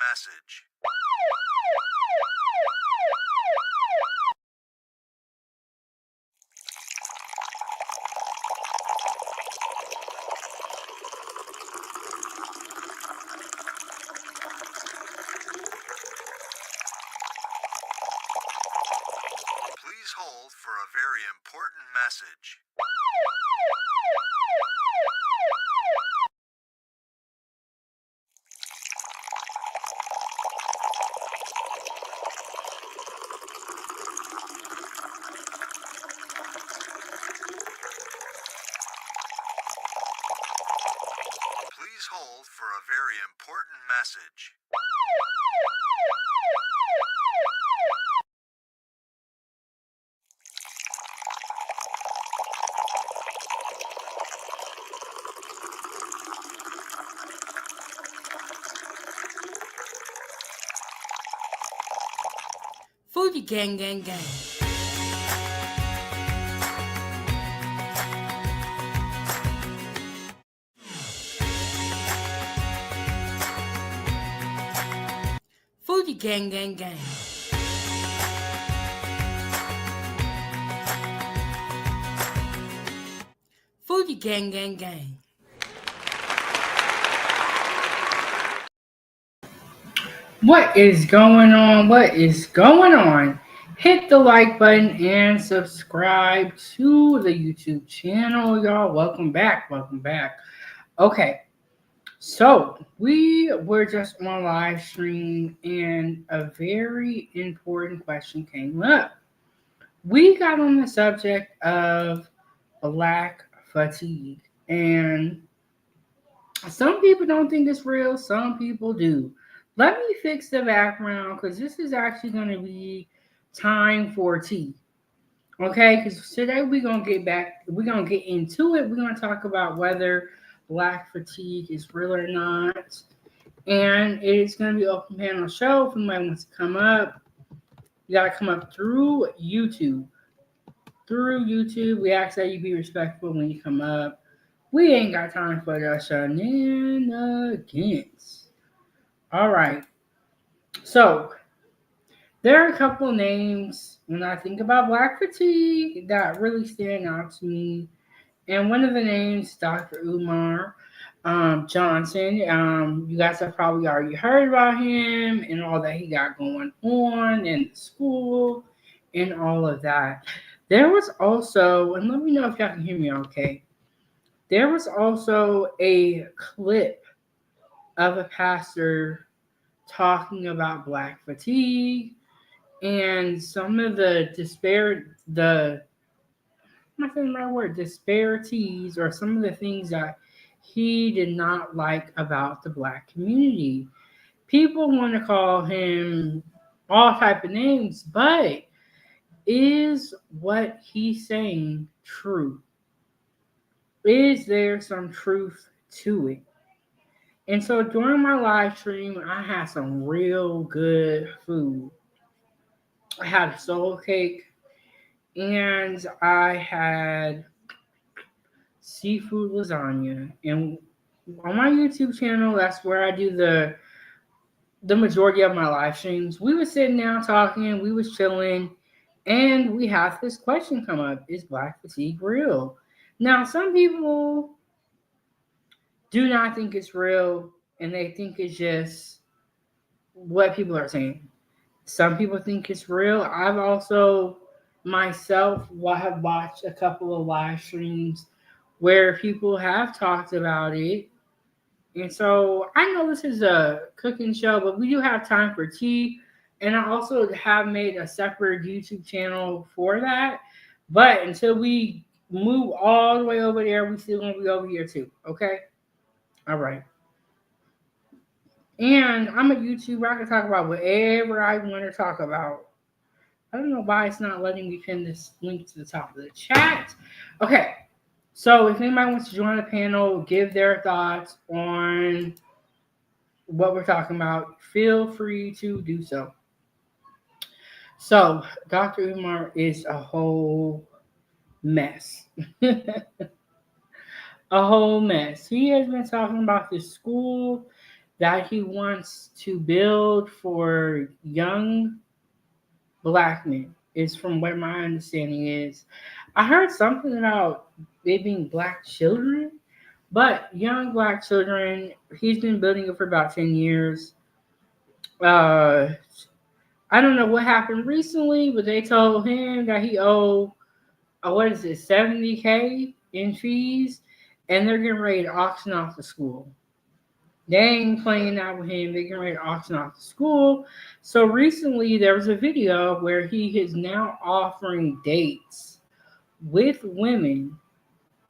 message. Please hold for a very important message. Please hold for a very important message. Fuji gang gang gang. Fuji gang gang gang. Fuji gang gang gang. What is going on? What is going on? Hit the like button and subscribe to the YouTube channel, y'all. Welcome back. Welcome back. Okay, so we were just on live stream and a very important question came up. We got on the subject of black fatigue, and some people don't think it's real, some people do. Let me fix the background because this is actually going to be time for tea. Okay, because today we're gonna get into it. We're gonna talk about whether black fatigue is real or not. And it's gonna be an open panel show. If anybody wants to come up, you gotta come up through YouTube. Through YouTube, we ask that you be respectful when you come up. We ain't got time for the shenanigans. All right. So there are a couple of names when I think about black fatigue that really stand out to me. And one of the names, Dr. Umar Johnson. You guys have probably already heard about him and all that he got going on in the school and all of that. There was also, and let me know if y'all can hear me okay. There was also a clip of a pastor talking about black fatigue and some of the I'm not saying the right word, disparities or some of the things that he did not like about the black community. People want to call him all type of names, but is what he's saying true? Is there some truth to it? And so during my live stream, I had some real good food. I had a soul cake and I had seafood lasagna. And on my YouTube channel, that's where I do the majority of my live streams. We were sitting down talking, we was chilling, and we had this question come up: is black fatigue real? Now, some people do not think it's real, and they think it's just what people are saying. Some people think it's real. I've also myself have watched a couple of live streams where people have talked about it. And so I know this is a cooking show, but we do have time for tea. And I also have made a separate YouTube channel for that. But until we move all the way over there, we still gonna be over here too. Okay? All right. And I'm a YouTuber. I can talk about whatever I want to talk about. I don't know why it's not letting me pin this link to the top of the chat. Okay. So if anybody wants to join the panel, give their thoughts on what we're talking about, feel free to do so. So Dr. Umar is a whole mess. A whole mess. He has been talking about this school that he wants to build for young black men. Is from what my understanding is. I heard something about it being black children, but young black children. He's been building it for about 10 years. Uh, I don't know what happened recently, but they told him that he owed what is it, 70K in fees, and they're getting ready to auction off the school. They ain't playing out with him. They're getting ready to auction off the school. So recently there was a video where he is now offering dates with women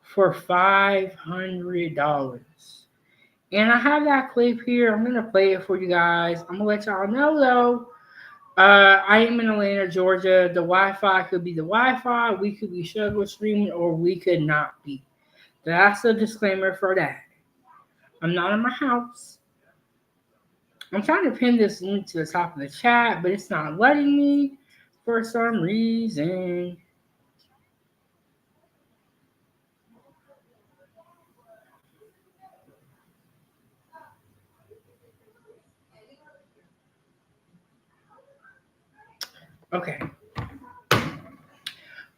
for $500. And I have that clip here. I'm gonna play it for you guys. I'm gonna let y'all know though. I am in Atlanta, Georgia. The Wi-Fi could be the Wi-Fi. We could be struggle streaming, or we could not be. That's a disclaimer for that. I'm not in my house. I'm trying to pin this link to the top of the chat, but it's not letting me for some reason. Okay,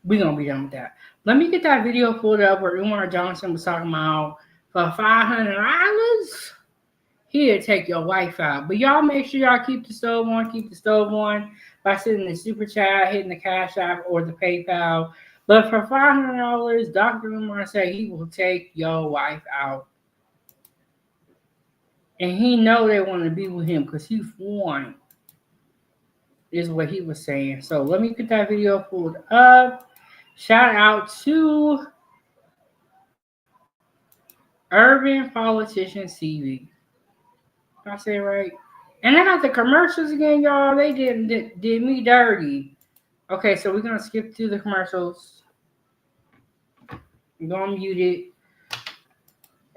we're gonna be done with that. Let me get that video pulled up where Umar Johnson was talking about for $500. He'll take your wife out. But y'all make sure y'all keep the stove on. Keep the stove on by sending the super chat, hitting the Cash App or the PayPal. But for $500, Dr. Umar said he will take your wife out. And he know they want to be with him because he's won, is what he was saying. So let me get that video pulled up. Shout out to Urban Politicians TV. Did I say it right? And I got the commercials again, y'all. They did me dirty. Okay, so we're gonna skip through the commercials. I'm gonna mute it.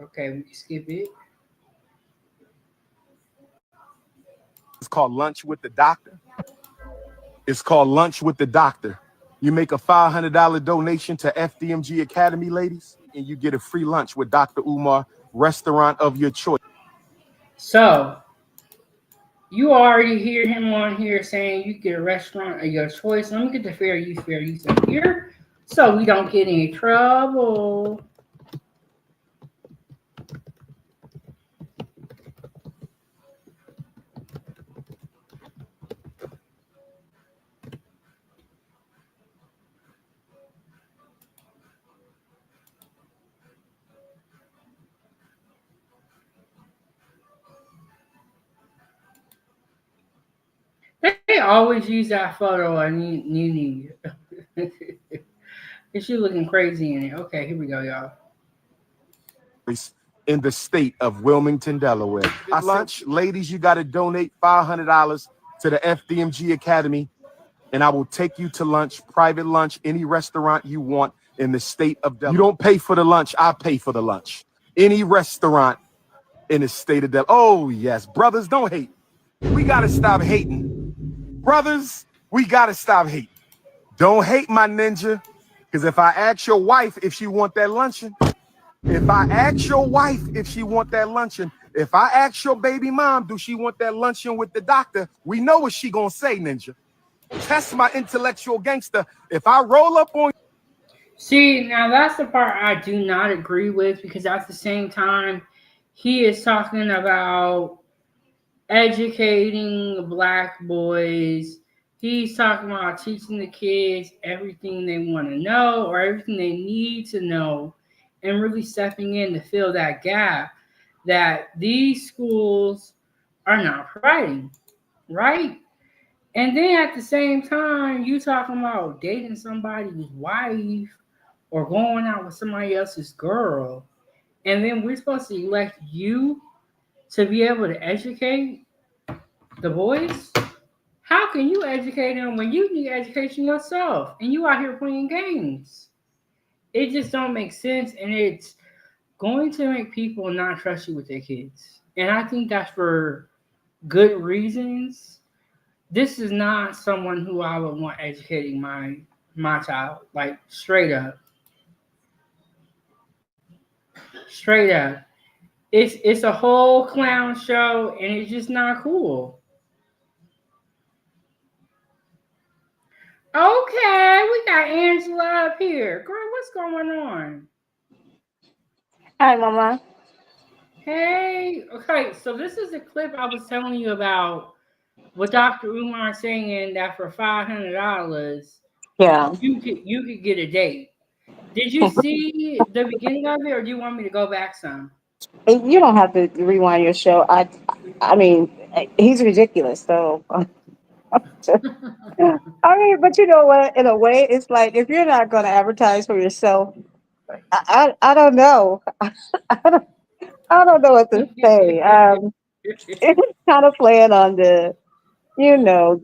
Okay, we can skip it. It's called Lunch with the Doctor. It's called Lunch with the Doctor. You make a $500 donation to FDMG Academy, ladies, and you get a free lunch with Dr. Umar, restaurant of your choice. So you already hear him on here saying you get a restaurant of your choice. Let me get the fair use up here so we don't get in trouble. They always use that photo of Nene. She looking crazy in it. Okay, here we go, y'all. In the state of Wilmington, Delaware. Lunch, ladies, you got to donate $500 to the FDMG Academy, and I will take you to lunch, private lunch, any restaurant you want in the state of Delaware. You don't pay for the lunch, I pay for the lunch. Any restaurant in the state of Delaware. Oh, yes, brothers, don't hate. We got to stop hating. Brothers, we got to stop hating. Don't hate my ninja, because if I ask your wife if she want that luncheon, if I ask your wife if she want that luncheon, if I ask your baby mom, do she want that luncheon with the doctor, we know what she gonna say, ninja. Test my intellectual gangster. If I roll up on... See, now that's the part I do not agree with, because at the same time, he is talking about educating black boys. He's talking about teaching the kids everything they want to know or everything they need to know, and really stepping in to fill that gap that these schools are not providing, right? And then at the same time, you talking about dating somebody's wife or going out with somebody else's girl, and then we're supposed to elect you to be able to educate the boys? How can you educate them when you need education yourself and you out here playing games? It just don't make sense, and it's going to make people not trust you with their kids. And I think that's for good reasons. This is not someone who I would want educating my child, like straight up. Straight up. It's a whole clown show, and it's just not cool. Okay, we got Angela up here. Girl, what's going on? Hi, Mama. Hey, okay, so this is a clip I was telling you about with Dr. Umar saying that for $500 Yeah. you could get a date. Did you see the beginning of it, or do you want me to go back some? You don't have to rewind your show. I mean, he's ridiculous. So, I mean, but you know what? In a way, it's like if you're not going to advertise for yourself, I don't know. I don't know what to say. It's kind of playing on the, you know,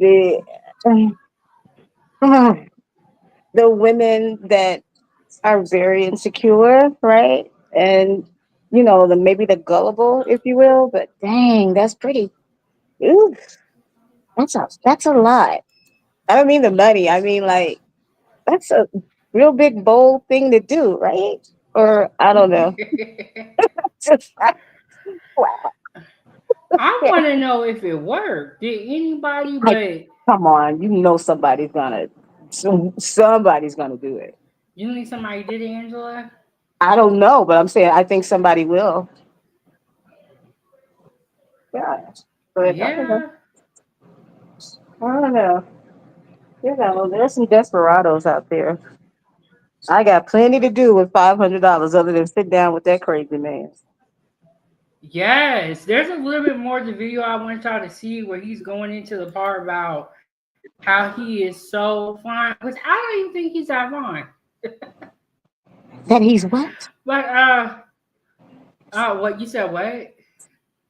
the women that are very insecure, right? And maybe the gullible, if you will. But dang, that's pretty. Ooh, that's a lot. I don't mean the money. I mean like that's a real big bold thing to do, right? Or I don't know. Just wow. I want to know if it worked. Did anybody Like, but come on, somebody's gonna do it. you think somebody did it, Angela? I don't know, but I'm saying I think somebody will. Yeah, but I don't know. Yeah. I don't know. There's some desperados out there. I got plenty to do with $500 other than sit down with that crazy man. Yes. There's a little bit more to the video I want y'all to see where he's going into the part about how he is so fine. Because I don't even think he's that fine. That he's what? But what you said? What?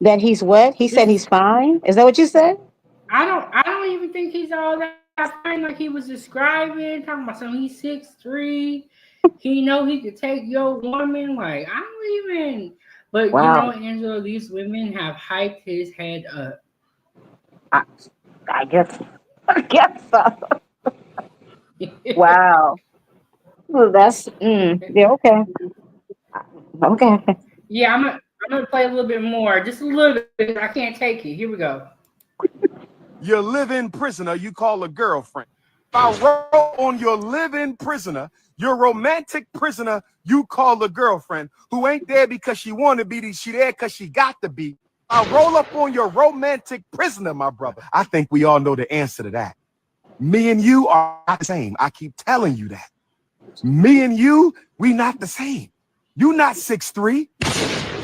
That he's what? He said This he's fine. Is that what you said? I don't even think he's all that fine. Like he was describing, talking about something. He's 6'3". He know he could take your woman. Like I don't even. But you know, Wow. Angela, these women have hyped his head up. I, I guess. I guess so. Wow. Well, yeah. Okay. Okay. Yeah, I'm gonna play a little bit more, just a little bit. I can't take it. Here we go. Your live-in prisoner you call a girlfriend. If I roll on your live-in prisoner, your romantic prisoner you call a girlfriend, who ain't there because she want to be, she there because she got to be. I roll up on your romantic prisoner, my brother. I think we all know the answer to that. Me and you are not the same. I keep telling you that. Me and you, we not the same. You not 6'3",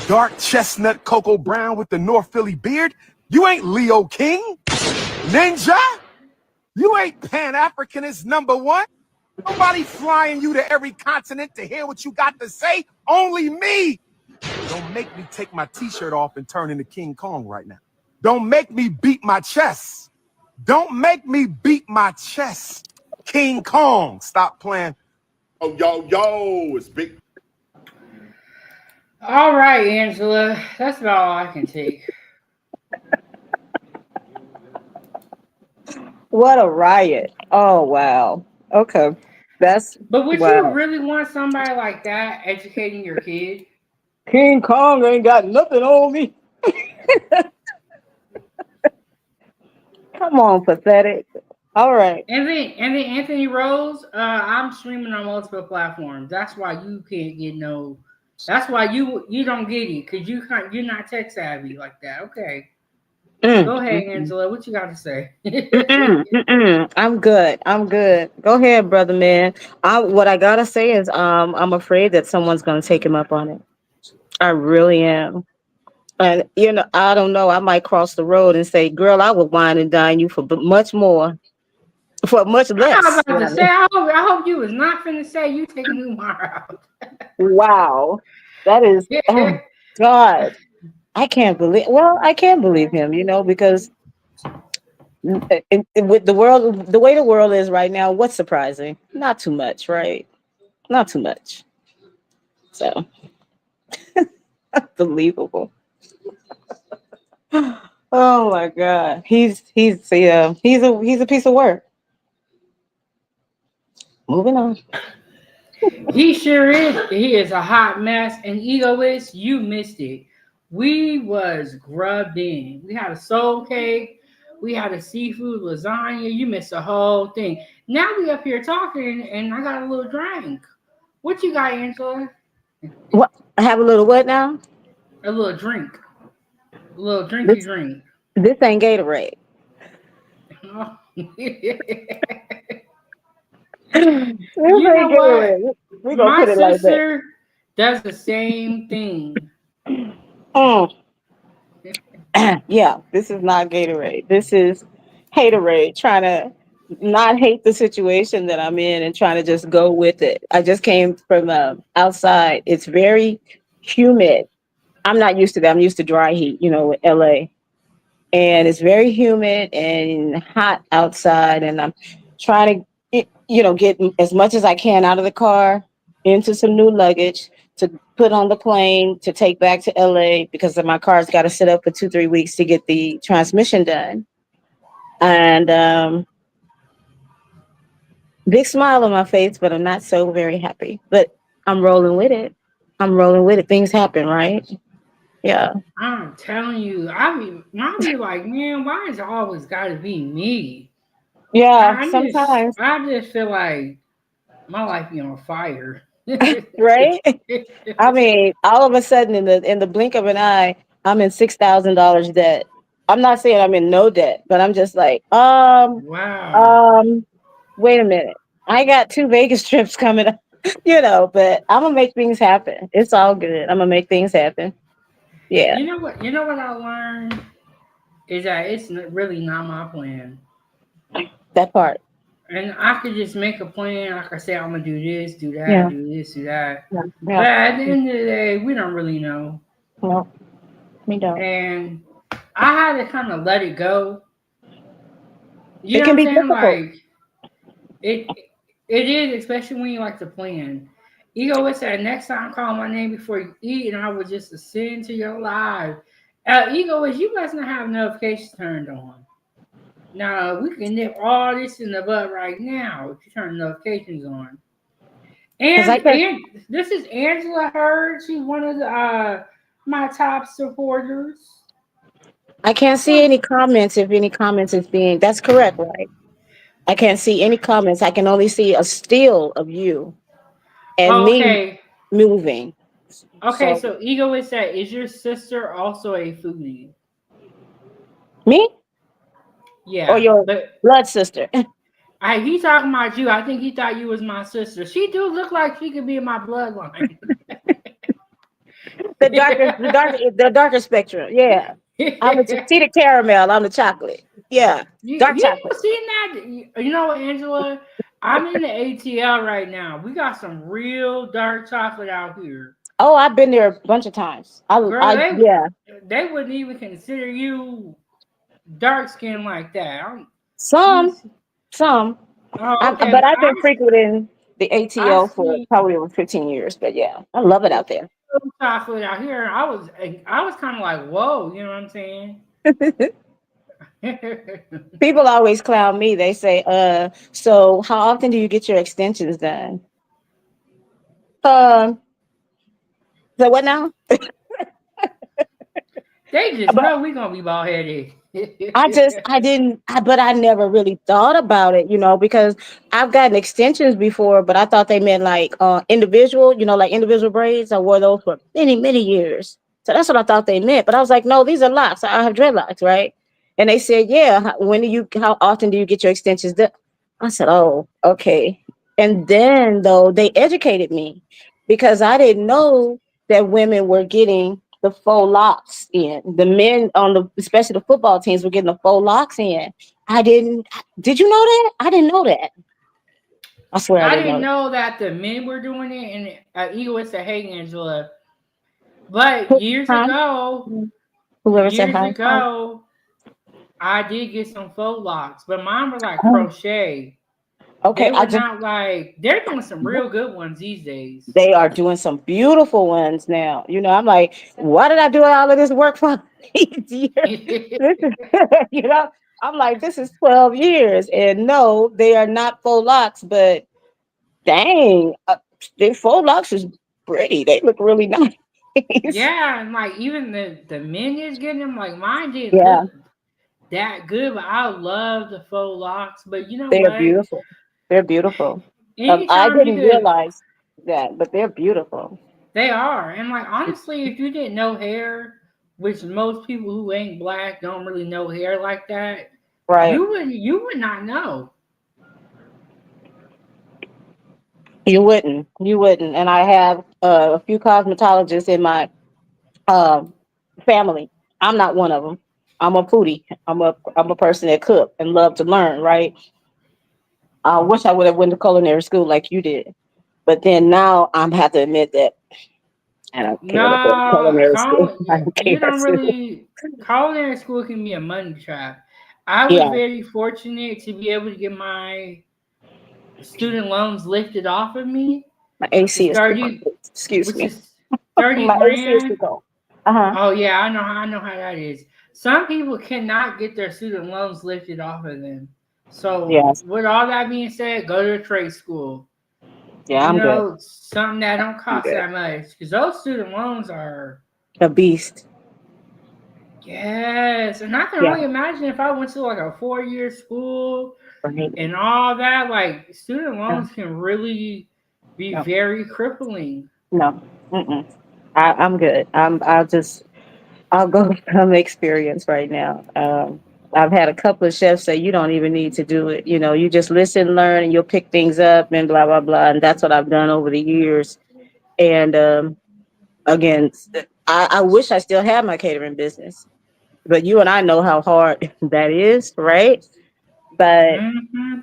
dark chestnut cocoa brown with the North Philly beard. You ain't Leo King. Ninja, you ain't Pan-Africanist #1. Nobody flying you to every continent to hear what you got to say. Only me. Don't make me take my t-shirt off and turn into King Kong right now. Don't make me beat my chest. Don't make me beat my chest. King Kong, stop playing. Oh, yo, it's big. All right, Angela, that's about all I can take. What a riot. Oh, wow. Okay. That's But would you wow. really want somebody like that educating your kid? King Kong ain't got nothing on me. Come on, pathetic. All right. And then Anthony Rose, I'm streaming on multiple platforms. That's why you can't get no. That's why you don't get it because you're not tech savvy like that. Okay, Mm, go ahead, mm, mm. Angela. What you got to say? Mm-mm, mm-mm. I'm good. I'm good. Go ahead, brother man. What I gotta say is I'm afraid that someone's gonna take him up on it. I really am. And I don't know. I might cross the road and say, "Girl, I would wine and dine you for much more, for much I'm less." about to say. I hope you was not finna say you taking Umar out. Wow, that is. Oh God, I can't believe. Well, I can't believe him. Because with the world, the way the world is right now, what's surprising? Not too much, right? Not too much. So unbelievable. Oh my God, he's a piece of work. Moving on. He sure is. He is a hot mess. And egoist, you missed it. We was grubbed in. We had a soul cake. We had a seafood lasagna. You missed the whole thing. Now we up here talking, and I got a little drink. What you got, Angela? What? I have a little what now? A little drink. A little drinky This drink. this ain't Gatorade. This You ain't know what? Gatorade. We gonna My put it like that. sister does the same thing. Mm. Yeah, this is not Gatorade. This is haterade. Trying to not hate the situation that I'm in and trying to just go with it. I just came from outside. It's very humid. I'm not used to that. I'm used to dry heat, with LA. And it's very humid and hot outside. And I'm trying to, get as much as I can out of the car into some new luggage to put on the plane to take back to LA because my car's got to sit up for 2, 3 weeks to get the transmission done. And big smile on my face, but I'm not so very happy. But I'm rolling with it. I'm rolling with it. Things happen, right? Yeah. I'm telling you, I be like, man, why is it always got to be me? Yeah. I just, Sometimes, I just feel like my life be on fire. right? I mean, all of a sudden, in the blink of an eye, I'm in $6,000 debt. I'm not saying I'm in no debt, but I'm just like, Wow. um, wait a minute. I got 2 Vegas trips coming up, but I'm gonna make things happen. It's all good. I'm gonna make things happen. Yeah, You know what? You know what I learned is that it's really not my plan, that part. and I could just make a plan. Like I say, I'm gonna do this, do that, Yeah, do this, do that. yeah, But yeah. at the end of the day, we don't really know, No, me don't. and I had to kind of let it go. You It know can what I'm be saying? difficult. Like it, it is, especially when you like to plan. Ego would say, next time call my name before you eat, and I would just ascend to your life. Ego is you must not have notifications turned on. Now we can nip all this in the bud right now if you turn the notifications on. Cause I can And this is Angela Hurd. She's one of the my top supporters. I can't see any comments if any comments is being. That's correct, right? I can't see any comments. I can only see a still of you and Oh, me okay. moving. Okay, So so Ego is that is your sister also a foodie? me or Yeah, your but blood sister. he talking about you. I think he thought you was my sister. She do look like she could be in my bloodline. The darker spectrum. Yeah. I'm the see the caramel. I'm the chocolate. Yeah. Dark You chocolate. ever seen that? You know what, Angela? I'm in the ATL right now. We got some real dark chocolate out here. Oh, I've been there a bunch of times. Girl, I yeah. they wouldn't even consider you dark skin like that. Let me Some, see. some. Oh, okay. But Well, I've been frequenting the I ATL for see probably over 15 years. But yeah, I love it out there. real chocolate out here. I was kind of like, whoa. You know what I'm saying? People always clown me. They say, so how often do you get your extensions done? Um, so what now? They just know we gonna be bald headed. But I never really thought about it, because I've gotten extensions before, but I thought they meant like individual, like individual braids. I wore those for many, many years. So that's what I thought they meant. But I was like, no, these are locks. I have dreadlocks, right? And they said, yeah, how often do you get your extensions done? I said, oh, okay. And then though they educated me because I didn't know that women were getting the faux locks in. The men especially the football teams were getting the faux locks in. I didn't. Did you know that? I didn't know that. I swear I I didn't didn't know that. know that the men were doing it, and Ego would say, "Hey, Angela." But Huh? Whoever said years hi. Hi. ago, I did get some faux locks, but mine were like Oh, crochet. They okay, I were just not like they're doing some real good ones these days. they are doing some beautiful ones now. I'm like, why did I do all of this work for these years? This is, I'm like, this is 12 years. And no, they are not faux locks, but dang, their faux locks is pretty. They look really nice. Yeah, and like even the men is getting them. Like mine didn't Yeah, look that good, but I love the faux locks. But you know they're what? beautiful. They're beautiful. I Anytime you didn't could, realize that, but they're beautiful. they are. And like honestly, if you didn't know hair, which most people who ain't black don't really know hair like that, Right. you would not know. You wouldn't. You wouldn't. And I have a few cosmetologists in my um, family. I'm not one of them. I'm a foodie. I'm a person that cook and love to learn. Right. I wish I would have went to culinary school like you did, but then now I'm have to admit that I don't care to go to No, culinary school. I don't care you don't to. really. Culinary school can be a money trap. I was Yeah, very fortunate to be able to get my student loans lifted off of me, my which is AC is too 30, cold. Excuse which me. is 30 My AC is too grand. cold. Uh huh. Oh yeah, I know how that is. Some people cannot get their student loans lifted off of them. So Yes. with all that being said, go to a trade school. Yeah, You I'm good. know, something that don't I'm cost good. that much. Because those student loans are, A beast. yes. And I can Yeah. only imagine if I went to like a 4-year school Right. and all that, like student No. loans can really be No. very crippling. No. Mm-mm. I'm good. I'll go from experience right now. I've had a couple of chefs say you don't even need to do it. You know, you just listen, learn, and you'll pick things up and blah blah blah. And that's what I've done over the years. And again, I wish I still had my catering business, but you and I know how hard that is, right? But Hmm.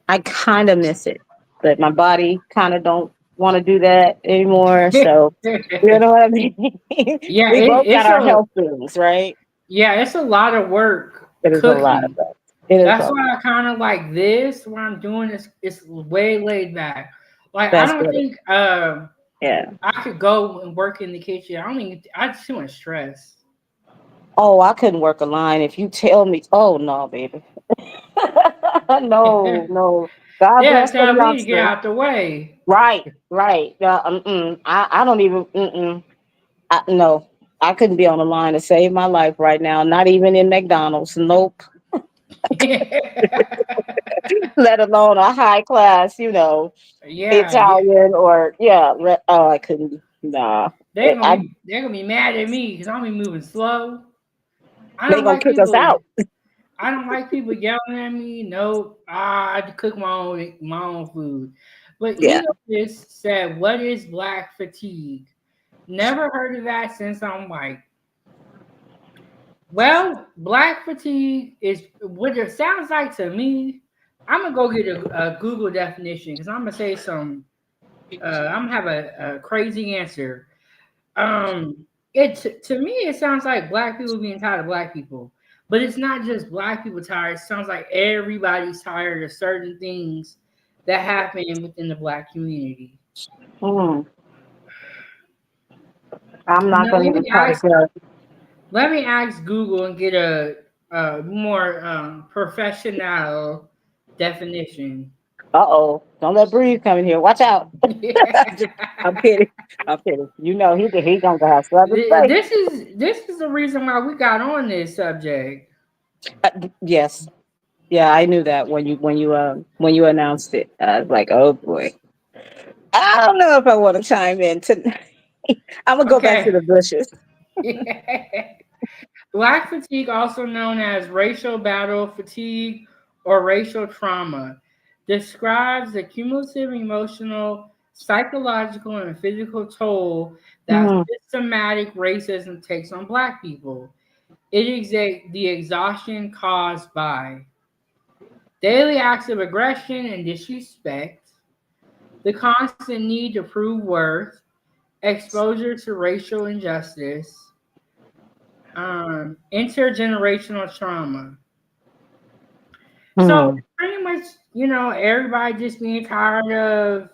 I kind of miss it, but my body kind of don't want to do that anymore. So you know what I mean? Yeah, We both got it's our a health things, right? yeah, it's a lot of work It is a lot of cooking. that. It is a That's lot. why I kind of like this. What I'm doing is it's way laid back. Like I That's don't great. think Yeah. I could go and work in the kitchen. I don't even. I just too much stress. Oh, I couldn't work a line if you tell me. Oh no, baby. No, no. God Yeah, bless the tell me to get youngster. out the way. Right, right. Yeah, I don't even. No, I couldn't be on the line to save my life right now. Not even in McDonald's. Nope. Let alone a high class, Yeah. Italian or yeah. Oh, I couldn't. Nah. They're gonna be mad at me because I'm be moving slow. I They don't gonna like kick us people. out. I don't like people yelling at me. Nope. I cook my own food. But Yeah. Eagle said, "What is black fatigue?" Never heard of that since I'm white. Well, black fatigue is what it sounds like to me. I'm gonna go get a Google definition because I'm gonna say some. I'm gonna have a crazy answer. It to me it sounds like black people being tired of black people, but it's not just black people tired. It sounds like everybody's tired of certain things that happen within the black community. Mm, I'm not Now gonna even try to judge. let me ask Google and get a more professional definition. Uh-oh. Don't let Breeze come in here. Watch out. I'm kidding. I'm kidding. You know he gonna have something to say. This is the reason why we got on this subject. Yes. Yeah, I knew that when you announced it. I was like, oh boy. I don't know if I want to chime in tonight. I'm gonna go back to Okay. the bushes. Black fatigue, also known as racial battle fatigue or racial trauma, describes the cumulative emotional, psychological, and physical toll that Mm, systematic racism takes on Black people. It is the exhaustion caused by daily acts of aggression and disrespect, the constant need to prove worth, exposure to racial injustice, intergenerational trauma. So mm. pretty much, everybody just being tired of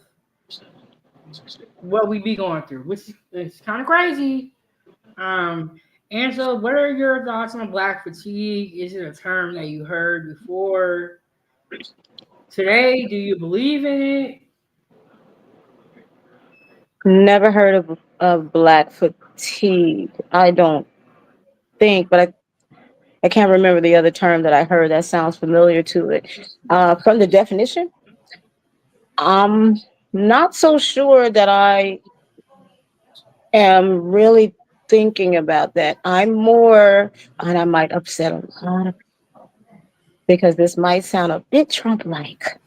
what we be going through, which is kind of crazy. Angela, what are your thoughts on black fatigue? Is it a term that you heard before today? Do you believe in it? Never heard of black fatigue. I don't think, but I can't remember the other term that I heard that sounds familiar to it. From the definition, I'm not so sure that I am really thinking about that. I'm more, and I might upset a lot of because this might sound a bit Trump-like.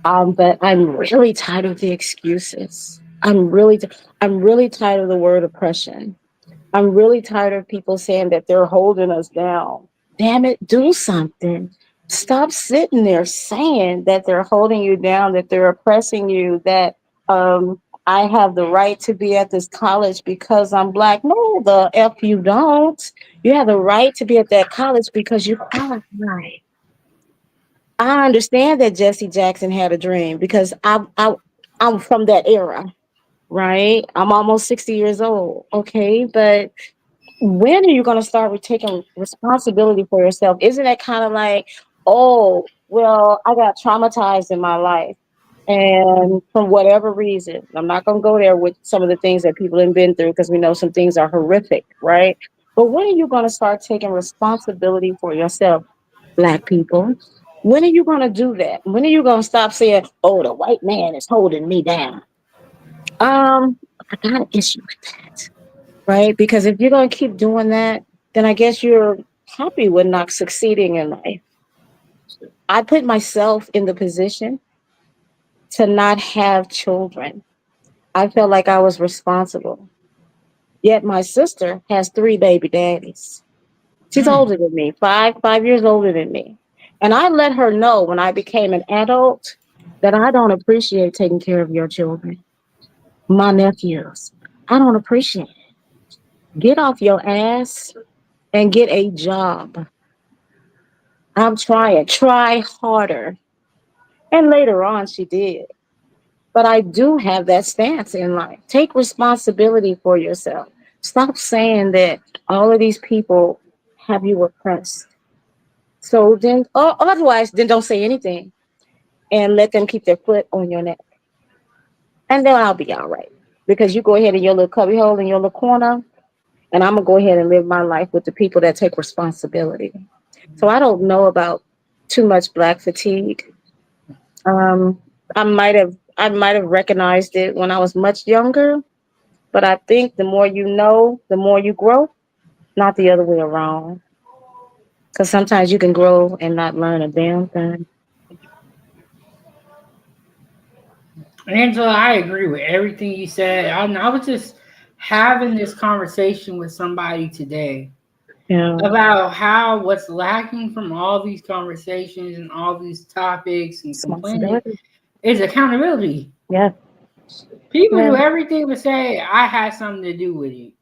But I'm really tired of the excuses. I'm really tired of the word oppression. I'm really tired of people saying that they're holding us down. Damn it, do something. Stop sitting there saying that they're holding you down, that they're oppressing you, that I have the right to be at this college because I'm black. No, the F you don't. You have the right to be at that college because you qualify. I understand that Jesse Jackson had a dream because I'm from that era, right? I'm almost 60 years old. Okay, but when are you going to start taking responsibility for yourself? Isn't that kind of like, oh, well, I got traumatized in my life. And for whatever reason, I'm not going to go there with some of the things that people have been through because we know some things are horrific, right? But when are you going to start taking responsibility for yourself, Black people? When are you going to do that? When are you going to stop saying, oh, the white man is holding me down? I got an issue with that, right? Because if you're going to keep doing that, then I guess you're happy with not succeeding in life. I put myself in the position to not have children. I felt like I was responsible. Yet my sister has three baby daddies. She's Mm. older than me, five years older than me. And I let her know when I became an adult that I don't appreciate taking care of your children, my nephews. I don't appreciate it. Get off your ass and get a job. I'm trying, try harder. And later on, she did. But I do have that stance in life. Take responsibility for yourself. Stop saying that all of these people have you oppressed. So then, or otherwise, then don't say anything and let them keep their foot on your neck. And then I'll be all right. Because you go ahead in your little cubby hole in your little corner, and I'm going to go ahead and live my life with the people that take responsibility. So I don't know about too much black fatigue. Um, I might have recognized it when I was much younger, but I think the more you know, the more you grow, not the other way around. Because sometimes you can grow and not learn a damn thing. Angela, I agree with everything you said. I was just having this conversation with somebody today Yeah, about how what's lacking from all these conversations and all these topics and complaining responsibility. is accountability. Yeah, People yeah, do everything but say, I had something to do with it.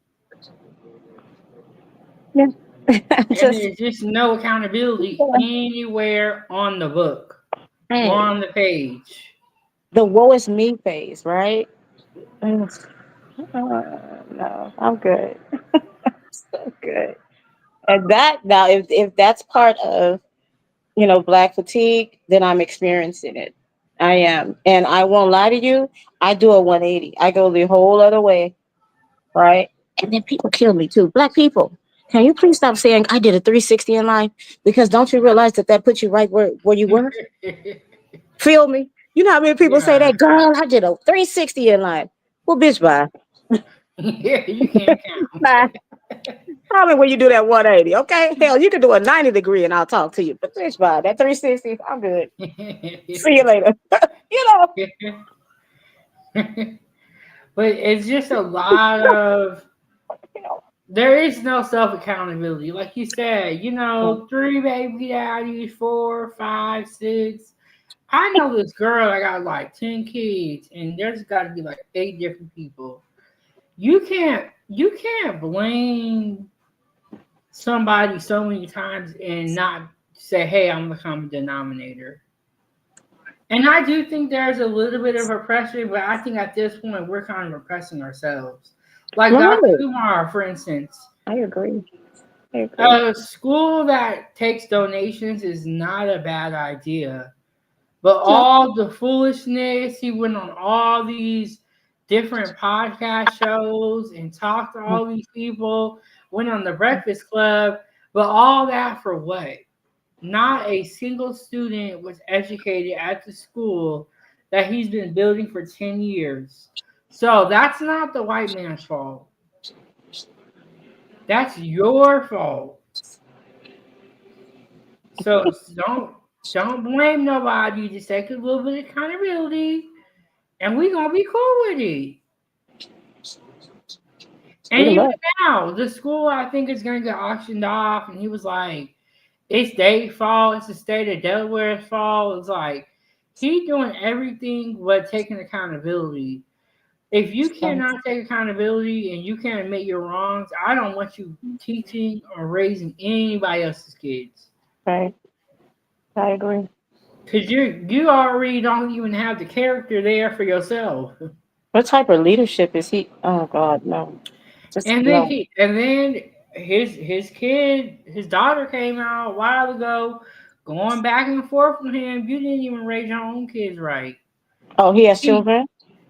yeah. And Just there's just no accountability anywhere on the book or hey, on the page. the woe is me phase, right? Mm, no, I'm good. So good. And that now, if that's part of black fatigue, then I'm experiencing it. I am, and I won't lie to you. I do a 180. I go the whole other way, right? And then people kill me too. Black people, can you please stop saying I did a 360 in life? Because don't you realize that puts you right where you were? Feel me? You know how many people say Yeah. that, girl, I did a 360 in life. Well, bitch, bye. Yeah, you can't count. Bye. Tell me when you do that 180, okay? Hell, you can do a 90-degree and I'll talk to you. But bitch, bye. That 360, I'm good. See you later. you know, But it's just a lot of you know. there is no self accountability. Like you said, So, three baby daddies, four, five, six. I know this girl that got like 10 kids, and there's got to be like eight different people. You can't blame somebody so many times and not say, "Hey, I'm the common denominator." And I do think there's a little bit of oppression, but I think at this point we're kind of oppressing ourselves. Like Dr. right. Umar, for instance, I agree. I agree. a school that takes donations is not a bad idea. But No, all the foolishness, he went on all these different podcast shows and talked to all these people, went on the Breakfast Club, but all that for what? Not a single student was educated at the school that he's been building for 10 years. So that's not the white man's fault. That's your fault. So don't blame nobody. Just take a little bit of accountability, and we gonna be cool with it. And Pretty even much. now, the school I think is gonna get auctioned off. And he was like, "It's their fault. It's the state of Delaware's fault." It's like he doing everything but taking accountability. If you cannot take accountability and you can't admit your wrongs, I don't want you teaching or raising anybody else's kids. Right. I agree. Cause you already don't even have the character there for yourself. What type of leadership is he? Oh God, no. Just And then no. his daughter came out a while ago, going back and forth with him. You didn't even raise your own kids right. Oh, he has He, children?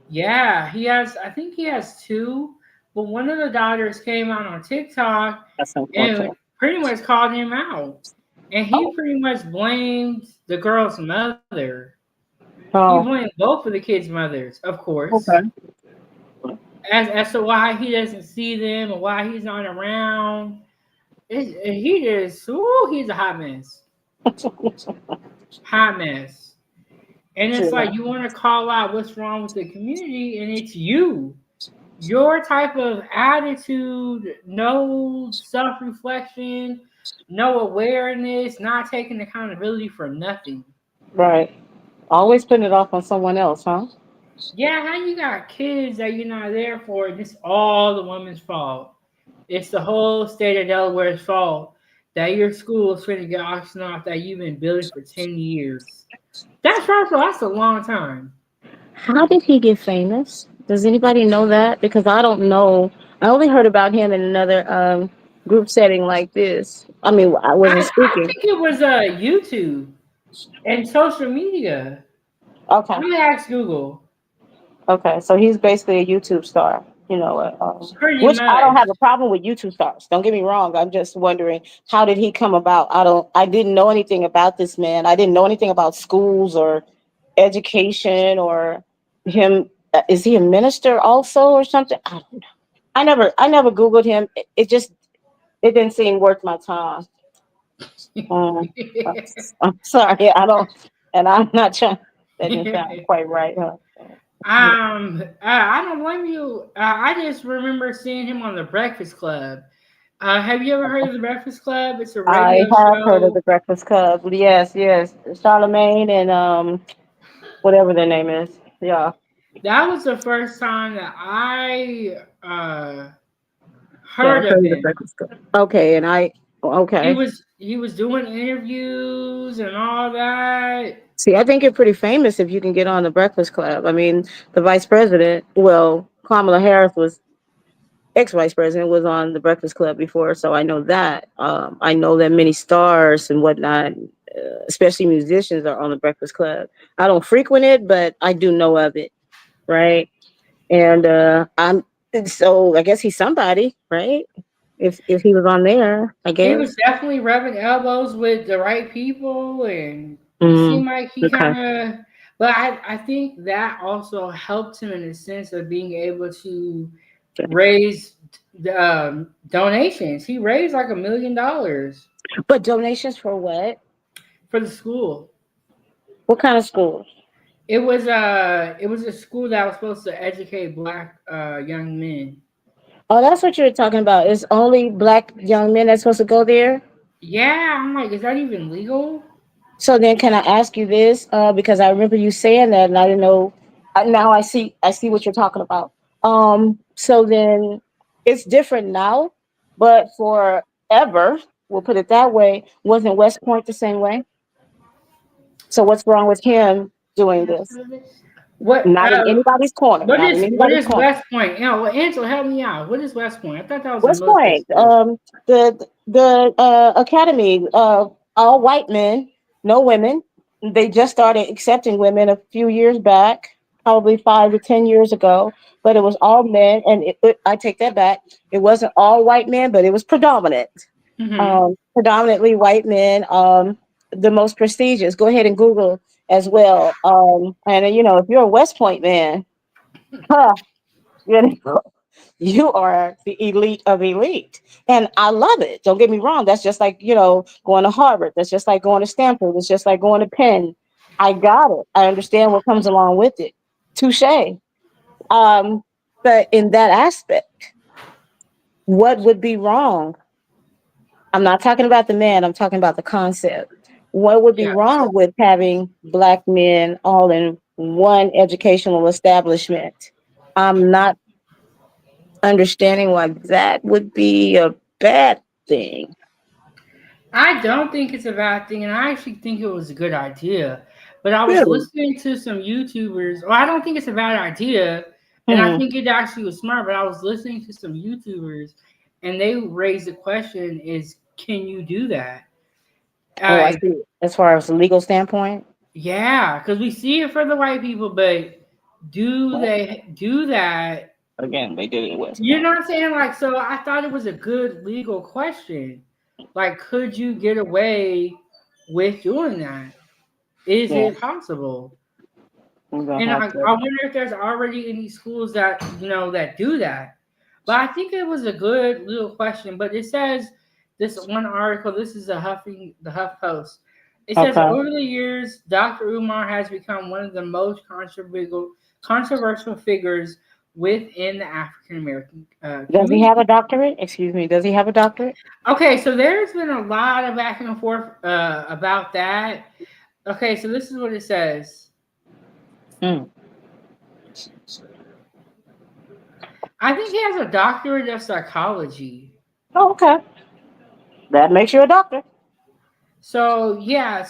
yeah, he has. I think he has two, but one of the daughters came out on TikTok That's and unfortunate. pretty much called him out, and he Oh, pretty much blamed the girl's mother. He oh, blamed both of the kids' mothers, of course, okay. as to why he doesn't see them and why he's not around. He just, ooh, he's a hot mess. Hot mess. And it's like True. you want to call out what's wrong with the community, and it's you. Your type of attitude, no self reflection, no awareness, not taking accountability for nothing. Right. Always putting it off on someone else, huh? Yeah, how you got kids that you're not there for, and it's all the woman's fault. It's the whole state of Delaware's fault that your school is finna get auctioned off that you've been building for 10 years. That's first of all, that's a long time. How did he get famous? Does anybody know that? Because I don't know. I only heard about him in another group setting like this. I mean, I wasn't I speaking. think it was YouTube and social media. Okay. Let me ask Google. Okay. So he's basically a YouTube star. You know, Pretty which I don't much. have a problem with YouTube stars. Don't get me wrong. I'm just wondering how did he come about? I didn't know anything about this man. I didn't know anything about schools or education or him. Is he a minister also or something? I don't know. I never Googled him. It didn't seem worth my time. Um, I'm sorry. I don't, and I'm not trying. That didn't sound quite right. Huh? I don't blame you. I just remember seeing him on the Breakfast Club. Have you ever heard of the Breakfast Club? It's a I radio have heard of show. the Breakfast Club. Yes, yes. Charlemagne and whatever their name is. Yeah. That was the first time that I Yeah, heard I've of heard of the him. Breakfast Club. Okay, and He okay. was he was doing interviews and all that. See, I think you're pretty famous if you can get on the Breakfast Club. I mean, the vice president, well, Kamala Harris was ex-vice president was on the Breakfast Club before, so I know that. I know that many stars and whatnot, especially musicians, are on the Breakfast Club. I don't frequent it, but I do know of it, right? And so I guess he's somebody, right? If he was on there, I He was guess. definitely rubbing elbows with the right people, and it Mm, seemed like he okay. kind of. But I think that also helped him in the sense of being able to raise donations. He raised like $1 million But donations for what? for the school. What kind of schools? It was a school that was supposed to educate black young men. Oh, that's what you were talking about. It's only black young men that's supposed to go there. Yeah, I'm like, is that even legal? So then, can I ask you this? Because I remember you saying that, and I didn't know. Now I see. I see what you're talking about. So then, it's different now, but forever, we'll put it that way. Wasn't West Point the same way? So what's wrong with him doing this? What Not in anybody's corner. what Not in is what anybody's is corner. West Point? You know, well, Angela, help me out. What is West Point? I thought that was a West military Point, school. the academy, all white men, no women. They just started accepting women a few years back. probably 5 to 10 years ago, but it was all men, and I take that back. It wasn't all white men, but it was predominant, Mm-hmm. predominantly white men. The most prestigious. Go ahead and Google as well. And if you're a West Point man, huh, you know, you are the elite of elite. And I love it. Don't get me wrong. That's just like, going to Harvard. That's just like going to Stanford. It's just like going to Penn. I got it. I understand what comes along with it. Touche. But in that aspect, what would be wrong? I'm not talking about the man, I'm talking about the concept. What would be Yeah. wrong with having black men all in one educational establishment? I'm not understanding why that would be a bad thing. I don't think it's a bad thing, and I actually think it was a good idea. But I was Really? listening to some YouTubers. Well, I don't think it's a bad idea, and I Hmm. think it actually was smart. But I was listening to some YouTubers, and they raised the question: Is can you do that? Oh, I Uh, see. As far as the legal standpoint, yeah, because we see it for the white people, but do well, they do that? again, they did it at West You know Point. what I'm saying? Like, so I thought it was a good legal question. Like, could you get away with doing that? Is Yeah, it possible? we're gonna And have I to. wonder if there's already any schools that that do that. But I think it was a good little question. But it says this one article. This is the Huff Post. It says Okay. over the years, Dr. Umar has become one of the most controversial figures within the African American Does he have a community. doctorate? Excuse me. Does he have a doctorate? Okay, so there's been a lot of back and forth about that. Okay, so this is what it says. Mm. I think he has a doctorate of psychology. Oh, okay. That makes you a doctor. So yeah,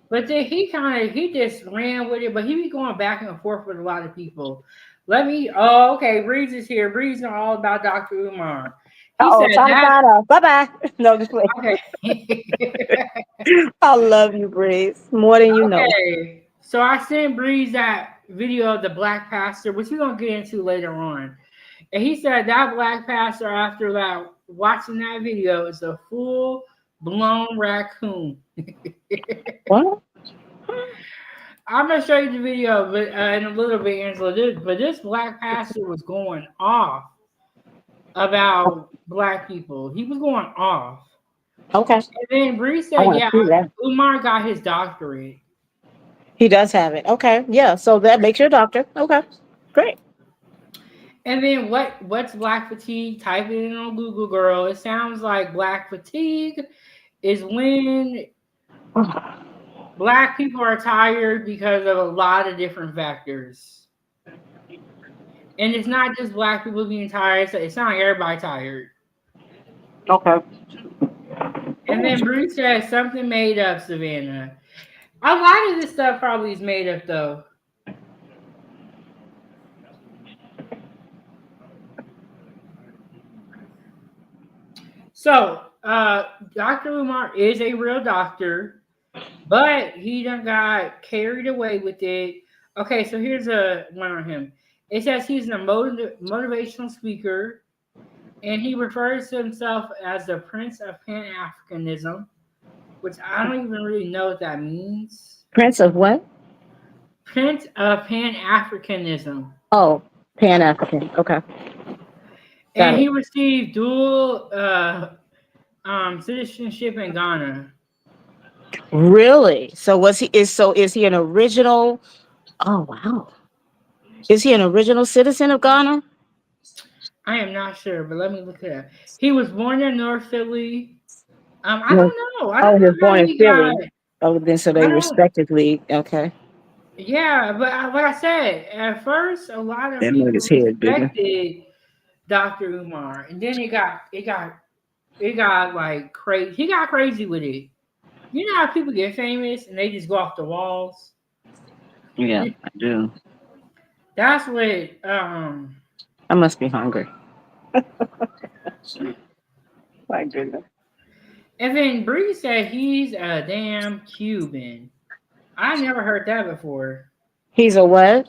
but then he just ran with it, but he be going back and forth with a lot of people. Okay, Breeze is here. Breeze know all about Dr. Umar. He Uh-oh, said time to that sign off. Bye-bye. No, just wait. okay. I love you, Breeze. More than you know. Okay. So I sent Breeze that video of the black pastor, which we're gonna get into later on. And he said that black pastor, after that, watching that video, is a full blown raccoon. What? I'm gonna show you the video, but in a little bit, Angela. This black pastor was going off about black people. He was going off. Okay. And then Bree I said, want to "Yeah, see that. Umar got his doctorate." He does have it. Okay. Yeah. So that makes you a doctor. Okay. Great. And then what's black fatigue? Type it in on Google, girl. It sounds like black fatigue is when black people are tired because of a lot of different factors. And it's not just black people being tired, it's not like everybody tired. Okay. And then Bruce says something made up, Savannah. A lot of this stuff probably is made up though. So Dr. Umar is a real doctor, but he done got carried away with it. Okay, so here's a one on him. It says he's a motivational speaker, and he refers to himself as the Prince of Pan Africanism, which I don't even really know what that means. Prince of what? Prince of Pan Africanism. Oh, Pan African. Okay. Got And it. he received dual citizenship in Ghana. Really? So is he an original? Oh wow. Is he an original citizen of Ghana? I am not sure, but let me look it up. He was born in North Philly. I No. don't know. I Oh, don't he was know how born in he got. Philly. Oh, then so I they don't. respectively. Okay. Yeah, but like I said, at first a lot of That made people his head bigger. respected Dr. Umar, and then it got like crazy. He got crazy with it. You know how people get famous and they just go off the walls. Yeah, I do. That's what I must be hungry. My goodness. And then Bree said he's a damn Cuban. I never heard that before. He's a what?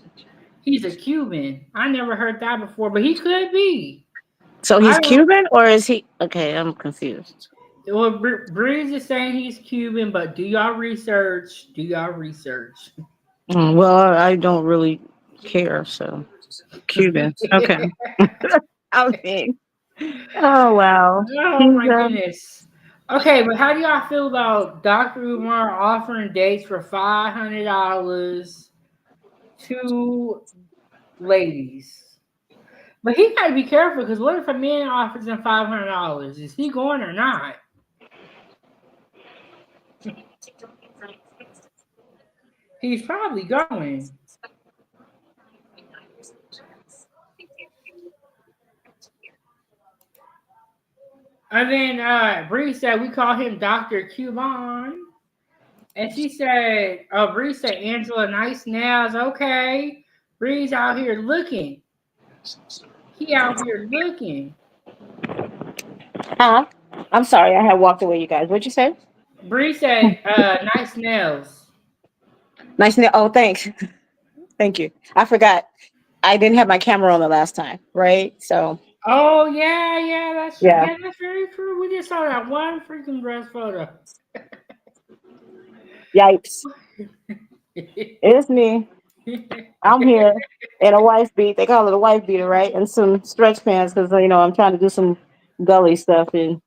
He's a Cuban. I never heard that before, but he could be. So I he's don't. Cuban or is he? Okay, I'm confused. Well, Breeze is saying he's Cuban, but do y'all research? Do y'all research? Well, I don't really care. So Cuban. Okay. I mean, oh wow. Oh He's my goodness. Okay, but how do y'all feel about Dr. Umar offering dates for $500 to ladies? But he gotta be careful because what if a man offers him $500? Is he going or not? He's probably going. And then Bree said we call him Dr. Cuban. And she said, oh, Bree said, Angela, nice nails. Okay. Bree's out here looking. He out here looking. huh? I'm sorry, I had walked away. You guys, what'd you say? Bree said, nice nails. Nice. Oh, thanks. Thank you. I forgot. I didn't have my camera on the last time, right? So Oh yeah, yeah. that's very true. We just saw that one freaking dress photo. Yikes! It's me. I'm here in a wife beat. They call it a wife beater, right? And some stretch pants because I'm trying to do some gully stuff and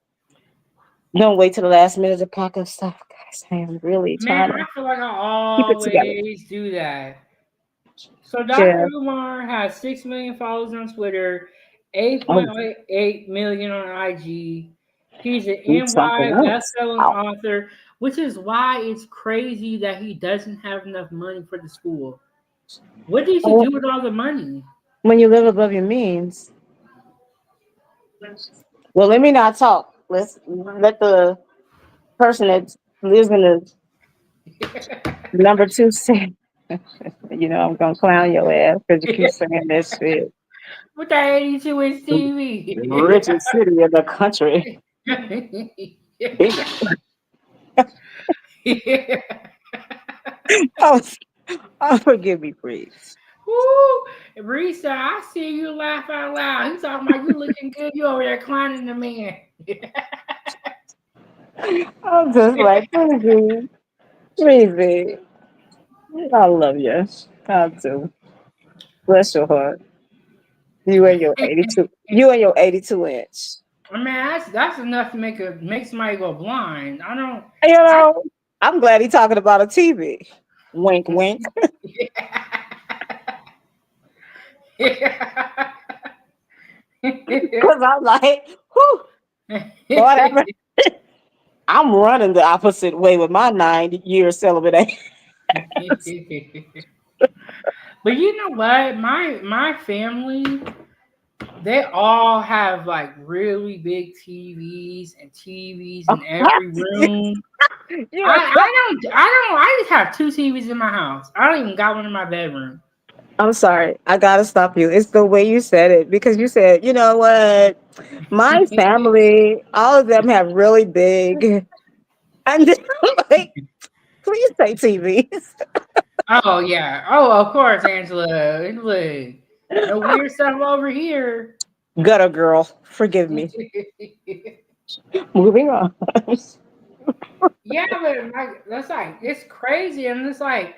don't wait till the last minute to pack up stuff, guys. I am really Man, trying to I feel like I keep it together. always do that. So Dr. Yeah. Umar has 6 million followers on Twitter, Oh, 8.8 million on IG. He's an need something NY else. best-selling Wow. author, which is why it's crazy that he doesn't have enough money for the school. What does he Oh, do with all the money? when you live above your means. Well, let me not talk. Let's let the person that lives in the number two say. I'm gonna clown your ass because you keep saying that shit. With that 82-inch The TV. richest city in the country. Oh, oh, forgive me, please. Woo! Risa, I see you laugh out loud. He's talking about you looking good. You over there clowning the man. I'm just like, please. I love you. I do. Bless your heart. You and your 82. You and your 82 inch. I mean, that's enough to make somebody go blind. I don't. You I. know, I'm glad he's talking about a TV. Wink, wink. Because I'm like, whew, Lord, I'm running the opposite way with my 9 year celibate. But you know what? My family, they all have like really big TVs in every room. You're I just have two TVs in my house. I don't even got one in my bedroom. I'm sorry. I gotta stop you. It's the way you said it because you said, you know what? My family, all of them have really big. And then I'm like, please say TVs. Oh yeah. Oh, of course, Angela. Look, no weird stuff over here. Gutter girl, forgive me. Moving on. Yeah, but like that's like it's crazy, and it's like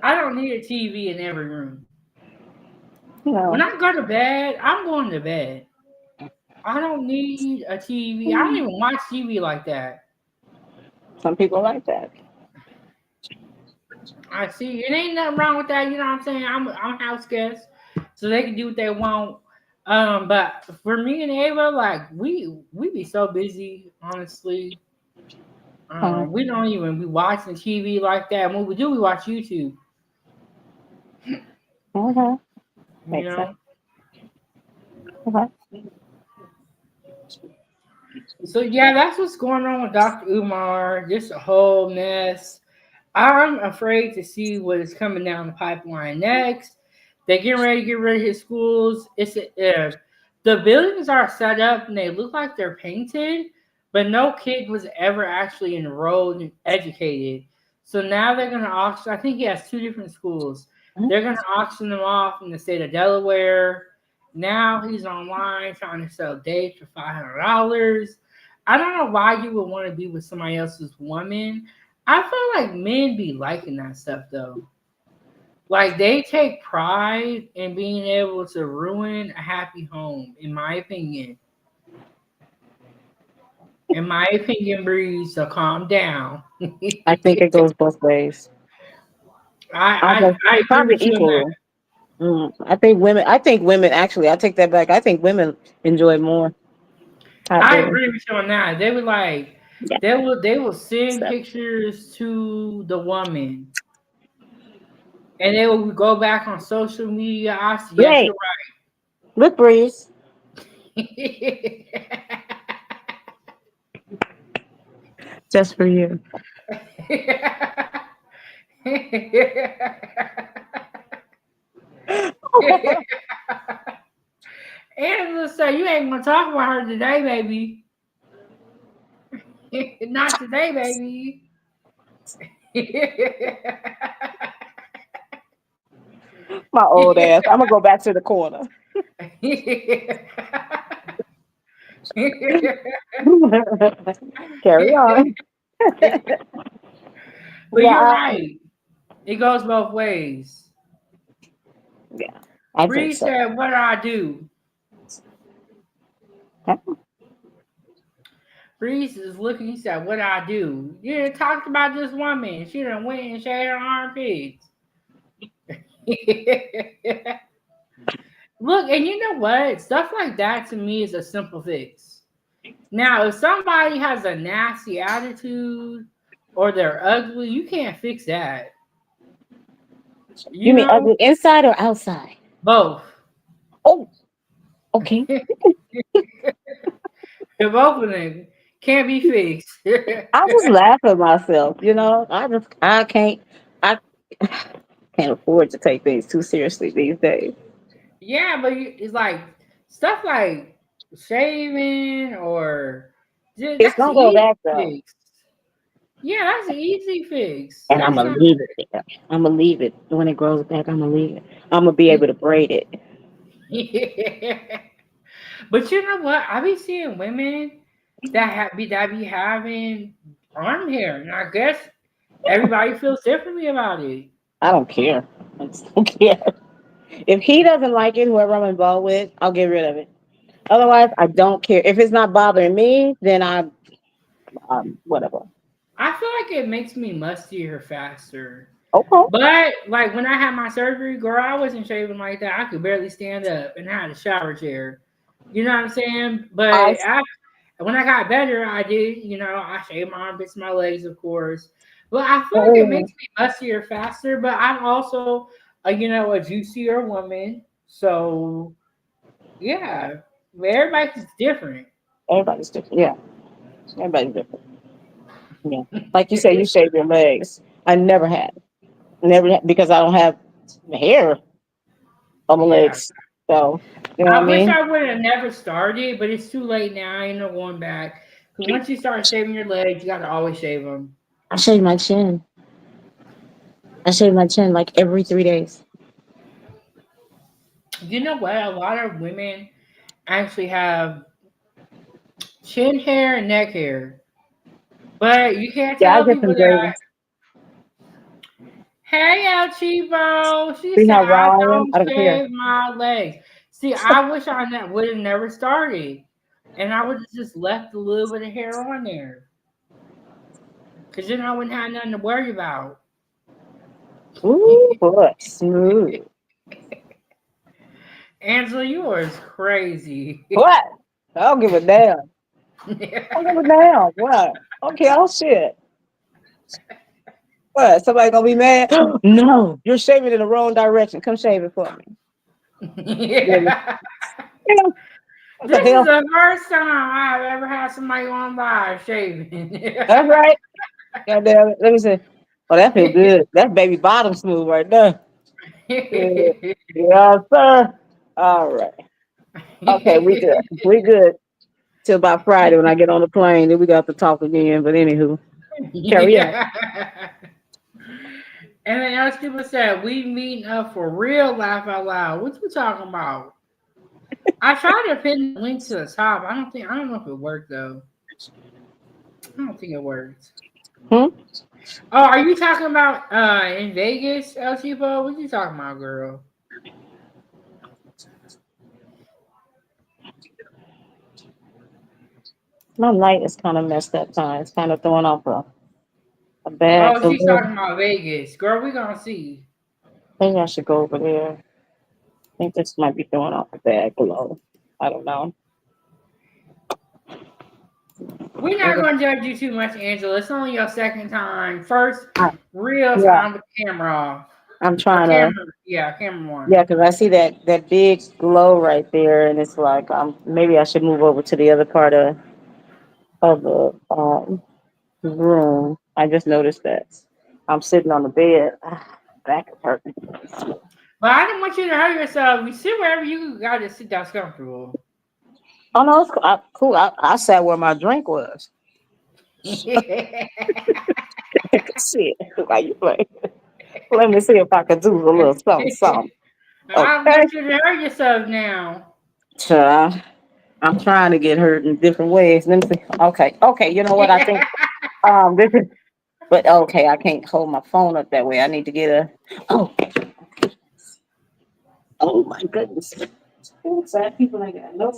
I don't need a TV in every room. When No, I go to bed, I'm going to bed. I don't need a TV. I don't even watch TV like that. some people like that. I see it ain't nothing wrong with that. You know what I'm saying? I'm a house guest, so they can do what they want. But for me and Ava, like we be so busy, honestly. Um, We don't even be watching TV like that. When we do, we watch YouTube. okay, You makes sense. know. Okay. So yeah, that's what's going on with Dr. Umar. Just a whole mess. I'm afraid to see what is coming down the pipeline next. They're getting ready to get rid of his schools. The buildings are set up and they look like they're painted, but no kid was ever actually enrolled and educated. So now they're going to auction. I think he has two different schools. Mhm. They're going to auction them off in the state of Delaware. Now he's online trying to sell dates for $500. I don't know why you would want to be with somebody else's woman. I feel like men be liking that stuff though. Like they take pride in being able to ruin a happy home, in my opinion. In my opinion, Breeze, so calm down. I think it goes both ways. I Almost I agree probably with you on that. equal. I think women. I think women. Actually, I take that back. I think women enjoy more I happily. agree with you on that. They would like Yeah. they will send So, pictures to the woman and they will go back on social media. Yes, right. you're Look, Breeze. right. Just for you. Angela say you ain't gonna talk about her today, baby. Not today, baby. My old ass. I'm gonna go back to the corner. Carry on. But Yeah, you're right. It goes both ways. yeah, I think Bree so. said, "What do I do?" Reese is looking. He said, "What do I do?" You done talked about this woman. She done went and shaved her armpits. Look, and you know what? Stuff like that to me is a simple fix. Now, if somebody has a nasty attitude or they're ugly, you can't fix that. You You mean know, ugly inside or outside? both. Oh, okay. Both of them can't be fixed. I just laugh at myself. I can't. I can't afford to take things too seriously these days. Yeah, but it's like stuff like shaving or It's that's an gonna go easy back though, fix. Yeah, that's an easy fix. and I'm That's gonna not. leave it there. I'm gonna leave it when it grows back. I'm gonna leave it. I'm gonna be able to braid it. But you know what? I be seeing women that be having arm hair, and I guess everybody feels differently about it. I don't care. I just don't care. If he doesn't like it, whoever I'm involved with, I'll get rid of it. Otherwise, I don't care. If it's not bothering me, then whatever. I feel like it makes me mustier faster. Okay. But like when I had my surgery, girl, I wasn't shaving like that. I could barely stand up and I had a shower chair. You know what I'm saying? I But after, when I got better, I did, I shaved my armpits, my legs, of course. But I feel like it oh, makes me mustier faster. But I'm also, a juicier woman. So yeah, everybody's different. everybody's different. Yeah, everybody's different. Yeah, like you say, you shave your legs. I never had, because I don't have hair on my Yeah. legs. So you know what I I wish mean. I would have never started, but it's too late now. I ain't no going back. Because once you start shaving your legs, you got to always shave them. I shave my chin. I shave my chin like every 3 days. You know what? A lot of women actually have chin hair and neck hair, but you can't Yeah, I tell get people some gray that. ones. Hey, El Chivo. She See said, how I raw I am? don't I don't care. shave my legs. See, I wish I would have never started. And I would have just left a little bit of hair on there. Because then I wouldn't have nothing to worry about. Ooh, boy, smooth. Angela, yours crazy. What? I don't give a damn. I don't give a damn. What? Okay, oh shit. What? Somebody gonna be mad? No, you're shaving in the wrong direction. Come shave it for me. Really? Yeah. Yeah, what the This is hell? the first time I've ever had somebody on live shaving. That's right. God damn it. Let me see. Oh, that feel good. That's baby bottom smooth right there. Yeah, yeah, sir. All right. Okay, we good. We good till about Friday when I get on the plane. Then we got to talk again. But anywho, carry on. Yeah. And then other people said, we meeting up for real, laugh out loud. What you talking about? I tried to pin the link to the top. I don't know if it worked though. I don't think it worked. Hmm? Oh, are you talking about in Vegas, El Chipo? What you talking about, girl? My light is kind of messed up. Time. It's kind of throwing off a bad Oh, she's glow. talking about Vegas. Girl, we gonna see. Maybe I should go over there. I think this might be throwing off a bad glow. I don't know. We're not gonna judge you too much, Angela. It's only your second time. First I, real yeah, time with camera off. I'm Or trying to. camera, yeah, camera Yeah, one. because I see that big glow right there, and it's like maybe I should move over to the other part of the room. I just noticed that I'm sitting on the bed. Back is hurting. But I don't want you to hurt yourself. You sit wherever you gotta sit that's comfortable. Oh no, it's cool. Cool. I sat where my drink was. Shit, why you play? Let me see if I can do a little something, something. I don't Okay. want you to hurt yourself now. Child, I'm trying to get hurt in different ways. Let me see. Okay, okay. You know what? I think this is. But okay, I can't hold my phone up that way. I need to get a. Oh, oh my goodness. Sad people ain't got no.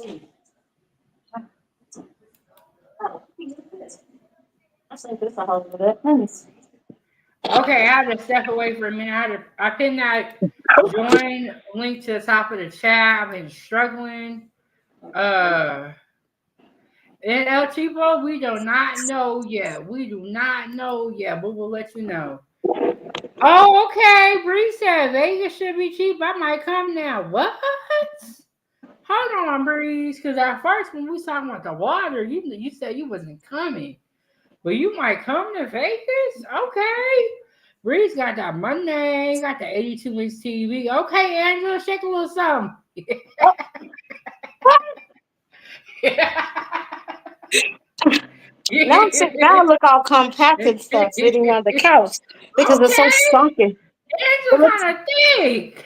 Oh, I think this will hold it up. Let me see. Okay, I had to step away for a minute. I pinned that join link to the top of the chat. I've been struggling. Uh and El Chipo, we do not know yet. We do not know yet, but we'll let you know. Oh, okay. Bree said Vegas should be cheap. I might come now. What? Hold on, Breeze. Because at first, when we was talking about the water, you said you wasn't coming. But you might come to Vegas? Okay. Breeze got that Monday, got the 82 inch TV. Okay, Angela, shake a little something. Now I'm sitting. Now I look all compact and stuff sitting on the couch because it's so Okay, sunken. It Angela looks kind of thick.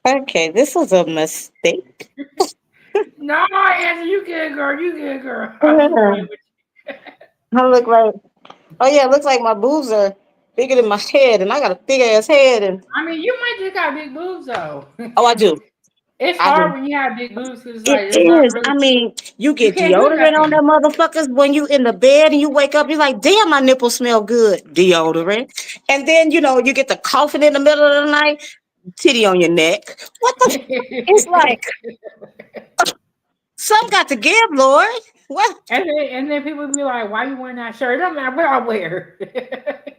okay. This was a mistake. No, Angela, you good, girl. You good, girl. I'm just playing Yeah. with I look like. Oh yeah, it looks like my boobs are bigger than my head, and I got a big ass head. And I mean, you might just got big boobs though. oh, I do. It's I hard do. when you have big boobs because it's It like it's not is. really I mean, you you get can't do deodorant on nothing. them motherfuckers when you in the bed and you wake up. You're like, damn, my nipples smell good. Deodorant, and then you get the coughing in the middle of the night. Titty on your neck. What the? It's like some got to give, Lord. What? And then people be like, "Why you wearing that shirt?" It don't matter what I wear.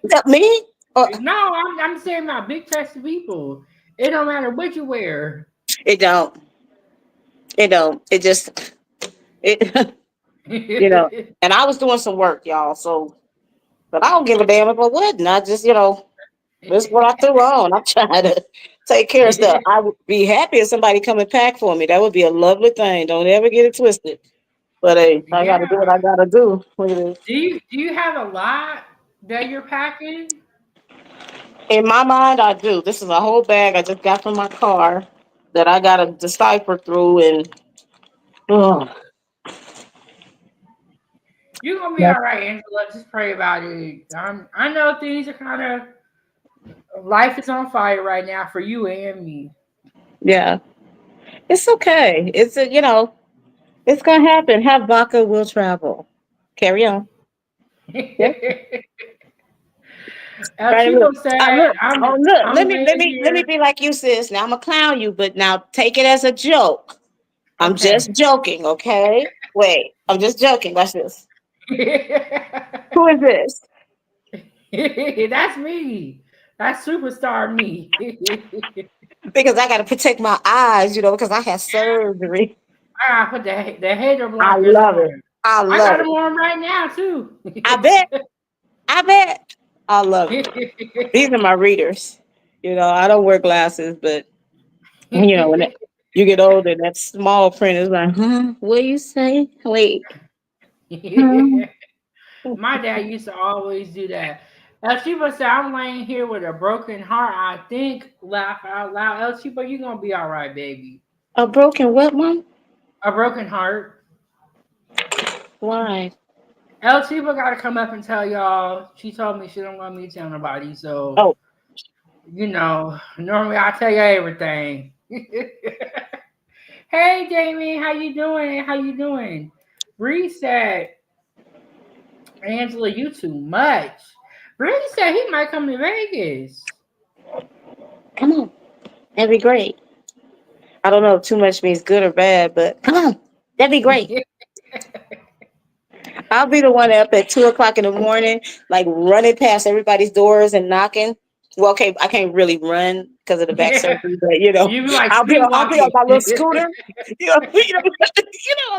That me? Or No, I'm saying about big chested people. It don't matter what you wear. it don't. It don't. It just it. you know. And I was doing some work, y'all. So, but I don't give a damn if I wouldn't. I just this is what I threw on. I'm trying to take care of stuff. I would be happy if somebody come and pack for me. That would be a lovely thing. Don't ever get it twisted. But hey, I got to do what Yeah. I got to do. Look at this. Do you have a lot that you're packing? In my mind, I do. This is a whole bag I just got from my car that I got to decipher through and. Oh, You're gonna be all right, Angela. Just pray about it. I know things are kind of life is on fire right now for you and me. yeah, it's okay. It's gonna happen. Have vodka, will travel. Carry on. Yeah. El Right. Chivo Look. said, Look. Oh, look. I'm Let me let laying me let me here. be like you, sis. Now I'm gonna clown you, but now take it as a joke. I'm Okay. just joking, okay? Wait, I'm just joking. Watch this. Who is this? That's me. That's superstar me. Because I gotta protect my eyes, because I had surgery. I put the hater I blockers love on. it. I I got love them it. on right now too. I bet. I bet. I love it. These are my readers. I don't wear glasses, but when you get older, that small print is like, huh? What you say? Wait. Huh? My dad used to always do that. El Chico said, I'm laying here with a broken heart. I think, laugh out loud. El Chico, you're going to be all right, baby. A broken what, mom? A broken heart. Why? El Chico got to come up and tell y'all. She told me she don't want me to tell nobody. So, Oh, normally I tell you everything. Hey, Jamie, how you doing? How you doing? Bree said, Angela, you too much. Bree said he might come to Vegas. come on. That'd be great. I don't know if too much means good or bad, but come on. That'd be great. I'll be the one up at 2 o'clock in the morning, like running past everybody's doors and knocking. Well, okay, I can't really run because of the back Yeah. surgery, but You be like I'll be on sleepwalking. my little scooter, a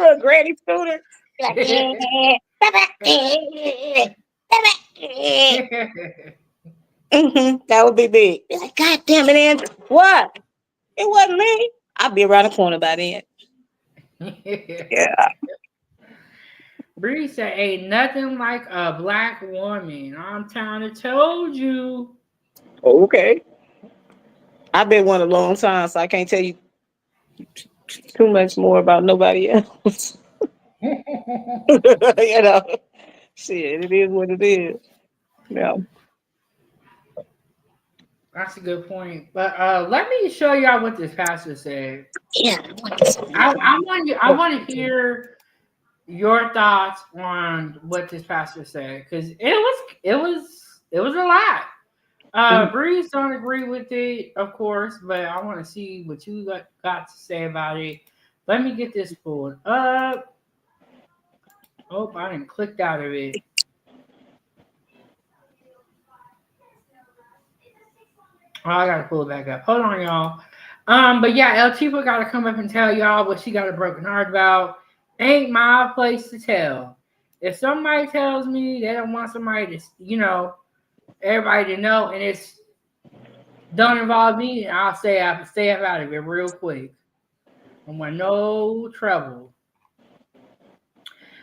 little granny scooter. Be like, that would be big. Be like, God damn it, Andrew. What? It wasn't me. I'll be around the corner by then. Yeah. Bree said, ain't nothing like a black woman. I'm trying to told you. Okay. I've been one a long time, so I can't tell you too much more about nobody else. you know, shit, it is what it is. Yeah. That's a good point. But let me show y'all what this pastor said. Yeah. I want to hear your thoughts on what this pastor said because it was a lot. Breeze don't agree with it, of course, but I want to see what you got to say about it. Let me get this pulled up. Oh, I didn't clicked out of it. Oh, I gotta pull it back up. Hold on, y'all. But yeah, El Chico gotta come up and tell y'all what she got a broken heart about. Ain't my place to tell. If somebody tells me they don't want somebody to, everybody to know, and it's don't involve me, I'll stay up out of it real quick. I want no trouble.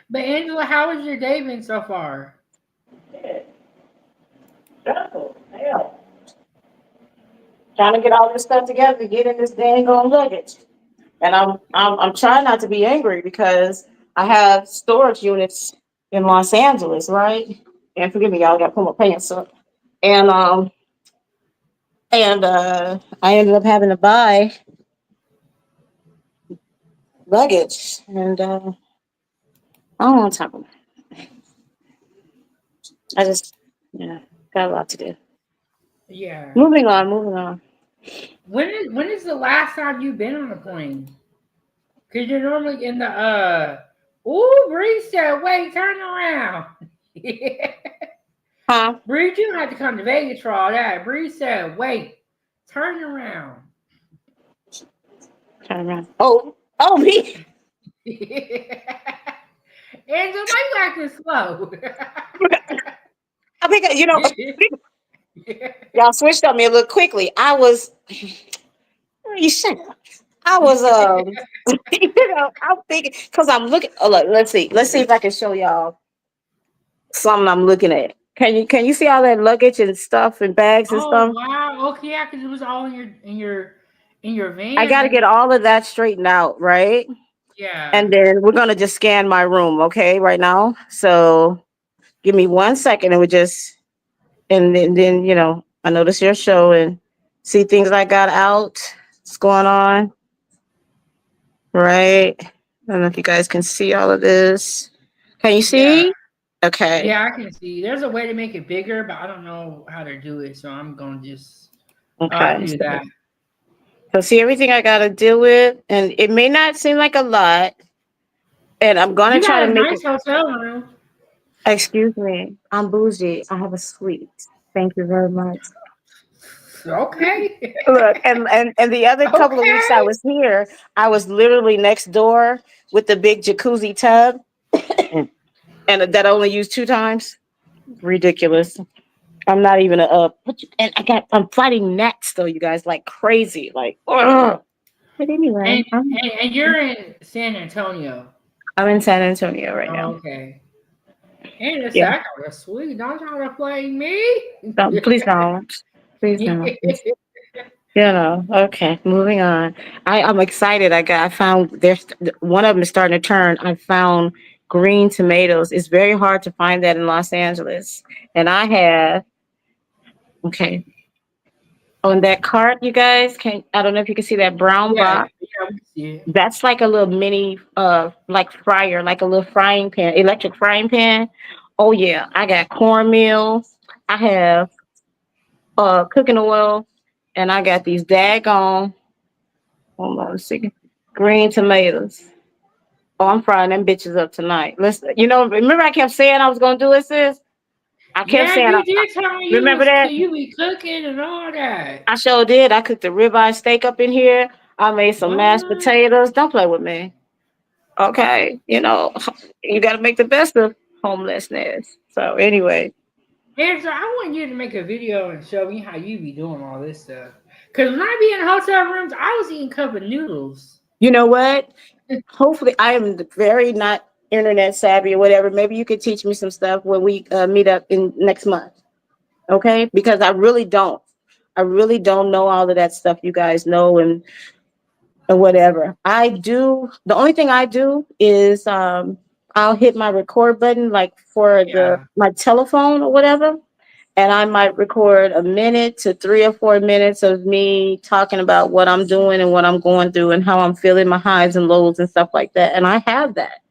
But Angela, how has your day been so far? Oh, hell. Trying to get all this stuff together to get in this dang on luggage. And I'm trying not to be angry because I have storage units in Los Angeles, right? And forgive me, y'all, I gotta put my pants up. And I ended up having to buy luggage. And I don't want to talk about it. I just got a lot to do. Yeah. Moving on, moving on. When is the last time you've been on a plane? Because you're normally in the ooh, Bree said, wait, turn around. Huh? Bree, you have to come to Vegas for all that. Bree said, wait, turn around. Turn around. Oh, me. Angela, why you acting slow? I think y'all switched on me a little quickly. You shut up. I was I'm thinking because I'm looking. Oh, look, let's see if I can show y'all something I'm looking at. Can you see all that luggage and stuff and bags and Oh stuff? wow. Okay, yeah, because it was all in your I van. got to get all of that straightened out, right? Yeah. And then we're gonna just scan my room, okay, right now. So give me 1 second, and we just and then I notice your show and see things I got out. What's going on, right? I don't know if you guys can see all of this. Can you Yeah. see? Okay. Yeah, I can see. There's a way to make it bigger, but I don't know how to do it. So I'm gonna just I Okay. can do that. So see everything I got to deal with, and it may not seem like a lot, and I'm gonna You try got to a make it. nice hotel room. Excuse me, I'm bougie. I have a suite. Thank you very much. Okay. Look, and the other couple of weeks I Okay. was here, I was literally next door with the big jacuzzi tub, and that I only used 2 times. Ridiculous. I'm not even and I'm fighting gnats though, you guys, like crazy, like. Ugh. But anyway, And, and you're in San Antonio. I'm in San Antonio right Oh, now. okay. And it's Yeah. like, I got a sweet. Don't try to play me. Please don't. Please don't. Okay, moving on. I'm excited. I found there's one of them is starting to turn. I found green tomatoes. It's very hard to find that in Los Angeles. And I have, okay, on that cart, you guys can, I don't know if you can see that brown Yeah, box. yeah, we see it. That's like a little mini like fryer, like a little frying pan, electric frying pan. Oh yeah, I got cornmeal. I have cooking oil, and I got these daggone, hold on a second, green tomatoes. Oh, I'm frying them bitches up tonight. Listen, remember I kept saying I was gonna do it, sis? I kept Yeah, saying, you did tell me remember that? you be cooking and all that. I sure did. I cooked a ribeye steak up in here. I made some mashed What? potatoes. Don't play with me. Okay, you got to make the best of homelessness. So anyway, Angela, I want you to make a video and show me how you be doing all this stuff. Cause when I be in hotel rooms, I was eating cup of noodles. you know what? Hopefully, I am very not internet savvy or whatever. Maybe you could teach me some stuff when we meet up in next month. Okay, because I really don't. I really don't know all of that stuff you guys know and whatever. I do. The only thing I do is I'll hit my record button like for the Yeah. my telephone or whatever, and I might record a minute to 3 or 4 minutes of me talking about what I'm doing and what I'm going through and how I'm feeling, my highs and lows and stuff like that. And I have that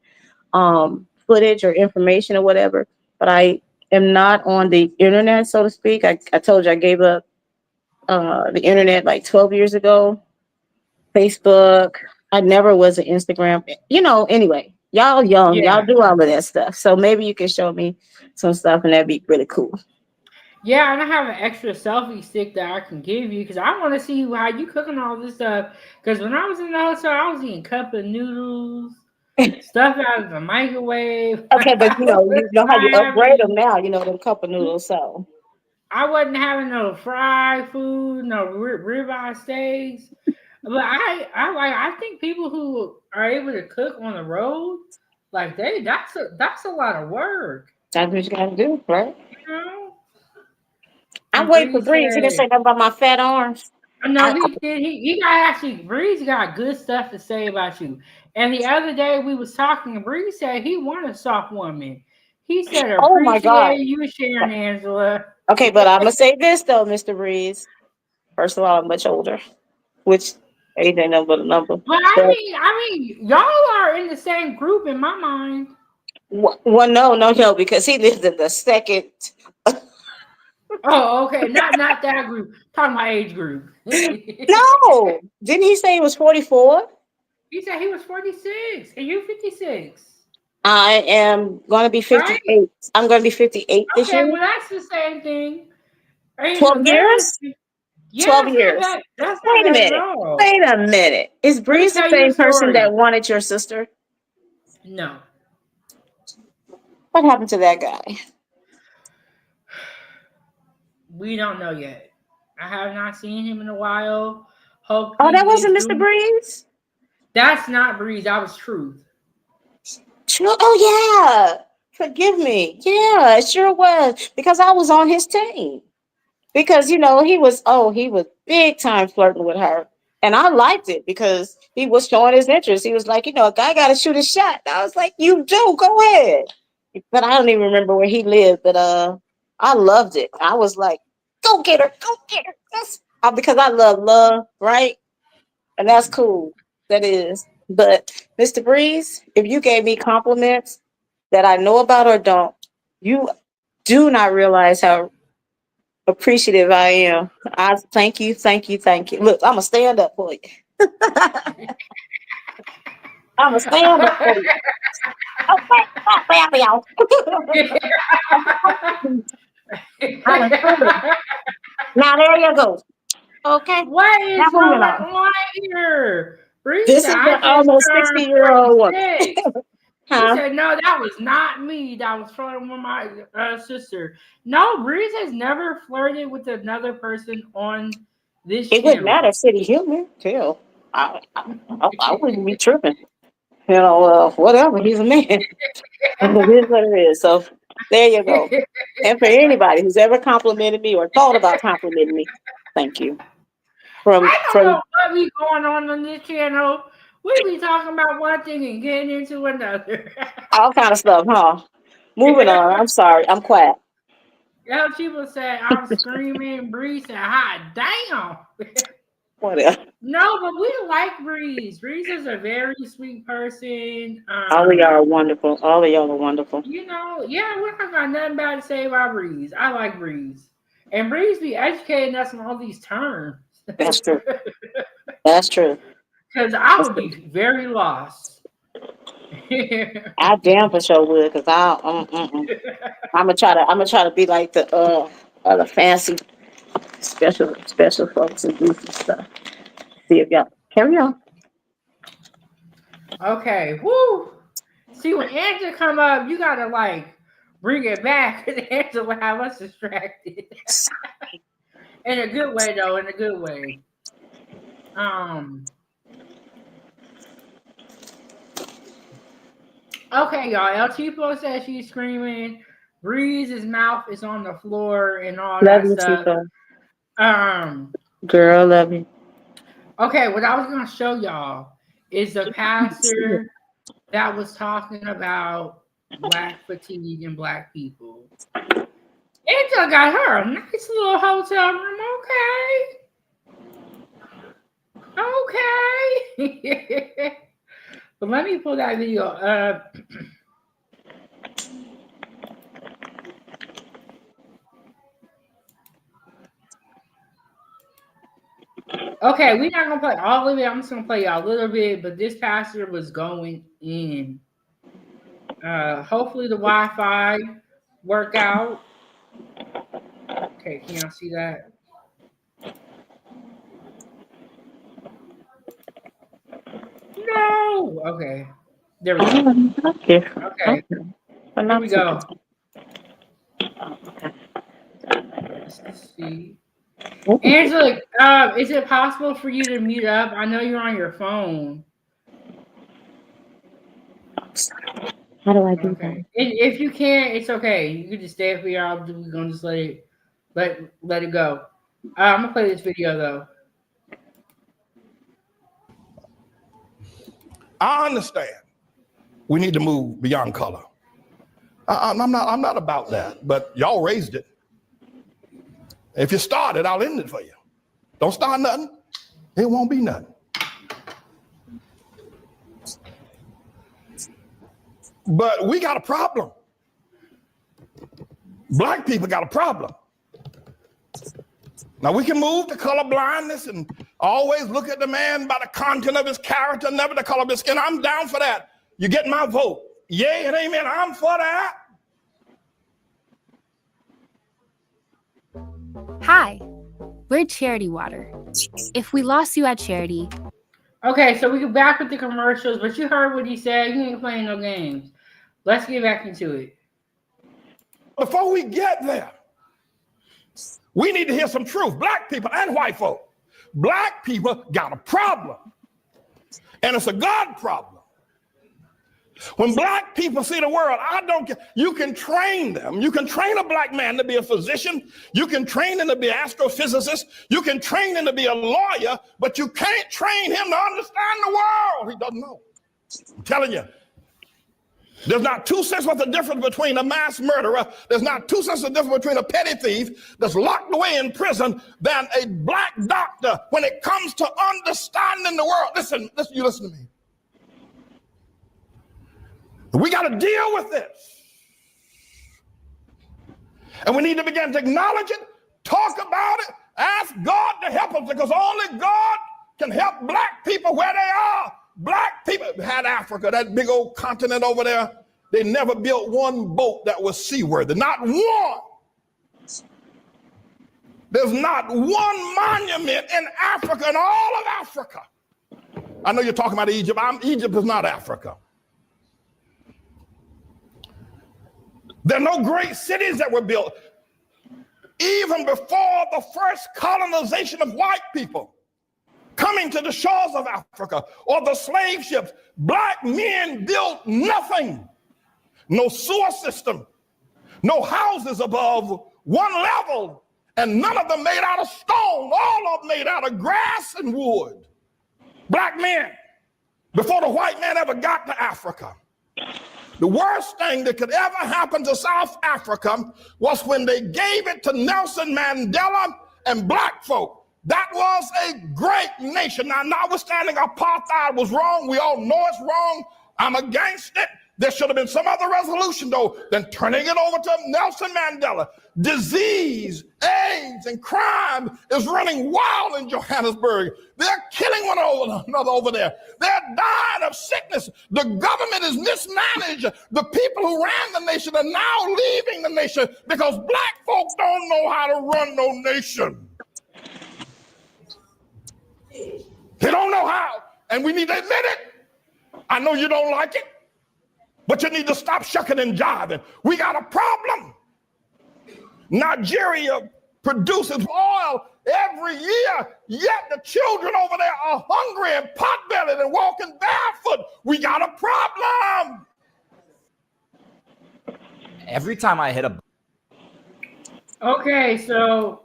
footage or information or whatever, but I am not on the internet, so to speak. I told you I gave up the internet like 12 years ago. Facebook. I never was an Instagram. Anyway, y'all young, y'all Yeah. do all of that stuff. So maybe you can show me some stuff and that'd be really cool. Yeah, and I have an extra selfie stick that I can give you because I want to see how you cooking all this stuff. Because when I was in the hotel, I was eating cup of noodles, stuff out of the microwave. Okay, but I was you know how not you upgrade them having, now, them cup of noodles. So I wasn't having no fried food, no ribeye steaks. But I think people who are able to cook on the road, like that's a lot of work, that's what you gotta do, right? you know. I'm And waiting for Bree Breeze. He didn't say said, nothing about my fat arms. no, I, he did. He got actually. Breeze got good stuff to say about you. And the other day we was talking, and Breeze said he wanted a soft woman. He said oh my God. appreciate you sharing, Angela. Okay, but I'm gonna say this though, Mr. Breeze. First of all, I'm much older, which age ain't nothing but a number. But But y'all are in the same group in my mind. well, no, because he lives in the second. Oh, okay. Not that group. Talking about age group. No, didn't he say he was 44? He said he was 46 and you 56. I am going to be Right? 58. I'm going to be 58 this Okay, year. well that's the same thing. 12 Angel, years? yeah, 12 years. that's not Wait a bad at minute. all. Wait a minute. Is Let me Breeze the tell you a same person that story. wanted your sister? No. What happened to that guy? We don't know yet. I have not seen him in a while. Hope Oh, that he is wasn't Mr. doing. Breeze? That's not Breeze. That was Truth. Oh, yeah. Forgive me. Yeah, it sure was. Because I was on his team. Because he was big time flirting with her, and I liked it because he was showing his interest. He was like, a guy got to shoot a shot. And I was like, you do, go ahead. But I don't even remember where he lived. But I loved it. I was like, go get her, go get her. Because I love, right? And that's cool. That is. But Mr. Breeze, if you gave me compliments that I know about or don't, you do not realize how appreciative I am. I thank you, thank you, thank you. Look, I'm gonna stand up for you. I'm gonna stand up for you. Okay, y'all. Now there you go. Okay, What now is moving going on. on here? Breeze This said is I the just almost turned 60-year-old woman. 46. He Huh? said, no, that was not me. That was flirting with my sister. No, Breeze has never flirted with another person on this It wouldn't channel. matter, city humor. Hell, I wouldn't be tripping. Whatever. He's a man. It is what it is. So There you go. And for anybody who's ever complimented me or thought about complimenting me, thank you. I don't know From what be going on this channel. We be talking about one thing and getting into another. all kind of stuff, huh? Moving on. I'm sorry. I'm quiet. Yo, people said I'm screaming. Bree said, "Hot damn!" Whatever. No, but we like Breeze. Breeze is a very sweet person. All of y'all are wonderful. All of y'all are wonderful. You know, yeah, we don't got nothing bad to say about Breeze. I like Breeze, and Breeze be educating us on all these terms. That's true. That's true. Because I That's would true. be very lost. I damn for sure would, cause I'm gonna try to. I'm gonna try to be like the other fancy special folks and do some stuff. See if y'all carry on. Okay, whoo. See, when Angela come up, you gotta like bring it back, because Angela have us distracted. In a good way, though. In a good way. Okay, y'all. El Chipo says she's screaming. Breeze's mouth is on the floor and all Love that you, stuff. Chico. Um. Girl, love you. Okay, what I was gonna show y'all is the pastor that was talking about black fatigue and black people. Angela got her a nice little hotel room. Okay. But let me pull that video up. Okay, we're not gonna play all of it. I'm just gonna play y'all a little bit, but this pastor was going in. Hopefully the Wi-Fi work out. Okay, can y'all see that? No. Okay. There we go. Okay. Okay. Here we go. Let's see. Angela, is it possible for you to mute up? I know you're on your phone. How do I do Okay. If you can't, it's okay. You can just stay up here. We're gonna just let it go. I'm gonna play this video though. I understand we need to move beyond color. I'm not about that, but y'all raised it. If you start it, I'll end it for you. Don't start nothing, it won't be nothing. But we got a problem. Black people got a problem. Now we can move to color blindness and always look at the man by the content of his character, never the color of his skin. I'm down for that. You get my vote. Yay and amen. I'm for that. Hi, we're Charity Water. If we lost you at Charity. Okay, so we go back with the commercials, but you heard what he said. He ain't playing no games. Let's get back into it. Before we get there, we need to hear some truth. Black people and white folk. Black people got a problem. And it's a God problem. When black people see the world, I don't care. You can train them. You can train a black man to be a physician. You can train him to be an astrophysicist. You can train him to be a lawyer, but you can't train him to understand the world. He doesn't know. I'm telling you. There's not 2 cents worth of difference between a mass murderer. There's not 2 cents of difference between a petty thief that's locked away in prison than a black doctor when it comes to understanding the world. Listen, you listen to me. We got to deal with this. And we need to begin to acknowledge it, talk about it, ask God to help us, because only God can help black people where they are. Black people had Africa, that big old continent over there. They never built one boat that was seaworthy, not one. There's not one monument in Africa, in all of Africa. I know you're talking about Egypt. Egypt is not Africa. There are no great cities that were built. Even before the first colonization of white people coming to the shores of Africa or the slave ships, black men built nothing. No sewer system, no houses above one level, and none of them made out of stone, all of them made out of grass and wood. Black men, before the white man ever got to Africa, the worst thing that could ever happen to South Africa was when they gave it to Nelson Mandela and black folk. That was a great nation. Now, notwithstanding apartheid was wrong, we all know it's wrong. I'm against it. There should have been some other resolution, though, than turning it over to Nelson Mandela. Disease, AIDS, and crime is running wild in Johannesburg. They're killing one another over there. They're dying of sickness. The government is mismanaged. The people who ran the nation are now leaving the nation because black folks don't know how to run no nation. They don't know how, and we need to admit it. I know you don't like it, but you need to stop shucking and jiving. We got a problem. Nigeria produces oil every year, yet the children over there are hungry and pot-bellied and walking barefoot. We got a problem. Every time I hit a... Okay, so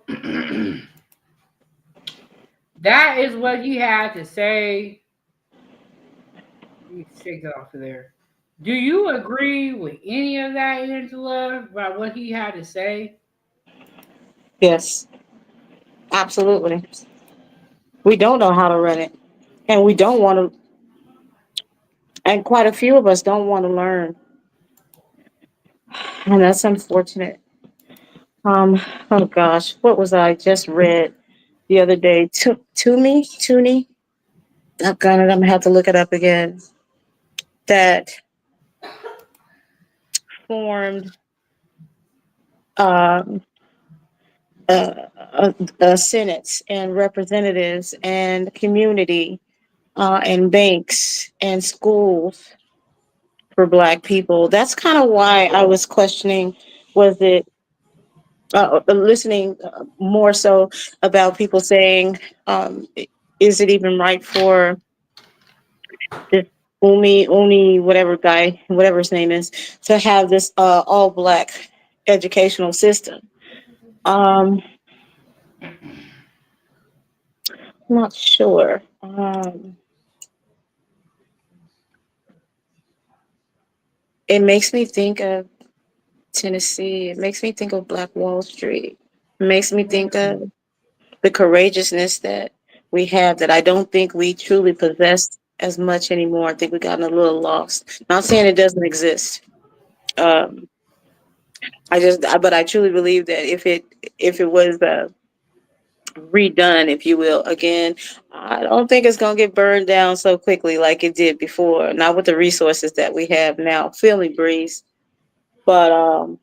that is what he had to say. Let me take it off of there. Do you agree with any of that, Angela, about what he had to say? Yes, absolutely. We don't know how to run it, and we don't want to, and quite a few of us don't want to learn, and that's unfortunate. Oh gosh, what was I just read the other day? Toonie. Oh God, I'm gonna have to look it up again. That formed um, senates and representatives and community and banks and schools for Black people. That's kind of why I was questioning, was it listening more so about people saying, is it even right for this Uni, whatever guy, whatever his name is, to have this all Black educational system? I'm not sure. It makes me think of Tennessee. It makes me think of Black Wall Street. It makes me think of the courageousness that we have that I don't think we truly possess as much anymore. I think we've gotten a little lost. Not saying it doesn't exist. Um, but I truly believe that if it was redone, if you will, again, I don't think it's gonna get burned down so quickly like it did before. Not with the resources that we have now. Feel me, Breeze. But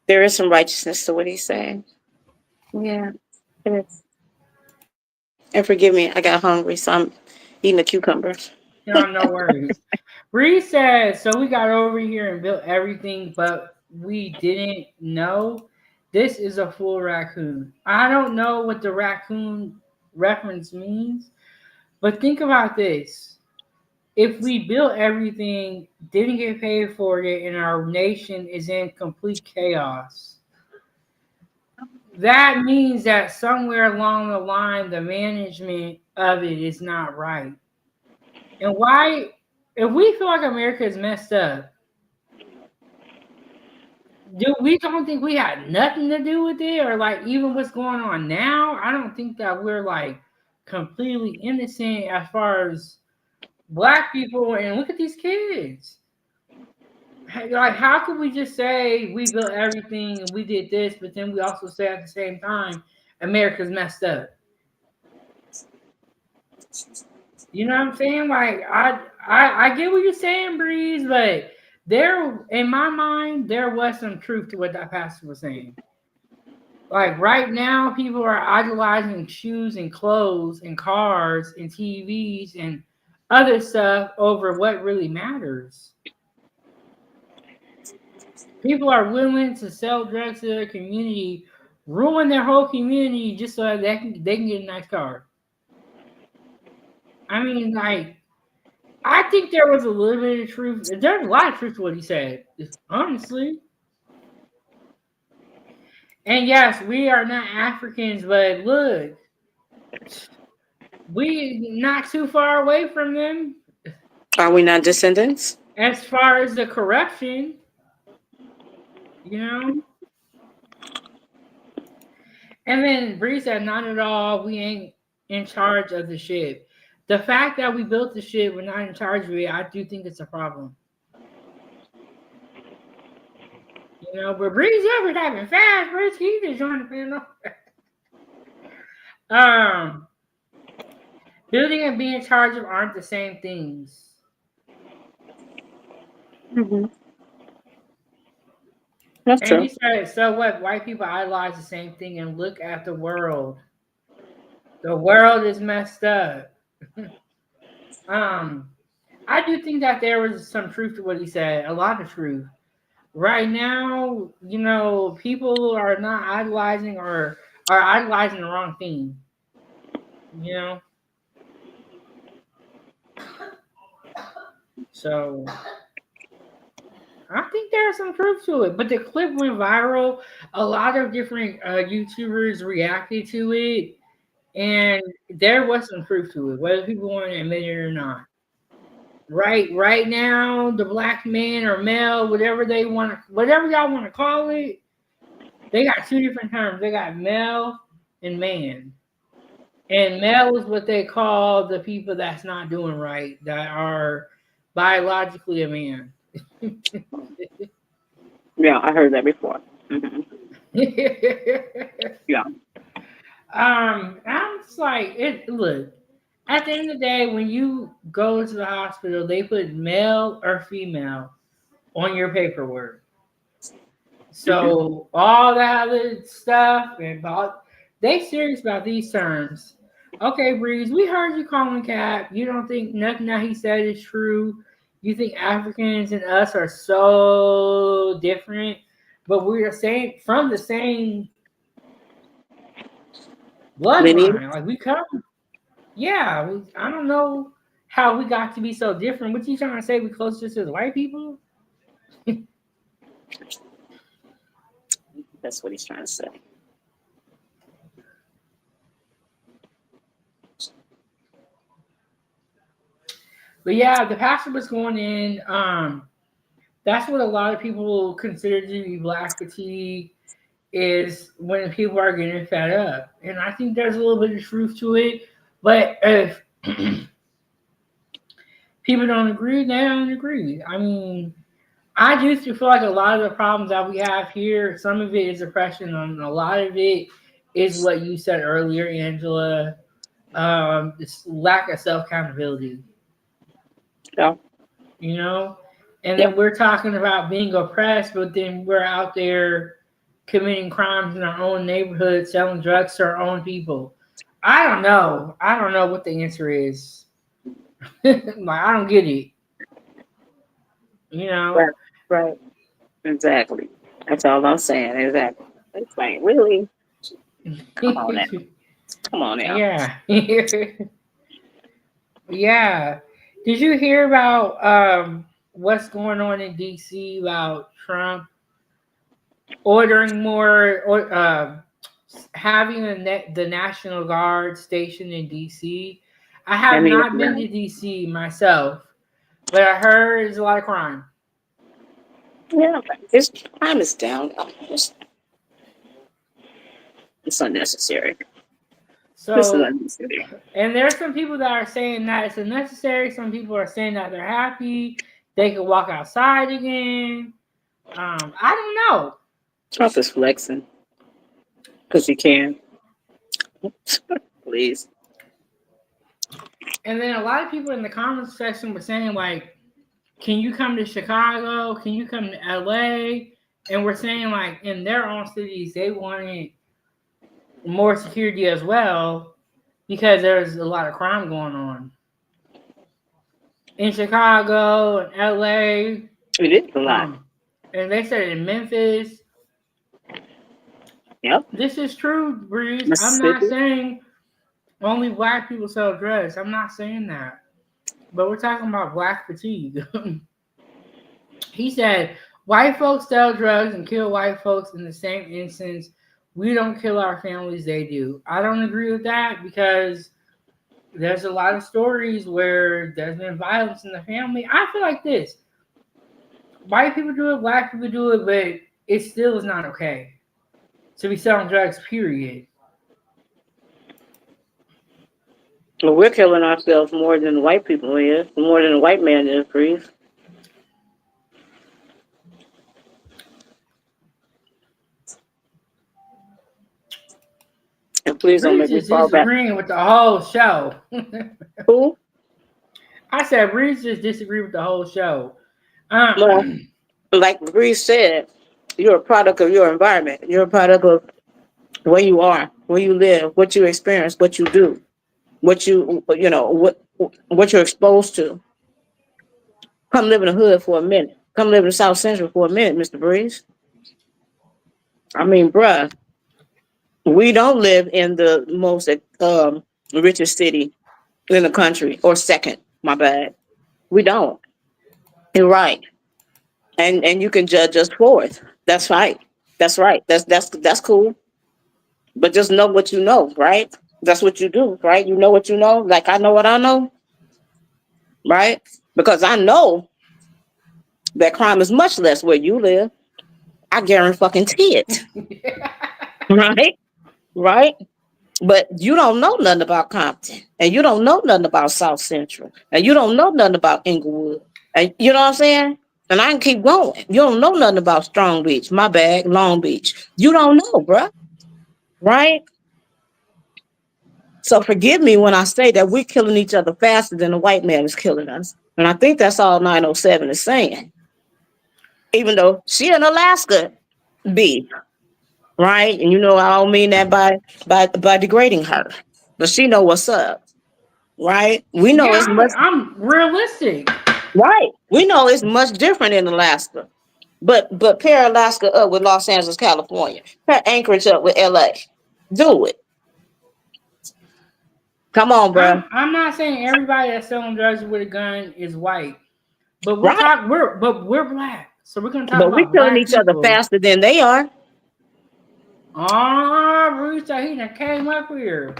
there is some righteousness to what he's saying. Yeah, it is. And forgive me, I got hungry, so I'm eating a cucumber. No worries. Bree says, so we got over here and built everything, but we didn't know this is a full raccoon. I don't know what the raccoon reference means, but think about this. If we built everything, didn't get paid for it, and our nation is in complete chaos, that means that somewhere along the line, the management of it is not right. And why, if we feel like America is messed up, we don't think we had nothing to do with it, or like even what's going on now? I don't think that we're like completely innocent as far as Black people. And look at these kids. Like, how could we just say we built everything and we did this, but then we also say at the same time America's messed up? You know what I'm saying? Like, I get what you're saying, Breeze, but there, in my mind, there was some truth to what that pastor was saying. Like right now, people are idolizing shoes and clothes and cars and TVs and other stuff over what really matters. People are willing to sell drugs to their community, ruin their whole community just so that they can get a nice car. I mean, like, I think there was a little bit of truth. There's a lot of truth to what he said, honestly. And yes, we are not Africans, but look, we not too far away from them Are we not descendants? as far as the corruption, you know. And then Bree said, "Not at all. We ain't in charge of the ship. The fact that we built the ship, we're not in charge of it. I do think it's a problem, you know." But Bree's over typing fast. Bree's he just trying to figure out. Building and being in charge of aren't the same things. Mm-hmm. That's And true. he said, "So what? White people idolize the same thing, and look at the world. The world is messed up." I do think that there was some truth to what he said. A lot of truth. Right now, you know, people are not idolizing or are idolizing the wrong thing. You know, so I think there's some truth to it. But the clip went viral. A lot of different YouTubers reacted to it, and there was some truth to it, whether people want to admit it or not. Right now, the black man or male, whatever they want to, whatever y'all want to call it, they got two different terms. They got male and man. And male is what they call the people that's not doing right, that are biologically a man. Yeah, I heard that before. Mm-hmm. Yeah. I'm just like it. Look, at the end of the day, when you go to the hospital, they put male or female on your paperwork. Mm-hmm. So all that other stuff and about they serious about these terms. Okay, Breeze, we heard you calling Cap. You don't think nothing that he said is true. You think Africans and us are so different, but we're from the same Lineage. bloodline. Like we come, yeah. I don't know how we got to be so different. What you trying to say? We closer to the white people? That's what he's trying to say. But yeah, the pastor was going in. That's what a lot of people consider to be black fatigue is when people are getting fed up. And I think there's a little bit of truth to it. But if people don't agree, they don't agree. I mean, I do feel like a lot of the problems that we have here, some of it is oppression, and a lot of it is what you said earlier, Angela. This lack of self accountability. Yeah. You know, and then Yep. we're talking about being oppressed, but then we're out there committing crimes in our own neighborhood, selling drugs to our own people. I don't know. I don't know what the answer is. Like I don't get it. You Right. know. Right. Exactly. That's all I'm saying. Exactly. It's like, really? Come on now. Come on now. Yeah. Yeah. Did you hear about what's going on in DC about Trump ordering more or having the National Guard stationed in DC? I I have mean, not been to DC myself, but I heard there's a lot of crime. yeah, his time is down. It's unnecessary. This is So, unnecessary. and there's some people that are saying that it's unnecessary. Some people are saying that they're happy they can walk outside again. I don't know. Trump is flexing because he can. Please. And then a lot of people in the comments section were saying like, "Can you come to Chicago? Can you come to LA?" And we're saying like in their own cities they wanted more security as well because there's a lot of crime going on in Chicago and LA. It is a lot. And they said in Memphis. Yep. This is true, Breeze. I'm not Mississippi. saying only black people sell drugs. I'm not saying that. but we're talking about black fatigue. He said, white folks sell drugs and kill white folks in the same instance. We don't kill our families, they do. I don't agree with that because there's a lot of stories where there's been violence in the family. I feel like this. White people do it, black people do it, but it still is not okay to be selling drugs, period. Well, we're killing ourselves more than the white people is, more than the white man is, Breeze. And please don't Breeze make me is fall back. disagreeing with the whole show. Who? I said Breeze just disagree with the whole show. Well, like Breeze said, you're a product of your environment. You're a product of where you are, where you live, what you experience, what you do, what you're exposed to. Come live in the hood for a minute. Come live in South Central for a minute, Mr. Breeze. I mean, bruh, we don't live in the most richest city in the country, or second. My bad. We don't. You're right, and you can judge us for it. That's right. That's right. That's cool. But just know what you know, right? That's what you do, right? You know what you know. Like I know what I know, right? Because I know that crime is much less where you live. I guarantee it, right? Right? But you don't know nothing about Compton, and you don't know nothing about South Central, and you don't know nothing about Inglewood, and you know what I'm saying? And I can keep going. You don't know nothing about Strong Beach, my bad, Long Beach. You don't know, bruh, right? So forgive me when I say that we're killing each other faster than the white man is killing us. And I think that's all 907 is saying. Even though she in Alaska, B, right? And you know I don't mean that by degrading her. But she know what's up, right? We know Yeah, it's much I'm realistic. right. We know it's much different in Alaska. But pair Alaska up with Los Angeles, California. Pair Anchorage up with LA. Do it. Come on, bro. I'm not saying everybody that's selling drugs with a gun is white, but Right. we're black, so we're gonna talk But we're about killing black each other people. faster than they are. Oh, Bruce, he done came up here.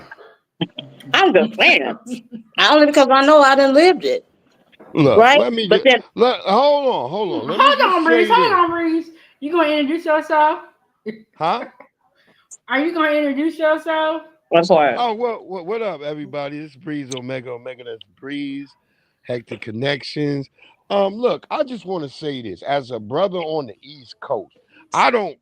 I'm just saying. Only because I know I done lived it. Look, Right? let me But just then hold on. Let me Hold just on, Bruce. say Hold this. on, Bruce. You gonna introduce yourself? Huh? Are you gonna introduce yourself? that's why. Oh, what up, everybody? This is Breeze Omega. Omega, that's Breeze. Hectic Connections. Look, I just want to say this. As a brother on the East Coast, I don't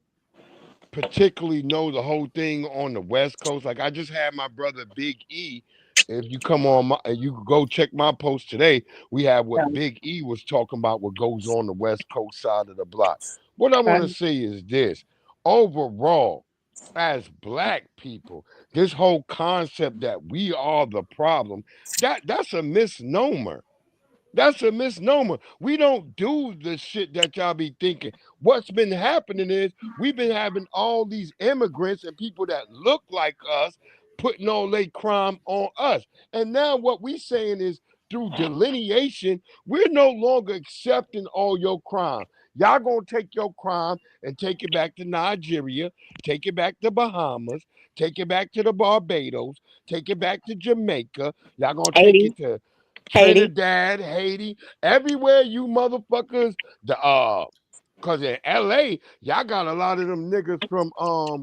particularly know the whole thing on the West Coast. Like I just had my brother Big E. If you come on my, you can go check my post today. We have what Big E was talking about, what goes on the West Coast side of the block. What I want to say is this: overall, as black people, this whole concept that we are the problem, that's a misnomer. That's a misnomer. We don't do the shit that y'all be thinking. What's been happening is we've been having all these immigrants and people that look like us putting all their crime on us. And now what we saying is through delineation, we're no longer accepting all your crime. Y'all gonna take your crime and take it back to Nigeria, take it back to Bahamas, take it back to the Barbados, take it back to Jamaica. Y'all gonna take it 80, to 80. Trinidad, Haiti, everywhere you motherfuckers, cause in LA, y'all got a lot of them niggas from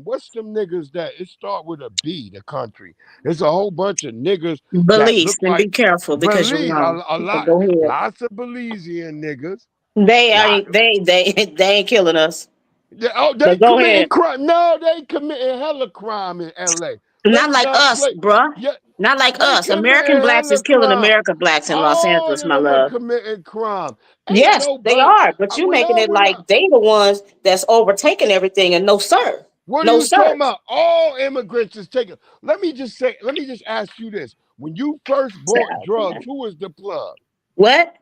what's them niggas that it start with a B, the country. It's a whole bunch of niggas that Belize, look and be like careful because you're Belize, wrong. a But lot, go ahead. lots of Belizean niggas. They Lot ain't they ain't killing us. they But go ahead. committing crime. No, they committing hella crime in LA. Let Not me like not us, play. bruh. Yeah, Not like they us. American committing blacks is hella killing crime. American blacks in Los All Angeles, of my them are love. committing crime. Ain't Yes, no they black. are. But you When making y'all, it when like y'all, they the ones that's overtaking everything, and no sir. what are No you talking sir. about? All immigrants is taking. Let me just say. Let me just ask you this: when you first bought drugs, who was the plug? What?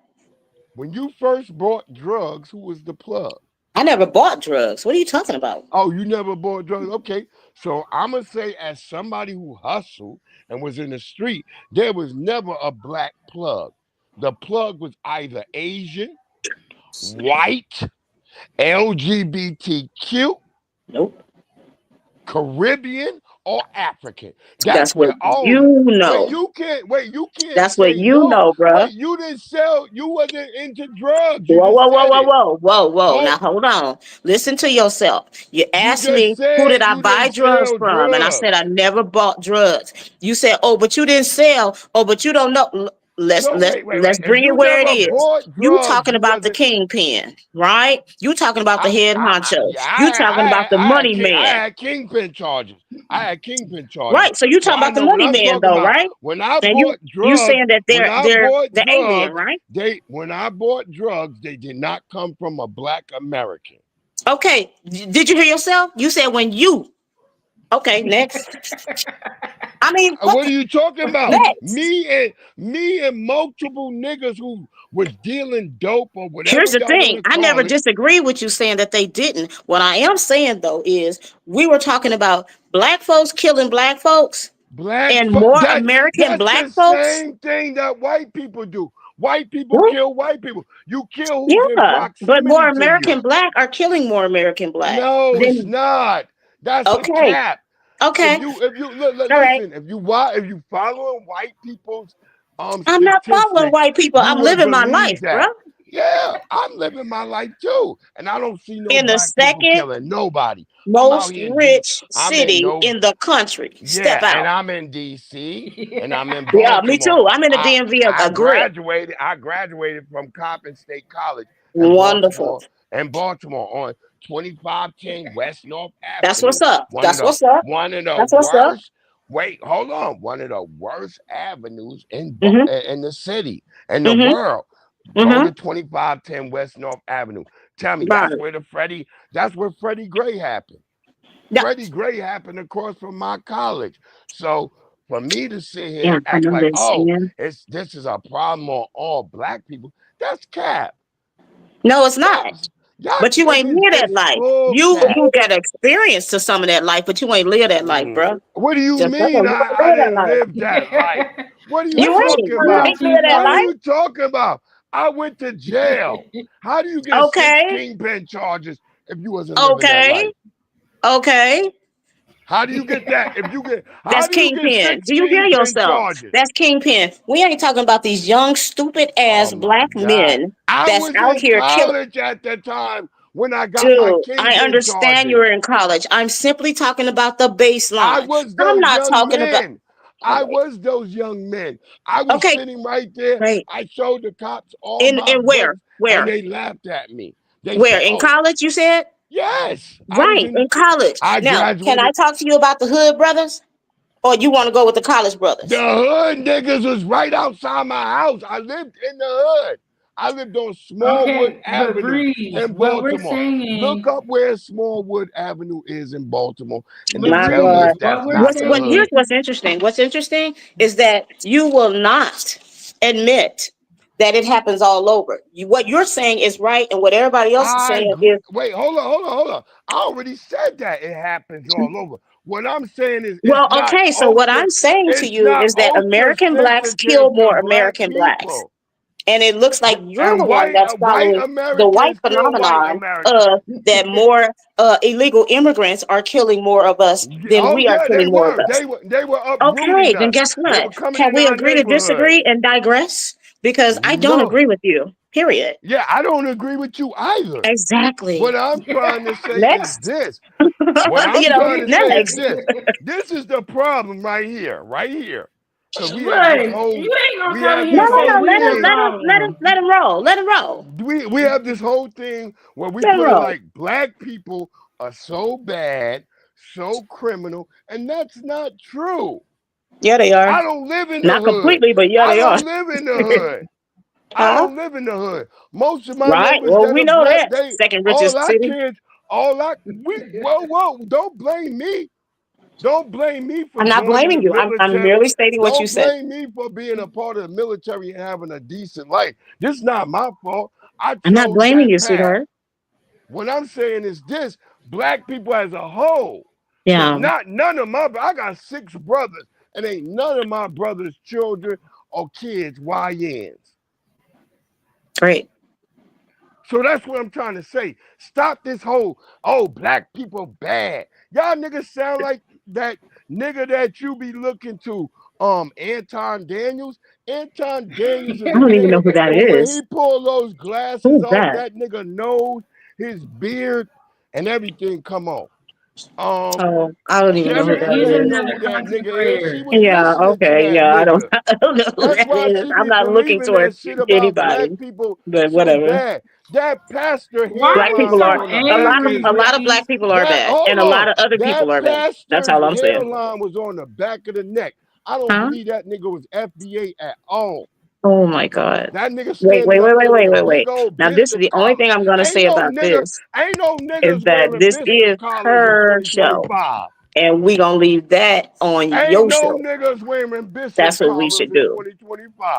When you first bought drugs, who was the plug? I never bought drugs. What are you talking about? Oh, you never bought drugs? Okay. So I'm going to say, as somebody who hustled and was in the street, there was never a black plug. The plug was either Asian, white, LGBTQ, Nope. Caribbean, or African. That's That's what where all. you Wait, know. you can't That's what say you no. know, bruh. Wait, you didn't sell. You wasn't into drugs. You Whoa, just whoa, whoa, said whoa, it. whoa, whoa, whoa. Oh, Now hold on. Listen to yourself. You you asked just me who did said I you buy didn't drugs sell from, and I said I drugs. never bought drugs. You said, "Oh, but you didn't sell. Oh, but you don't know." Let's So let's wait. let's If bring it you where it never is. bought You drugs, talking you about the wasn't. kingpin, right? You talking about the head honcho. Yeah, You talking about the money I man, had kingpin charges. I had kingpin charges. right? So you So talking I about the know what money I'm man, talking though, about. right? When I And bought you drugs, saying that when they're I they're bought the alien, drugs, right? when I bought drugs, they did not come from a black American. Okay. Did you hear yourself? You said when you. Okay, next. I mean, what What are you talking about? next? Me and multiple niggas who was dealing dope or whatever Here's the y'all want thing. to I never call it. disagree with you saying that they didn't. What I am saying though is we were talking about black folks killing black folks and more American That's black the folks. same thing that white people do. White people Well, kill white people. You kill who's in yeah, but more proximity to you. American black are killing more American black. No, it's Then not. That's a okay, cap. okay, If you all right. listen, if you following white people's I'm not following statistics, white people. you I'm would living my believe life, bro. that. Yeah, I'm living my life too, and I don't see no In the black people second killing nobody. I'm out most here in D. rich I'm in city no. in the country. Step Yeah, and out. I'm in DC, and I'm in Yeah, me Baltimore. too. I'm in the DMV. Agree. I graduated from Coppin State College Wonderful. in Baltimore on 2510 West North That's Avenue. what's up. That's what's up. One of the That's what's up. worst. Wait, hold on. One of the worst avenues Mm-hmm. in the city, in the Mm-hmm. world. Go Mm-hmm. to 2510 West North Avenue. Tell me, Got it. that's where Freddie Gray happened. Yeah. Freddie Gray happened across from my college. So for me to sit here Yeah, and I act know like, this. oh, And this is a problem on all black people, that's cap. no, it's not. That's But you ain't near that it's life. full cap. You got experience to some of that life, but you ain't live that life, bro. What do you Just that's mean what you ain't I live that didn't life. live that life? What are you You Let's keep talking ain't. You going, about? ain't live that What are T-Bone. life. you talking about? I went to jail. How do you get six Okay. kingpin charges if you wasn't living that Okay. life? Okay. How do you get that? If you get How That's do you get kingpin. six Do you hear kingpin yourself? charges? That's kingpin. We ain't talking about these young, stupid Oh ass my black God. men I that's was out in here killing. college at the time when I got my Dude, I kingpin understand charges. you're in college. I'm simply talking about the I baseline. was I'm those not young talking about. men. All I right. was those young men. I was Okay, sitting right there. great. I showed the cops all my In where? books and Where? they laughed at me. They Where? said, In "Oh, college, you said? yes, Right, in college. I Now, can I graduated. talk to you about the hood brothers? Or you want to go with the college The brothers? hood niggas was right outside my house. I lived in the hood. I lived on Smallwood Okay, but Avenue Breeze, in what we're Baltimore. Look saying, up where Smallwood Avenue is in Baltimore and but then My tell me God. Breeze, if what that's we're not the Here's hood. saying, what's interesting. What's interesting is that you will not admit that it happens all over. What you're saying is right, and what everybody else is I saying agree. is Wait, hold on. I already said that it happens all over. What I'm saying is well, okay. So what I'm saying to it's you not is that ultra American blacks kill sensitive to more black American blacks. people. And it looks like you're And the one that's white following the white Americans kill white phenomenon Americans. that more illegal immigrants are killing more of us than Oh we are yeah, they killing more of were. us. They were Okay, uprooting then us. guess They what? were coming Can in we our agree to neighborhood. disagree and digress? Because I don't No. agree with you. Period. Yeah, I don't agree with you either. Exactly. What I'm trying to say is Next. this. What I'm You know, trying to say is next. this. This is the problem right here, right here. Because look, you ain't gonna we come in have here No, and this no, say no. whole we the thing. problem. Let him roll. Let him roll. We have this whole thing where we Let him put it roll. like black people are so bad, so criminal, and that's not true. Yeah, they are. I don't live in the Not hood. completely, but yeah, I they are. don't live in the hood. I Huh? don't live in the hood. Most of my Right. neighbors Well, that we are know black, that. they Second all richest our city. kids, all our we whoa, don't blame me. Don't blame me for I'm not joining the blaming you. I'm military. merely stating what you Don't said. blame me for being a part of the military and having a decent life. This is not my fault. I I'm not chose blaming that you, path. sweetheart. What I'm saying is this: black people as a whole, because Yeah. none of my I got 6 brothers, and ain't none of my brothers' children or kids YNs. Right. So that's what I'm trying to say. Stop this whole, oh, black people bad. Y'all niggas sound like that nigga that you be looking to, Anton Daniels. Anton Daniels is I don't even know gay. who that But when he is. pull those glasses Who's off, that? that nigga nose, his beard, and everything come off. Um, Oh, I don't even know who that He's Sherry is. know who another that content nigga is. She creator. was Yeah, listening to okay. that Yeah, nigga. I don't know who That's that why is. she I'm be not looking believing that towards shit about anybody, black people but so whatever. bad. That pastor Why Black are you hairline people was so are on the back of angry, his a neck. lot of black Breeze? people are That bad, and hold a on. lot of other people That are bad. That's all pastor's I'm saying. hairline was on the back of the neck. I don't Huh? believe that nigga was FBA at all. Oh my God. That nigga Wait, standing wait, up wait, wait, there with wait, a wait, big wait. old Now this is Bista the only collar. thing I'm gonna say about this Ain't no is niggas that wearing this Bista is collars in her show, 2025. and we gonna leave that on Ain't your no show. niggas wearing Bista That's what we collars should in do.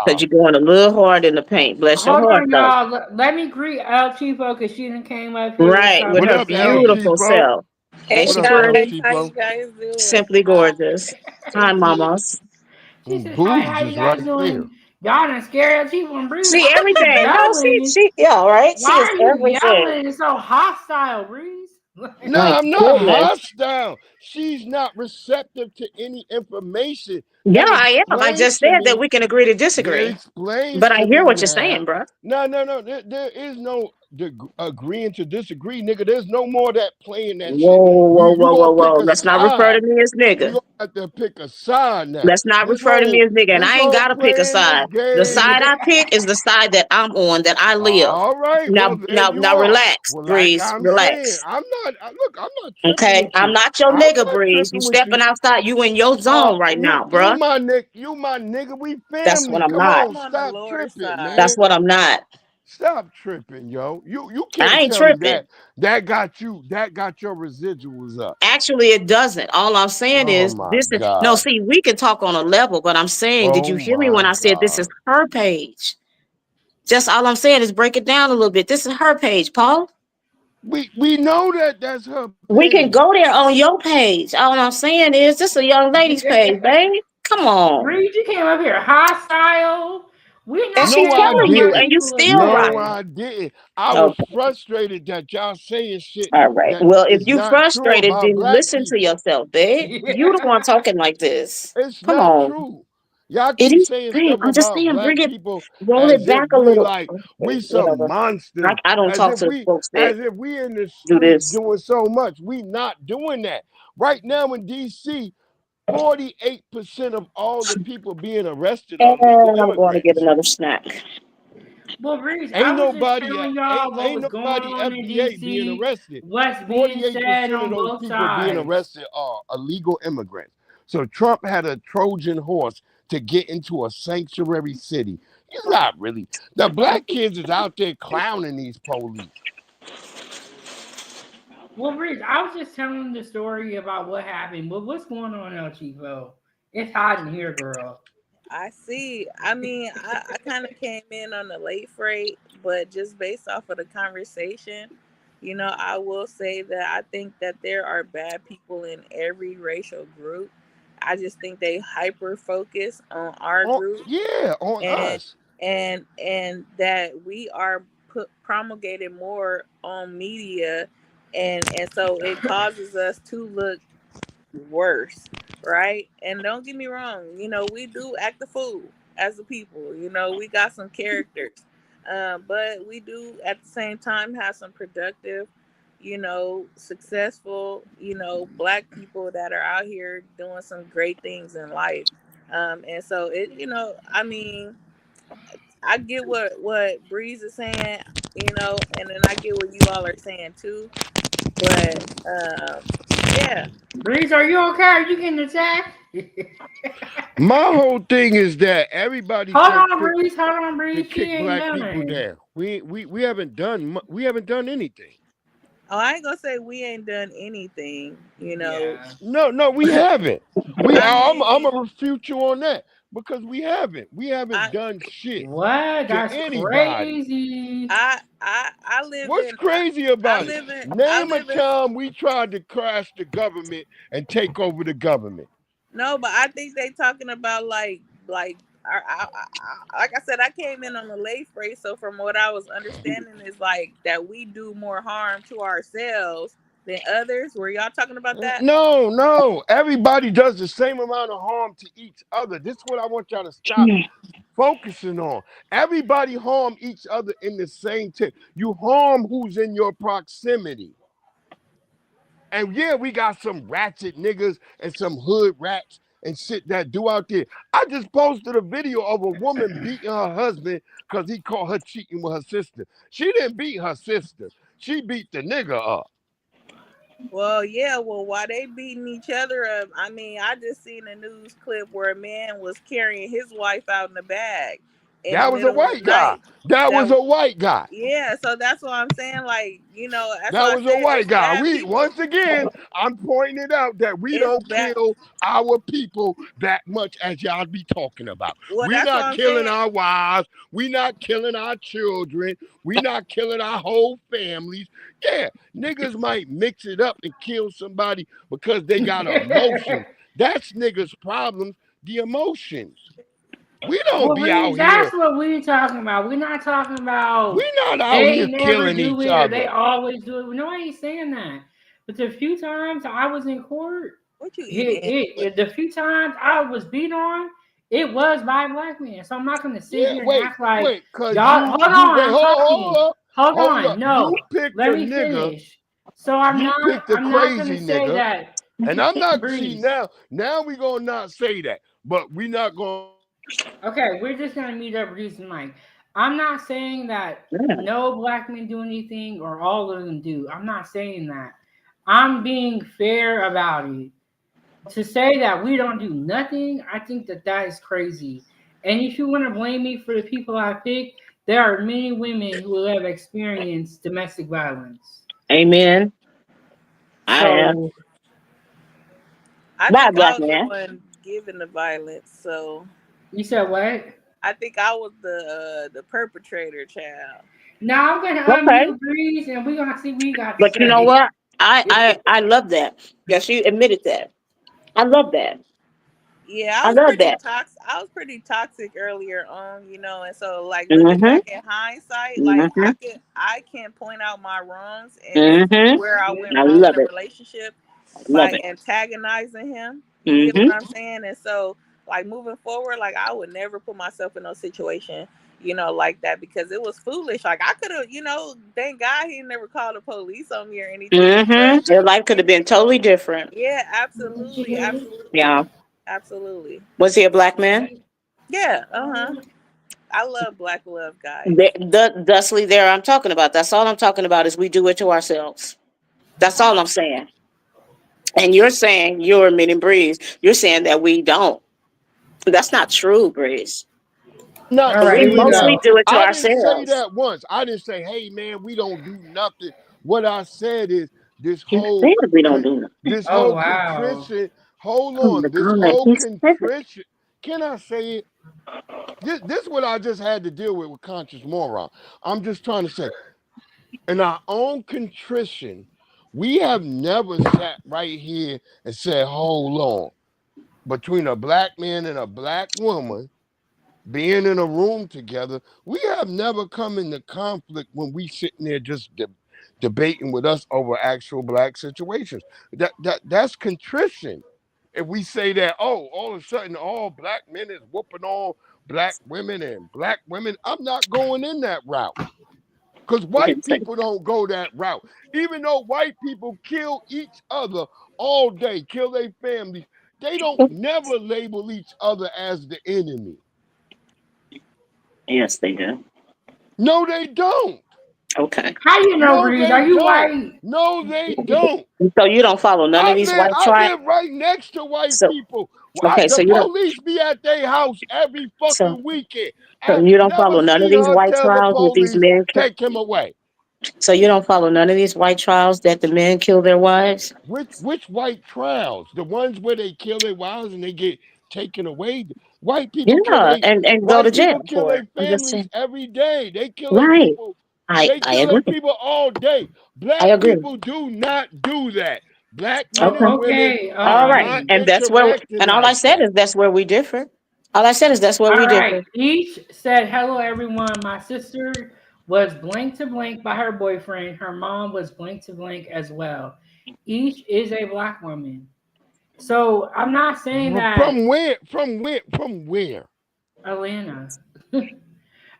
Because 2025. you're going a little hard in the paint. Bless your Hold heart, on, though. y'all. Let me greet El Chico because she done came up here Right, with What talking her up, El shit. beautiful Cheapo? self. Ain't Hey What she up, El guys, pretty? how you Cheapo? guys doing? Simply gorgeous. Hi, mamas. She Them says, "Hi, boobs how you is guys right there. doing? Y'all done scared El Chico and Breeze. See Why are you everything. No, yelling? yeah, right? She Why is are you everything. yelling? It's so hostile, Breeze." No, My I'm not goodness. hostile. She's not receptive to any information Yeah, that I am. I explains just to said that me we can agree to that disagree. explains But I to hear me what you're saying, now. bro. No. There is no agreeing to disagree, nigga. There's no more of that playing that shit. Whoa, whoa, You whoa, gonna whoa, pick whoa. a Let's not refer side. to me as We nigga. gonna have to pick a side now. Let's not refer to me as nigga. And This I ain't whole got to pick a playing this side. The game. side I pick is the side that I'm on, that I live. All right, Now, well there now, you now, are. relax, Well, like Breeze. I'm saying, Relax. I'm not tripping Okay, with I'm you. not your I'm nigga, not Breeze. You tripping with stepping you. outside. You in your zone right now, bruh. You my nigga. We That's what family. I'm Come not. on, I'm on the stop lower tripping, side. That's man. what I'm not. Stop tripping, yo. You I can't ain't tell me tripping. that got your residuals up. Actually, it doesn't. All I'm saying Oh is my this is no. God. See, we can talk on a level, but I'm saying, did Oh you hear me my when I said this is God. her page? Just all I'm saying is break it down a little bit. This is her page, Paul. We know that that's her We can page. go there on your page. All I'm saying is this is a young lady's page, babe. Come on. Breeze, you came up here hostile. We're And not she's No, paying I no telling you, black and didn't. you people still No, rocking. attention. I didn't. I was Okay. frustrated that y'all saying shit All right. that Well, if is you not true frustrated, about then black listen to people. yourself, babe. You the one talking like this. It's Come not on. true. Y'all It keep is, saying babe. stuff I'm just about saying, black bring it, people roll it as if back a we little. like Okay, we some whatever. monsters, I don't talk to folks that as if we in the do streets this. doing so much. We not doing that. Right now in DC, 48% of all the people being arrested are And legal I'm going to get immigrants. another snack. Well, Breeze, I Ain't was just nobody telling y'all what ain't was going nobody on in FBA being DC, arrested. what's being said 48% of on those both people being sides. arrested are illegal immigrants. So Trump had a Trojan horse to get into a sanctuary city. He's not really. The black kids is out there clowning these police. Well, Breeze, I was just telling the story about what happened, but what's going on, El Chivo? It's hot in here, girl. I see. I mean, I kind of came in on the late freight, but just based off of the conversation, I will say that I think that there are bad people in every racial group. I just think they hyper focus on our group, On and us. and that we are promulgated more on media, and so it causes us to look worse, right? And don't get me wrong, we do act a fool as a people. We got some characters, but we do at the same time have some productive, successful, black people that are out here doing some great things in life. And so I mean, I get what Breeze is saying, and then I get what you all are saying too. But yeah. Breeze, are you okay? Are you getting attacked? My whole thing is that everybody Hold so on, quick Breeze. Hold on, to Breeze. She kick ain't black people done. down. We haven't done anything. Oh, I ain't gonna say we ain't done anything, Yeah. No, we haven't. I I'm mean, a refute you on that because we haven't. We haven't I done shit What? to That's anybody. crazy. I live What's in crazy I about it? live in I Name a live in time we tried to crash the government and take over the government. no, but I think they talking about like Like I said, I came in on the late phrase, so from what I was understanding is like that we do more harm to ourselves than others. Were y'all talking about that? No, no. Everybody does the same amount of harm to each other. This is what I want y'all to stop focusing on. Everybody harm each other in the same tip. You harm who's in your proximity. And yeah, we got some ratchet niggas and some hood rats and shit that do out there. I just posted a video of a woman beating her husband because he caught her cheating with her sister. She didn't beat her sister. She beat the nigga up. Well, yeah. Well, while they beating each other up, I mean, I just seen a news clip where a man was carrying his wife out in the bag in the That was a middle of the white guy. night. That That was a white guy. Yeah, so that's what I'm saying. Like, that's That why I was a said white it's guy. bad We people. once again, I'm pointing it out that we It's don't bad. kill our people that much as y'all be talking about. Well, We that's what not I'm killing saying. our wives. We not killing our children. We not killing our whole families. Yeah, niggas might mix it up and kill somebody because they got emotions. That's niggas' problems. The emotions. We don't Well, be out that's here. what we're talking about. We're not talking We about not out they here never killing do each it or they other. always do it. Nobody's saying that. But the few times I was in court, What you eating? the few times I was beat on, it was by a black man. So I'm not going to sit Yeah, here and wait, act like wait, cause y'all. Hold you on, wait, I'm talking. Hold hold on, up. You no, picked let a me nigga. finish. So I'm You not. picked a I'm not going to crazy say nigga, that. and I'm not. See Breeze. now, we gonna not say that, but we not gonna. Okay, we're just gonna meet up Reese and Mike. I'm not saying that no black men do anything or all of them do. I'm not saying that. I'm being fair about it. To say that we don't do nothing, I think that that is crazy. And if you want to blame me for the people I picked, there are many women who have experienced domestic violence. Amen. I am. So I By a think I black was the man. one giving the violence, so you said what? I think I was the perpetrator, child. Now I'm gonna Okay. unmute Breeze and we're gonna see what you got to But you know say. what? I love that. Yes, you admitted that. I love that. Yeah, I love that. I was pretty toxic earlier on, and so like looking Mm-hmm. back in hindsight, like Mm-hmm. I can point out my wrongs and Mm-hmm. where I went I wrong in love the it. relationship Love by it. antagonizing him. You get Mm-hmm. what I'm saying? And so like moving forward, like I would never put myself in no situation, like that because it was foolish. Like I could have, thank God he never called the police on me or anything. But Mm-hmm. Your life could have been totally different. yeah, absolutely, absolutely, Yeah. absolutely. Was he a black man? Yeah, uh-huh. I love black love, guys. Thusly, there I'm talking about. That's all I'm talking about is we do it to ourselves. That's all I'm saying. And you're saying you're admitting Breeze. You're saying that we don't. That's not true, Breeze. Not All right, We here we saying that. mostly go. do it to I didn't say ourselves. that once. I didn't say, "Hey, man, we don't do nothing." What I said is this He whole, said we don't con- do nothing. this Oh whole wow. contrition. Hold Oh my on, this God. whole He said it. contrition. Can I say it? This is what I just had to deal with conscious moron. I'm just trying to say, in our own contrition, we have never sat right here and said, "Hold on," between a black man and a black woman being in a room together, we have never come into conflict when we sitting there just debating with us over actual black situations. That's contrition. If we say that, oh, all of a sudden all black men is whooping on black women and black women, I'm not going in that route. Because He white didn't say people don't go that route. Even though white people kill each other all day, kill their families, they don't it. never label each other as the enemy. Yes, they do. No, they don't. Okay. How you know, No, Breeze? they Are you don't. white? No, they don't. So you don't follow none of these white I tribes. live right next to white So people. okay, The so you don't. police be at their house every So fucking weekend. so I've you don't never follow none of seen these her white tell the trials with these police men. take him away. So you don't follow none of these white trials that the men kill their wives. Which white trials? The ones where they kill their wives and they get taken away. White people kill Yeah, they and go to white jail people kill for their it. I'm just families saying. every day. They kill their Right. people. I They I kill their agree. people all day. I Black agree. people do not do that. Black men Okay. and women Okay, all are All right. not right. And that's where interacting and all I like said that. is that's where we differ. All I said is that's what All we right. did. Each said, "Hello, everyone. My sister was blank to blank by her boyfriend. Her mom was blank to blank as well. Each is a black woman." So I'm not saying that From where? From where? From where? Atlanta.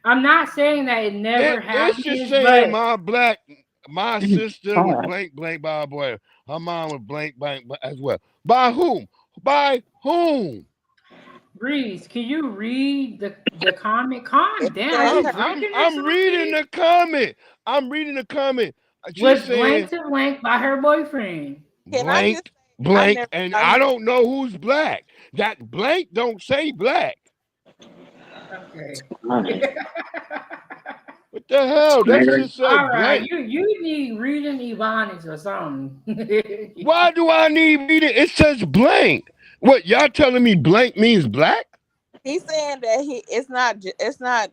I'm not saying that it never It's just happens, saying but my sister was All right. blank by a boy. Her mom was blank as well. By whom? By whom? Breeze, can you read the comment? Calm It down. Are says you her drinking or I'm reading something? the comment. I'm reading the comment. She's Was saying blank to blank by her boyfriend. can I just blank, say I blank, never and thought I he was don't know who's black. That blank don't say black. Okay. All right. What the hell? That should say All right, blank. you need reading Ebonics or something. Why do I need reading? It says blank. What y'all telling me blank means black? he's saying that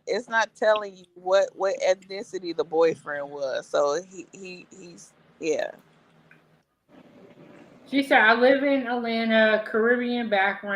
it's not telling you what ethnicity the boyfriend was. So he's yeah. She said, "I live in Atlanta, Caribbean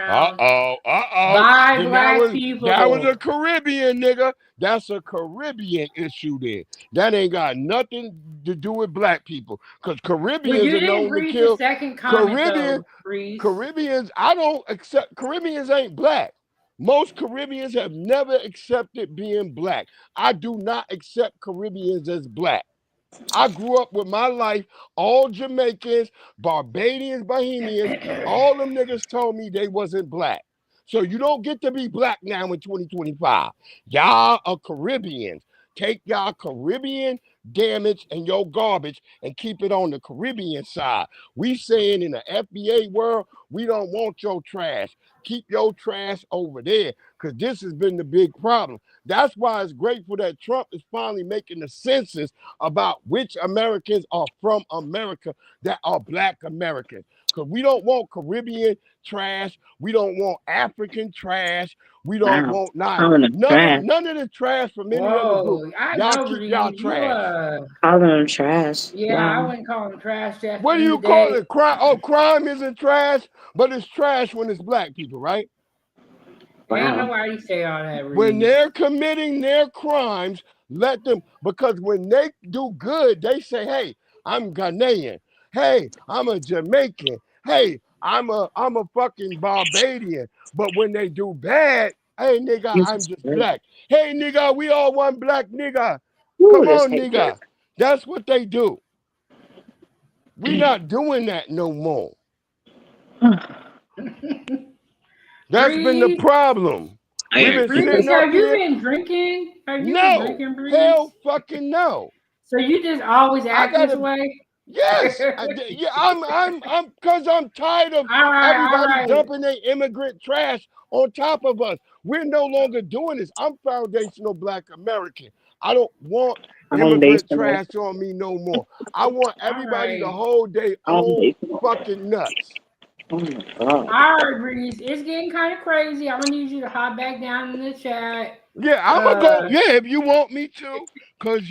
Uh background, oh, uh oh. by Then black that was a people." Caribbean nigga. That's a Caribbean issue there. That ain't got nothing to do with black people. Cause Well, Caribbeans you are didn't known to read the kill. second comment Caribbean though, Breeze. Caribbeans, I don't accept Caribbeans ain't black. Most Caribbeans have never accepted being black. I do not accept Caribbeans as black. I grew up with my life, all Jamaicans, Barbadians, Bahamians, all them niggas told me they wasn't black. So you don't get to be black now in 2025. Y'all are Caribbeans. Take y'all Caribbean damage and your garbage and keep it on the Caribbean side. We saying in the FBA world, we don't want your trash. Keep your trash over there because this has been the big problem. That's why it's grateful that Trump is finally making the census about which Americans are from America that are black Americans. Because we don't want Caribbean trash. We don't want African trash. We don't Wow. want not Calling them trash. none of the trash from any other group. Whoa, I Y'all know, keep y'all Breeze. You trash. Calling them trash. yeah, I Wow. wouldn't call them trash at the What do end you of the call day. it? Crime? Oh, crime isn't trash, but it's trash when it's black people, right? Ain't Wow. nobody say all that, When Breeze. they're committing their crimes, let them, because when they do good, they say, hey, I'm Ghanaian. Hey, I'm a Jamaican. Hey, I'm a fucking Barbadian. But when they do bad, hey nigga, I'm Jesus just Christ. black. Hey nigga, we all one black nigga. Ooh, Come this on, hatred. nigga. That's what they do. We not doing that no more. That's been the Breeze, problem. We've been sitting Breeze, up have you here. been drinking? Have you been No, drinking, Breeze? hell fucking no. So you just always I act this gotta. way? Yes, yeah. Because I'm tired of All everybody right. dumping their immigrant trash on top of us. We're no longer doing this. I'm foundational Black American. I don't want immigrant Foundational. trash on me no more. I want All everybody to right. hold their own Foundational. fucking nuts. Oh my God. All right, Breeze. It's getting kind of crazy. I'm gonna need you to hop back down in the chat. Yeah, I'm gonna go. Uh, Yeah, if you want me to, cause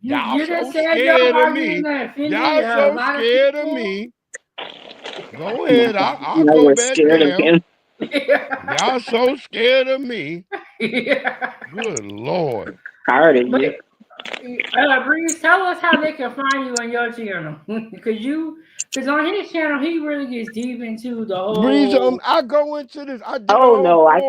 y'all you so just said your scared of heart is me. offended Y'all a so lot of scared of people. me. Go Oh my ahead. God. I'll Now go we're back scared of down. him. Y'all so scared of me. Yeah. Good Lord. Tired of But you. Breeze, tell us how they can find you on your channel, because on his channel he really gets deep into the Breeze, whole. I go into this. Oh no, I'm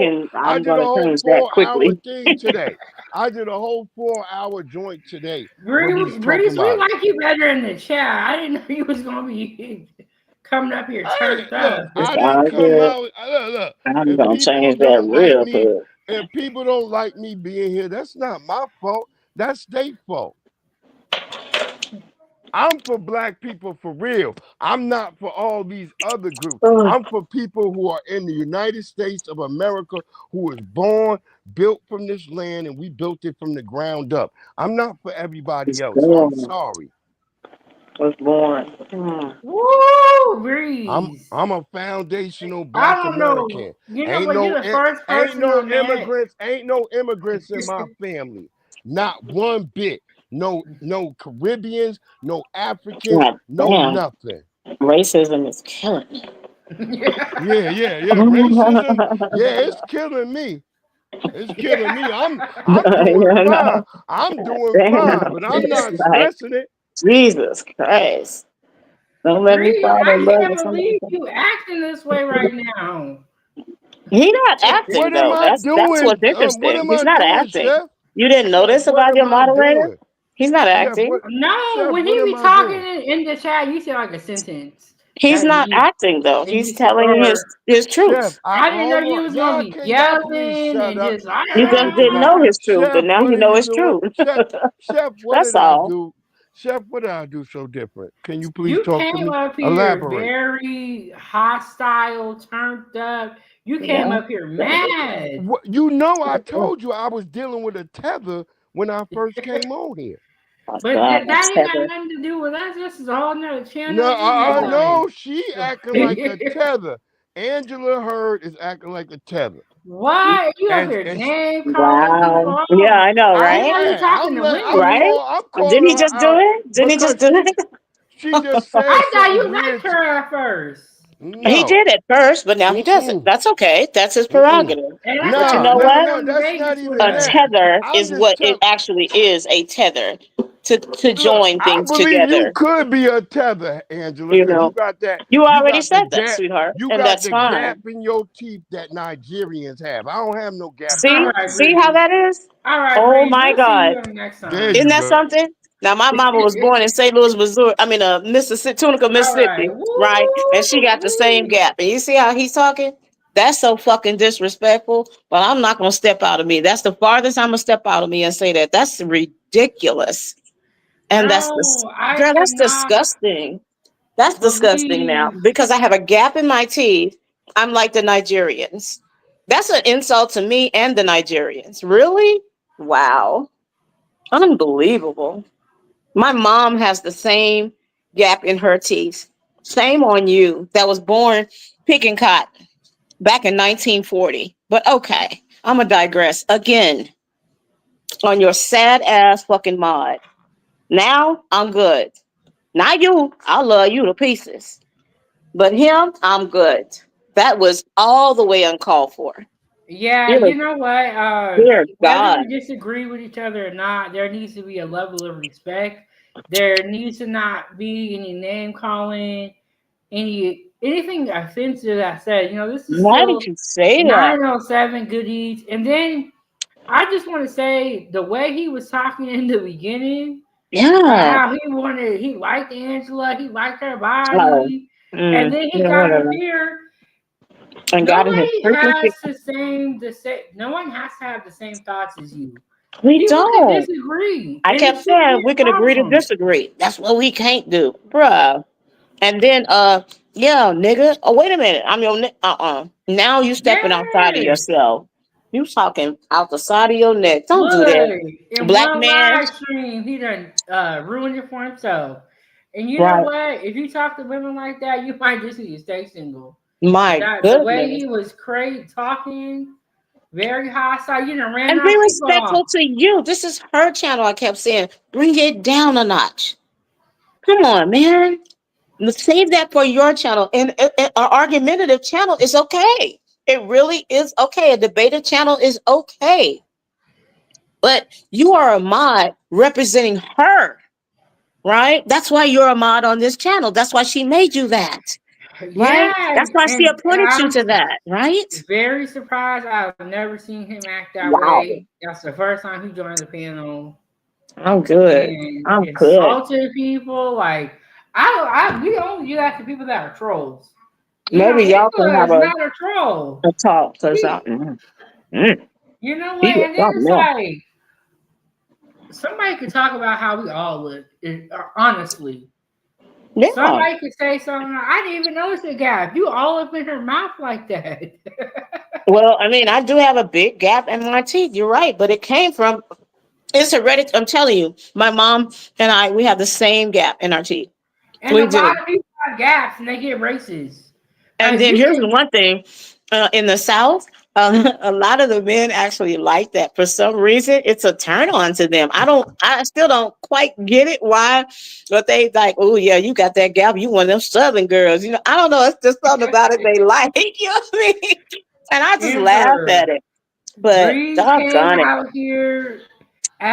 I did a gonna whole change that 4 hour quickly. thing today. I did a whole 4 hour joint today where we was talking Breeze, we about it. like you better in the chat. I didn't know you was gonna be coming up here turned Look, up. It's I didn't all come good. out. Look, I'm if gonna people change that don't like real me, quick. if people don't like me being here, that's not my fault. That's their fault. I'm for black people for real. I'm not for all these other groups. Oh, I'm for people who are in the United States of America, who was born, built from this land, and we built it from the ground up. I'm not for was everybody else. I'm born. sorry. Was born. Hmm. Woo, Breeze. I'm a foundational I black don't know. American. You know Ain't what? no You're the first ain't person no I met. immigrants, ain't no immigrants in my family. Not one bit. No Caribbeans, no Africans, God no damn. nothing. Racism is killing me. Yeah. Racism, yeah, it's killing me. It's killing me. I'm doing You fine. know, I'm doing fine, damn. but I'm It's not like, stressing it. Jesus Christ. Don't let me Bree, fall I in love can't with somebody. believe you acting this way right now. He's not acting What am though. I That's doing? what's What interesting. am He's I not doing, acting. Chef? You didn't Chef, notice what about am your I moderator? doing? He's not Chef, acting. what No, Chef, when what he am be I talking doing? in the chat, you say like a sentence. He's That not you, acting though. and He's you say, telling or his Chef, truth. I I didn't know you almost was gonna be can y'all please yelling shut and up? just You just didn't know his truth, Chef, but now what you are know you his doing? truth. Chef, what That's did I all. do? Chef, what did I do so different? Can you please You talk to came me? up here Elaborate. very hostile, turned up. You came Yeah. up here mad. What, you know, I told you I was dealing with a tether when I first came on here. Oh, But God, that ain't got Heather. nothing to do with us. This is a whole nother channel No, anyway. no, she acting like a tether. Angela Hurd is acting like a tether, Why? You up here and name calling Wow. people? Yeah, I know, We right? know you talking to Right? women. I'm Didn't calling he her just do out it? Didn't he just because do it? she just said I thought something you liked weird. her at first. He No, did at first, but now he doesn't. mm-mm, That's okay. That's his mm-mm. prerogative. And I But you thought No, know you no, was what? no. from That's not Vegas with even A that. her. tether I'm is just what it telling. actually is, a tether to Look, join I things believe you together. could be a tether, Angela, You because know, you you already got the said that, gap, sweetheart, you and got that's the gap fine. in your teeth that Nigerians have. I don't have no gap in All See, my right, teeth. see how Bree. that is? All right, Oh Bree. my We'll see God. you next There time. Isn't you that go. something? Now, my mama was born in St. Louis, Missouri. Mississippi, Tunica, All right. Mississippi, right? And she got the same Woo-wee. gap. And you see how he's talking? That's so fucking disrespectful. But I'm not gonna step out of me. That's the farthest I'm gonna step out of me and say that. That's ridiculous. And No, I girl, that's cannot disgusting. That's disgusting now believe. because I have a gap in my teeth. I'm like the Nigerians. That's an insult to me and the Nigerians. Really? Wow. Unbelievable. My mom has the same gap in her teeth. Shame on you that was born picking cotton back in 1940. But okay, I'm going to digress again on your sad ass fucking mod. Now I'm good. Not you. I love you to pieces. But him, I'm good. That was all the way uncalled for. Yeah, Dear, you know what? dear Whether God. we disagree with each other or not, there needs to be a level of respect. There needs to not be any name calling, anything offensive I said. You know, this is Why did still you say that? 907 Good Eats. And then I just want to say the way he was talking in the beginning, Yeah. how he liked Angela, he liked her Oh, body, and then he yeah, got up whatever. here. And got in his Nobody freaking has feelings. the same. No one has to have the same thoughts as you. We People can don't. disagree, I and it kept shouldn't be saying we a can agree to problem. disagree. That's what we can't do, bruh. And then, yeah, nigga. Oh, wait a minute. I'm your Now you stepping outside of Yes. yourself. You talking out the side of your neck. Don't do that, Look, in black one man. live stream, he done ruined it for himself. And you know Right. what? If you talk to women like that, you might just need to stay single. My That the way goodness. he was crazy talking, very hostile. You done ran And our be people off. respectful to you. This is her channel. I kept saying, bring it down a notch. Come on, man. Save that for your channel. And an argumentative channel is okay. It really is okay. A debated channel is okay. But you are a mod representing her, right? That's why you're a mod on this channel. That's why she made you that, right? Yeah, That's why she and appointed you I'm to that, right? very surprised. I've never seen him act that Wow. way. That's the first time he joined the panel I'm good. and I'm good. insulted people. Like we only do that to people that are trolls. You know, Maybe y'all can Angela have is not a troll. a talk because He, you know he what? did And then something it's else. like somebody could talk about how we all look. Honestly, Yeah. somebody could say something. I didn't even notice the gap. You all up in her mouth like that. Well, I mean, I do have a big gap in my teeth. You're right, but it came from it's hereditary. I'm telling you, my mom and I, we have the same gap in our teeth. And a We lot do. of people have gaps and they get racist. And then You here's can the one thing in the South, A lot of the men actually like that. For some reason, it's a turn on to them. I still don't quite get it why, but they like, oh yeah, you got that gal, you one of them Southern girls. I don't know. It's just something about it they like. You know what I mean? And I just laugh Amber, at it. But Bree came doggone it. out here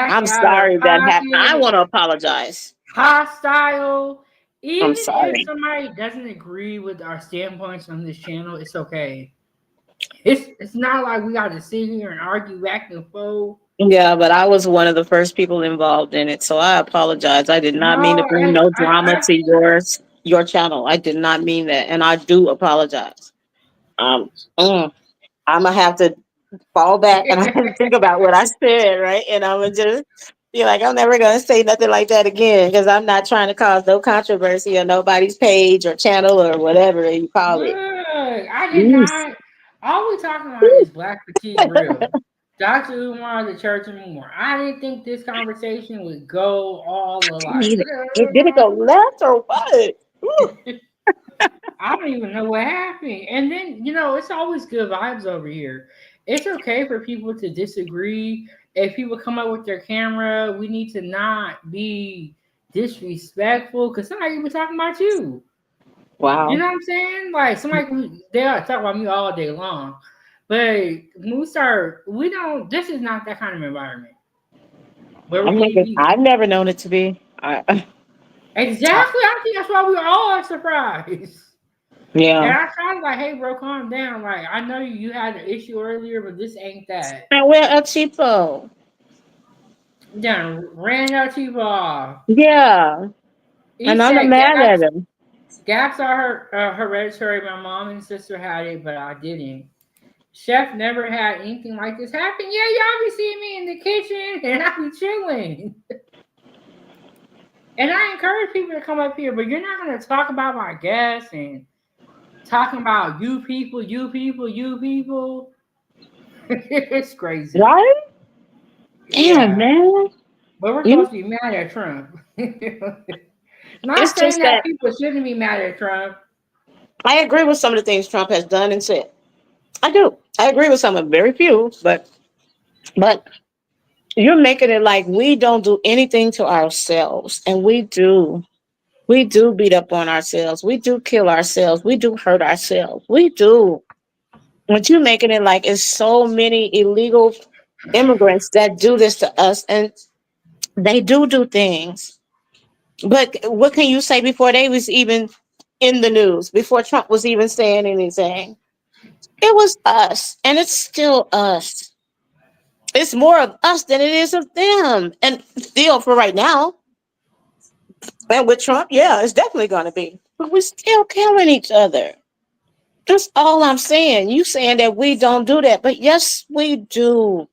I'm acting out of sorry that happened. I pocket, want to apologize. hostile. I'm Even if sorry. somebody doesn't agree with our standpoints on this channel, it's okay. It's not like we got to sit here and argue back and forth. Yeah, but I was one of the first people involved in it, so I apologize. I did not mean to No, bring and no I drama to think your channel. I did not mean that, and I do apologize. Um, I'm gonna have to fall back and I have to think about what I said, right? And I'm gonna just be like, I'm never gonna say nothing like that again because I'm not trying to cause no controversy on nobody's page or channel or whatever you call it. look, I did Yes. not. All we talking about is Black Petite Real. Dr. Umar, the Church of Umar. I didn't think this conversation would go all the Me like. neither. It did it go left or what? Woo. I don't even know what happened. And then, it's always good vibes over here. It's okay for people to disagree. If people come up with their camera, we need to not be disrespectful because somebody was talking about you. You Wow. know what I'm saying? Like they'll talk about me all day long. But when we don't, this is not that kind of environment where we can be. I've never known it to be. Exactly. I think that's why we all are surprised. And Yeah. I tried like, hey, bro, calm down. Like, I know you had an issue earlier, but this ain't that. And we're a cheapo. Done ran out you off. Yeah. He And I'm not said mad at him. gaps are hereditary. My mom and sister had it, but I didn't. Chef never had anything like this happen. Yeah, y'all be seeing me in the kitchen and I be chilling. And I encourage people to come up here, but you're not going to talk about my guests and talking about you people, you people, you people. It's crazy. Right? Damn, Yeah. man. But we're You know, supposed to be mad at Trump. it's Not saying just that that people shouldn't be mad at Trump. I agree with some of the things Trump has done and said. I do. I agree with some of very few, but you're making it like we don't do anything to ourselves. And we do. We do beat up on ourselves. We do kill ourselves. We do hurt ourselves. We do. But you're making it like it's so many illegal immigrants that do this to us, and they do things. But what can you say before they was even in the news, before Trump was even saying anything? It was us, and it's still us. It's more of us than it is of them. And still, for right now, and with Trump, yeah, it's definitely going to be. But we're still killing each other. That's all I'm saying. You saying that we don't do that, but yes, we do.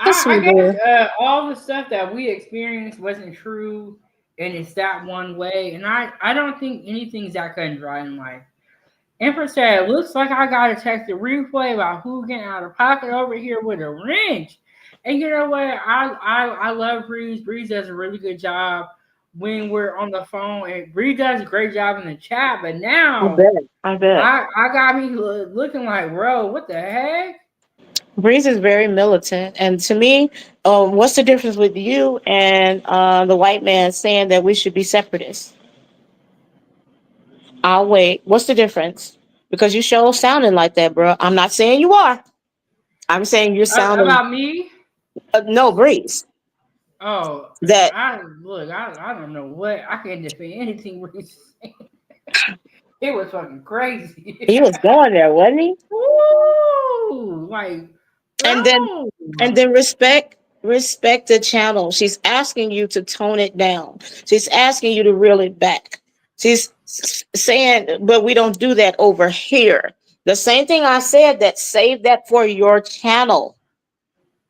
Yes, I we guess do. all the stuff that we experienced wasn't true, and it's that one way. And I don't think anything's that cut and dry in life. Empress said, looks like I got to check the replay about who getting out of pocket over here with a wrench. And you know what? I love Breeze. Breeze does a really good job when we're on the phone. And Breeze does a great job in the chat. But I now bet. I bet. I got me looking like, bro, what the heck? Breeze is very militant, and to me, what's the difference with you and the white man saying that we should be separatists? I'll wait. What's the difference? Because you show sounding like that, bro. I'm not saying you are. I'm saying you're sounding. About me? No, Breeze. Oh, That I don't know what I can't defend anything Breeze said. It was fucking crazy. he was going there, wasn't he? Woo! Like, And then, bro. respect the channel. She's asking you to tone it down. She's asking you to reel it back. She's saying, but we don't do that over here. The same thing I said, that save that for your channel,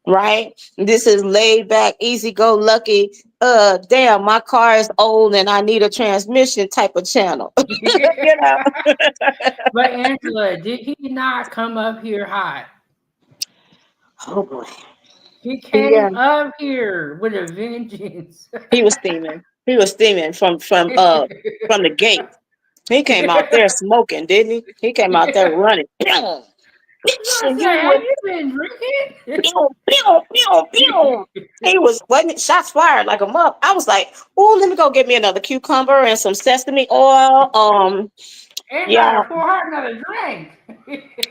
right? This is laid back, easy go lucky. Damn, my car is old and I need a transmission type of channel. You know. But Angela, did he not come up here hot? Oh boy. He Yeah. came up here with a vengeance. He was steaming. He was steaming from the gate. He came out there smoking, didn't he? He came out there running. bitch, I and said, you have would you been drinking? pew, pew, pew, pew. He was wasn't it shots fired like a muff. I was like, oh, let me go get me another cucumber and some sesame oil. And Yeah, gotta pour her another drink.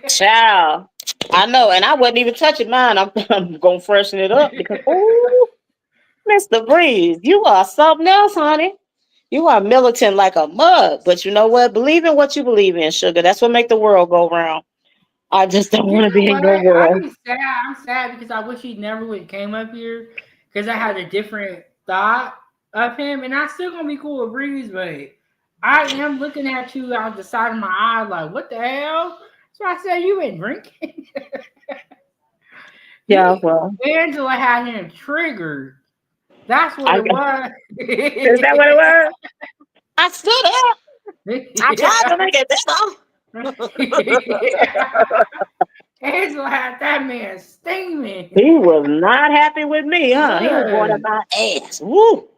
child. I know, and I wasn't even touching mine. I'm gonna freshen it up because oh, Mr. Breeze, you are something else, honey. You are militant like a mug. But you know what? Believe in what you believe in, sugar. That's what make the world go round. I just don't You want to know be in what? your I world. be sad. I'm sad because I wish he never would came up here because I had a different thought of him, and I still gonna be cool with Breeze, but I am looking at you out the side of my eye like, what the hell? So I said, you been drinking? Yeah, He well, Angela had him triggered. That's what I it was. is that what it was? I stood up. I tried to make it bigger. Angela had that man steaming. He was not happy with me, huh? He was going up Good. my ass. Woo!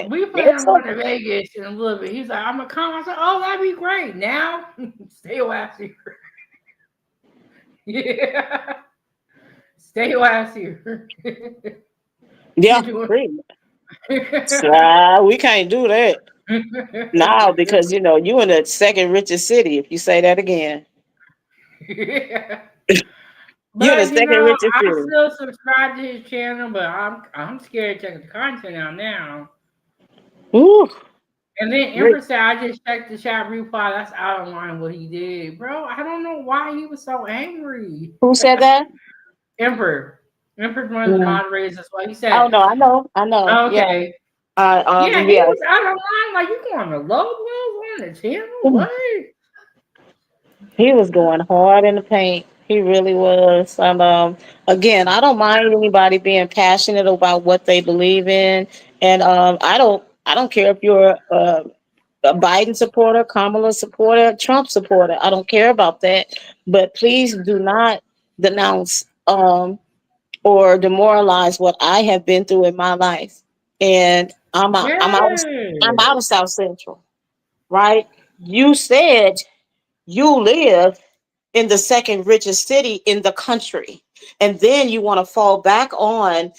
We plan It's on going okay. to Vegas in a little bit. He's like, I'm gonna come. I said, oh, that'd be great. Now, stay last year. Yeah, stay last year. Yeah, You doing? pretty much. We can't do that now because you know you in the second richest city. If you say that again, Yeah. you in the But second richest I city. still subscribe to his channel, but I'm scared to check the content out now. Ooh, And then Rick, Empress said, I just checked the chat reply. That's out of line what he did. Bro, I don't know why he was so angry. who said that? Emperor. Emperor's one of the No. moderators. That's why he Oh said, no, I know. Yeah, okay. Yeah, he yeah. was out of line. Like, you going to low blows on the channel? What? He was going hard in the paint. He really was. And again, I don't mind anybody being passionate about what they believe in. And I don't care if you're a Biden supporter, Kamala supporter, Trump supporter. I don't care about that. But please do not denounce or demoralize what I have been through in my life. And I'm Yes. out of South Central, right? You said you live in the second richest city in the country. And then you want to fall back on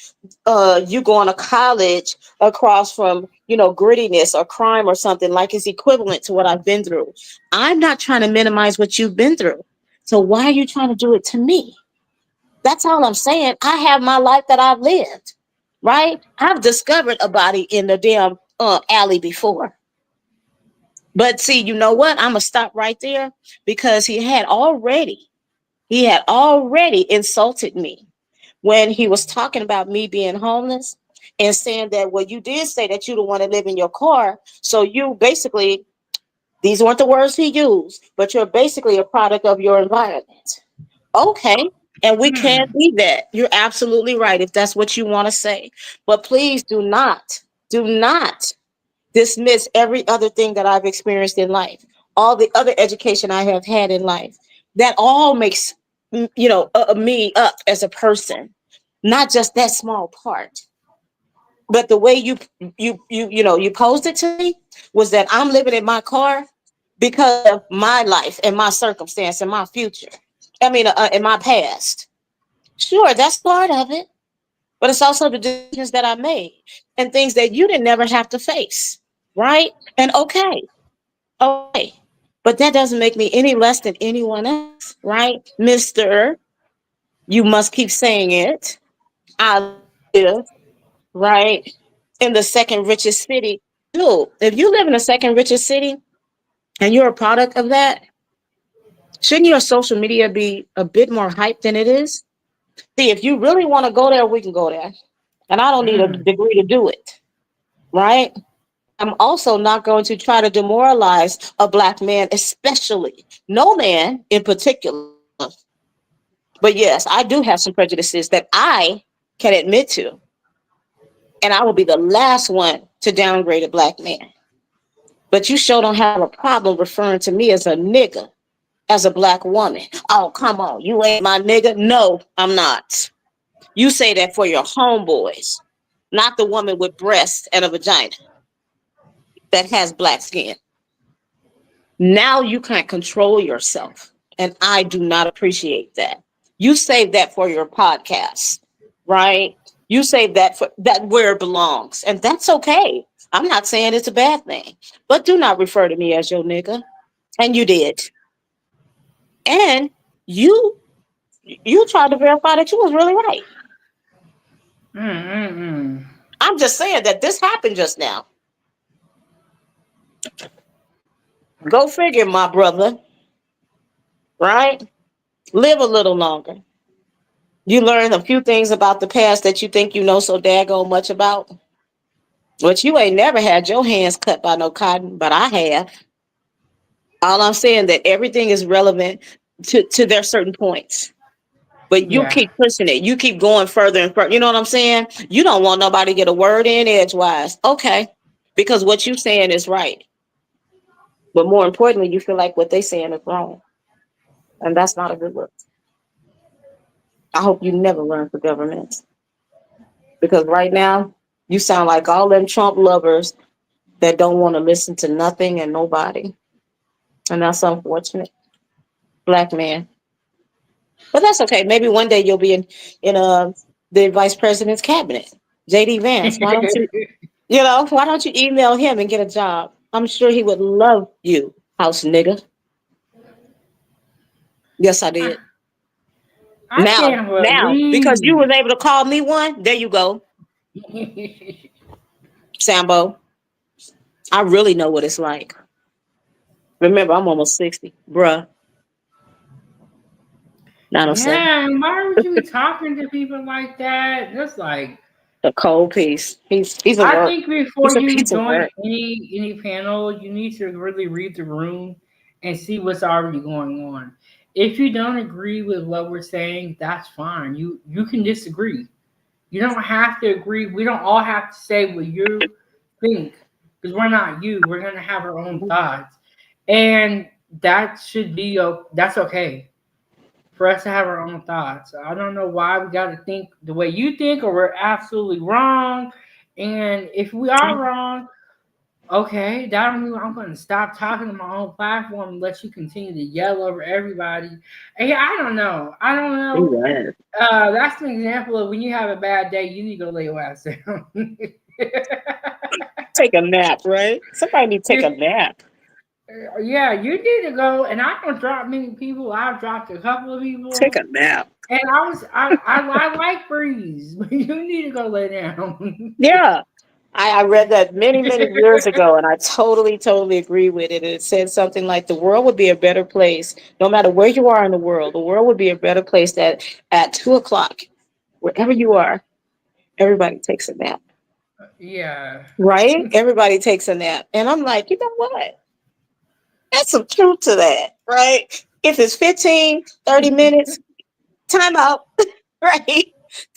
you going to college across from, grittiness or crime or something like it's equivalent to what I've been through. I'm not trying to minimize what you've been through. So why are you trying to do it to me? That's all I'm saying. I have my life that I've lived, right? I've discovered a body in the damn alley before. But see, you know what? I'm gonna stop right there because he had already insulted me when he was talking about me being homeless and saying that, well, you did say that you don't want to live in your car. So you basically, these weren't the words he used, but you're basically a product of your environment. Okay. And we can't Hmm. be that. You're absolutely right if that's what you want to say. But please do not dismiss every other thing that I've experienced in life, all the other education I have had in life. That all makes me up as a person, not just that small part. But the way you posed it to me was that I'm living in my car because of my life and my circumstance and my future. I mean, in my past. Sure, that's part of it, but it's also the decisions that I made and things that you didn't never have to face, right? And okay, but that doesn't make me any less than anyone else, right, Mister? You must keep saying it. I live right in the second richest city. Dude, if you live in the second richest city and you're a product of that, shouldn't your social media be a bit more hype than it is? See, if you really want to go there, we can go there. And I don't need a Hmm. degree to do it, right? I'm also not going to try to demoralize a black man, especially no man in particular. But yes, I do have some prejudices that I can admit to. And I will be the last one to downgrade a black man. But you sure don't have a problem referring to me as a nigga, as a black woman. Oh, come on. You ain't my nigga. No, I'm not. You say that for your homeboys, not the woman with breasts and a vagina that has black skin. Now you can't control yourself. And I do not appreciate that. You save that for your podcast, right? You save that for that where it belongs. And that's okay. I'm not saying it's a bad thing. But do not refer to me as your nigga. And you did. And you tried to verify that you was really right. I'm just saying that this happened just now. Go figure, my brother. Right? Live a little longer. You learn a few things about the past that you think you know so daggone much about. But you ain't never had your hands cut by no cotton, but I have. All I'm saying that everything is relevant to their certain points. But you Yeah. keep pushing it. You keep going further and further. You know what I'm saying? You don't want nobody to get a word in edgewise. Okay. Because what you're saying is right. But more importantly, you feel like what they're saying is wrong. And that's not a good look. I hope you never run for government. Because right now, you sound like all them Trump lovers that don't want to listen to nothing and nobody. And that's unfortunate. Black man. But that's okay. Maybe one day you'll be in the vice president's cabinet. JD Vance. Why don't you email him and get a job? I'm sure he would love you, house nigga. Yes, I did. I can't Now, because you believe. was able to call me one, there you go, Sambo. I really know what it's like. Remember, I'm almost 60, bruh. 907. Yeah, and why would you be talking to people like that? That's like, A cold piece. He's a I work. think before He's a you piece of join work. any panel, you need to really read the room and see what's already going on. If you don't agree with what we're saying, that's fine. You can disagree. You don't have to agree. We don't all have to say what you think because we're not you. We're gonna have our own thoughts, and that should be that's okay for us to have our own thoughts. I don't know why we got to think the way you think, or we're absolutely wrong. And if we are wrong, okay, that don't mean I'm going to stop talking to my own platform and let you continue to yell over everybody. And yeah, I don't know. I don't know. Yeah. That's an example of when you have a bad day, you need to go lay your ass down. Take a nap, right? Somebody need to take a nap. Yeah, you need to go. And I don't drop many people. I've dropped a couple of people. Take a nap. And I like Breeze, but you need to go lay down. Yeah. I read that many, many years ago, and I totally, totally agree with it. It said something like the world would be a better place, no matter where you are in the world would be a better place that at 2 o'clock, wherever you are, everybody takes a nap. Yeah. Right? Everybody takes a nap. And I'm like, you know what? That's some truth to that, right? If it's 15, 30 minutes, time out, right?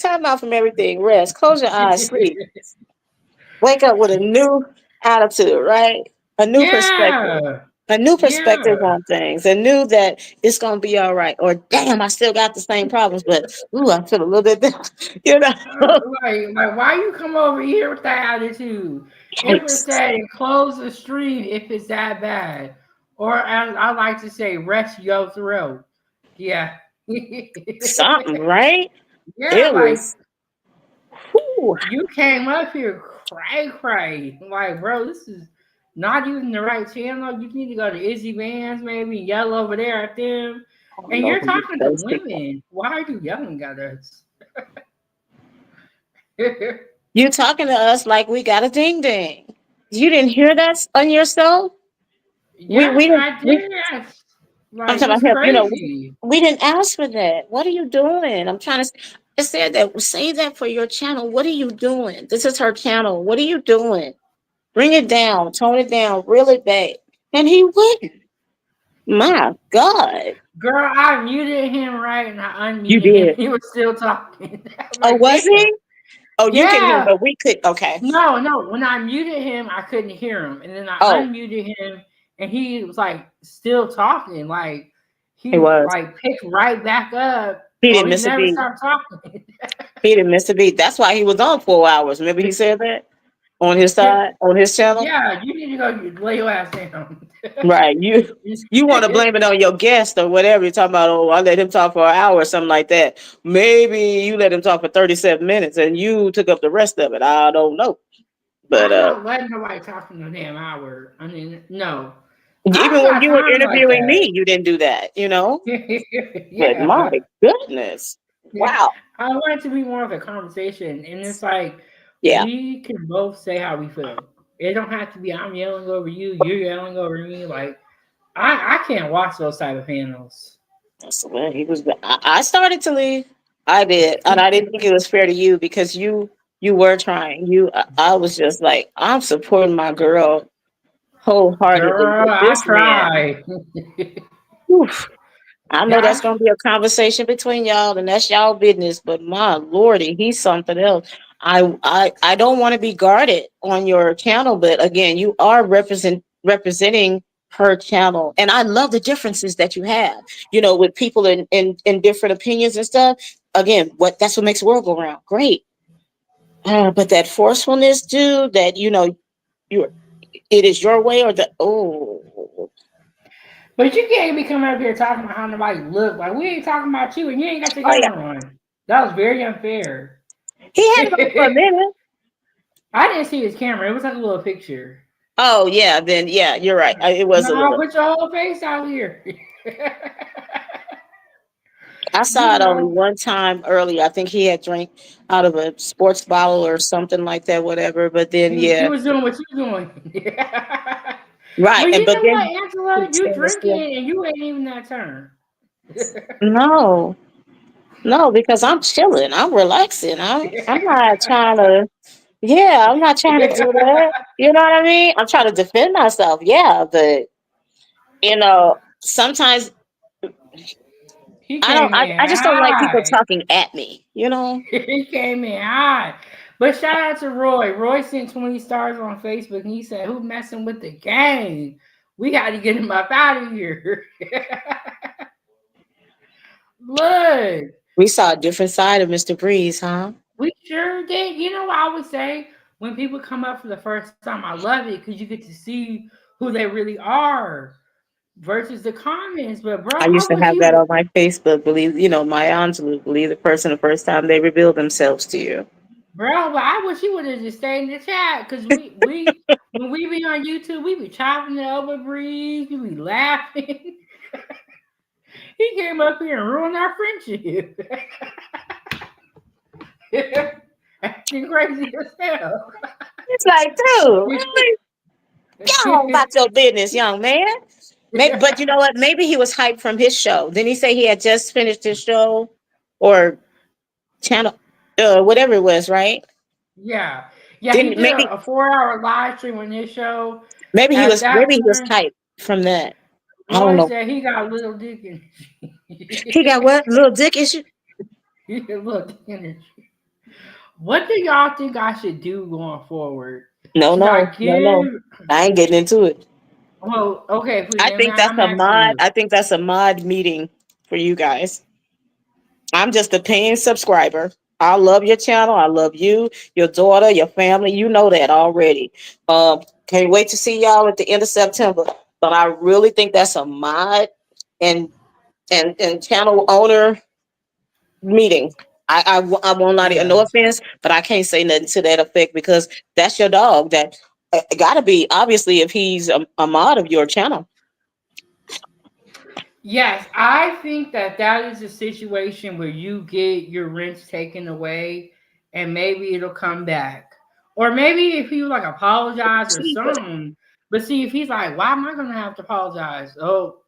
Time out from everything. Rest. Close your eyes, sleep. Wake up with a new attitude, right? A new perspective. Yeah. A new Yeah. perspective on things. And knew that it's gonna be all right. Or damn, I still got the same problems, but ooh, I feel a little bit better. You know. Like why you come over here with that attitude? If it's Yikes. that, close the stream if it's that bad. Or as I like to say, rest your throat. Yeah. Something, right? Yeah, It like was whew. you came up here cray. Like, bro, this is not even the right channel. You need to go to Izzy Vans, maybe yell over there at them. I don't And know you're who talking to those people. women. Why are you yelling at us? You talking to us like we got a ding ding. You didn't hear that on yourself? We Yes, didn't I we did. I'm Like, talking it's about him, crazy. we didn't ask for that. What are you doing? I'm trying to I said that say that for your channel. What are you doing? This is her channel. What are you doing? Bring it down, tone it down, reel it back. And he wouldn't. My God. Girl, I muted him right and I You unmuted him. did. He was still talking. I'm Oh, like, was damn. he? Oh, you can hear, Yeah. but we could. Okay. No. When I muted him, I couldn't hear him. And then I Oh, unmuted him and he was like still talking. Like he he was. like picked right back up. He Oh, didn't he miss a never beat. stopped talking. He didn't miss a beat. That's why he was on 4 hours. Remember he said that on his side, on his channel? Yeah, you need to go lay your ass down. Right. You want to blame it on your guest or whatever. You're talking about, oh, I let him talk for an hour or something like that. Maybe you let him talk for 37 minutes and you took up the rest of it. I don't know. But I'm not letting nobody talk for no damn hour. I mean, no. I even don't when got you were time like interviewing that. me, you didn't do that, you know? But my Yeah. goodness. Yeah. Wow. I want it to be more of a conversation. And it's like Yeah. we can both say how we feel. It don't have to be I'm yelling over you, you're yelling over me. Like I can't watch those type of panels. So when he was, I started to leave. I did. And I didn't think it was fair to you because you were trying. I was just like, I'm supporting my girl wholeheartedly. Girl, But I this man, try. oof, I know Yeah, that's gonna be a conversation between y'all, and that's y'all business. But my lordy, he's something else. I don't want to be guarded on your channel, but again, you are representing her channel, and I love the differences that you have. You know, with people in different opinions and stuff. Again, that's what makes the world go round. Great, but that forcefulness, dude. That you it is your way or the but you can't be coming up here talking about how nobody look. Like we ain't talking about you, and you ain't got your oh yeah, camera on. That was very unfair. he had it on for a I minute. didn't see his camera. It was like a little picture. Oh yeah, then yeah, you're right. It was a No, little. put your whole face out here. I You saw it only know, one time early. I think he had drank out of a sports bottle or something like that, whatever. But then he yeah, was doing what you doing. right. But And you but know what, then he Angela? was You standing still. drinking and you ain't even that turn. No, no, because I'm chilling. I'm relaxing. I'm not trying to. Yeah, I'm not trying to do that. You know what I mean? I'm trying to defend myself. Yeah, but sometimes He I don't. came in I just don't like people high. talking at me. You know. He came in high. But shout out to Roy. Roy sent 20 stars on Facebook and he said, who messing with the gang? We got to get him up out of here. Look, We saw a different side of Mr. Breeze, huh? we sure did. You know what I would say? When people come up for the first time, I love it because you get to see who they really are versus the comments. But bro, I I used to wish have he that would. on my Facebook. Believe, my Angelou, believe the person the first time they reveal themselves to you. Bro, but I wish he would have just stayed in the chat because we when we be on YouTube, we be chopping it over breeze, we be laughing. He came up here and ruined our friendship. Acting crazy as hell. It's like, dude, really? Get on about your business, young man. Maybe, but you know what? Maybe he was hyped from his show. Didn't he say he had just finished his show or channel, whatever it was, right? Yeah. Yeah, he Didn't did maybe a 4 hour live stream on his show. maybe he At was that maybe he was point, hyped from that. I don't Roy know. said he got a little dick in He got what little dick issue? he got a little dick energy. What do y'all think I should do going forward? No, Should I no, no, no. give I ain't getting into it. well, okay, please. I think that's I'm a asking mod. you. I think that's a mod meeting for you guys. I'm just a paying subscriber. I love your channel. I love you, your daughter, your family. You know that already. Can't wait to see y'all at the end of September. But I really think that's a mod and and channel owner meeting. I won't lie to you. Yeah. No offense, but I can't say nothing to that effect because that's your dog. That got to be obviously if he's a mod of your channel. Yes, I think that that is a situation where you get your rents taken away and maybe it'll come back. Or maybe if he like apologize or See, but something. But see, if he's like, why am I gonna have to apologize? Oh,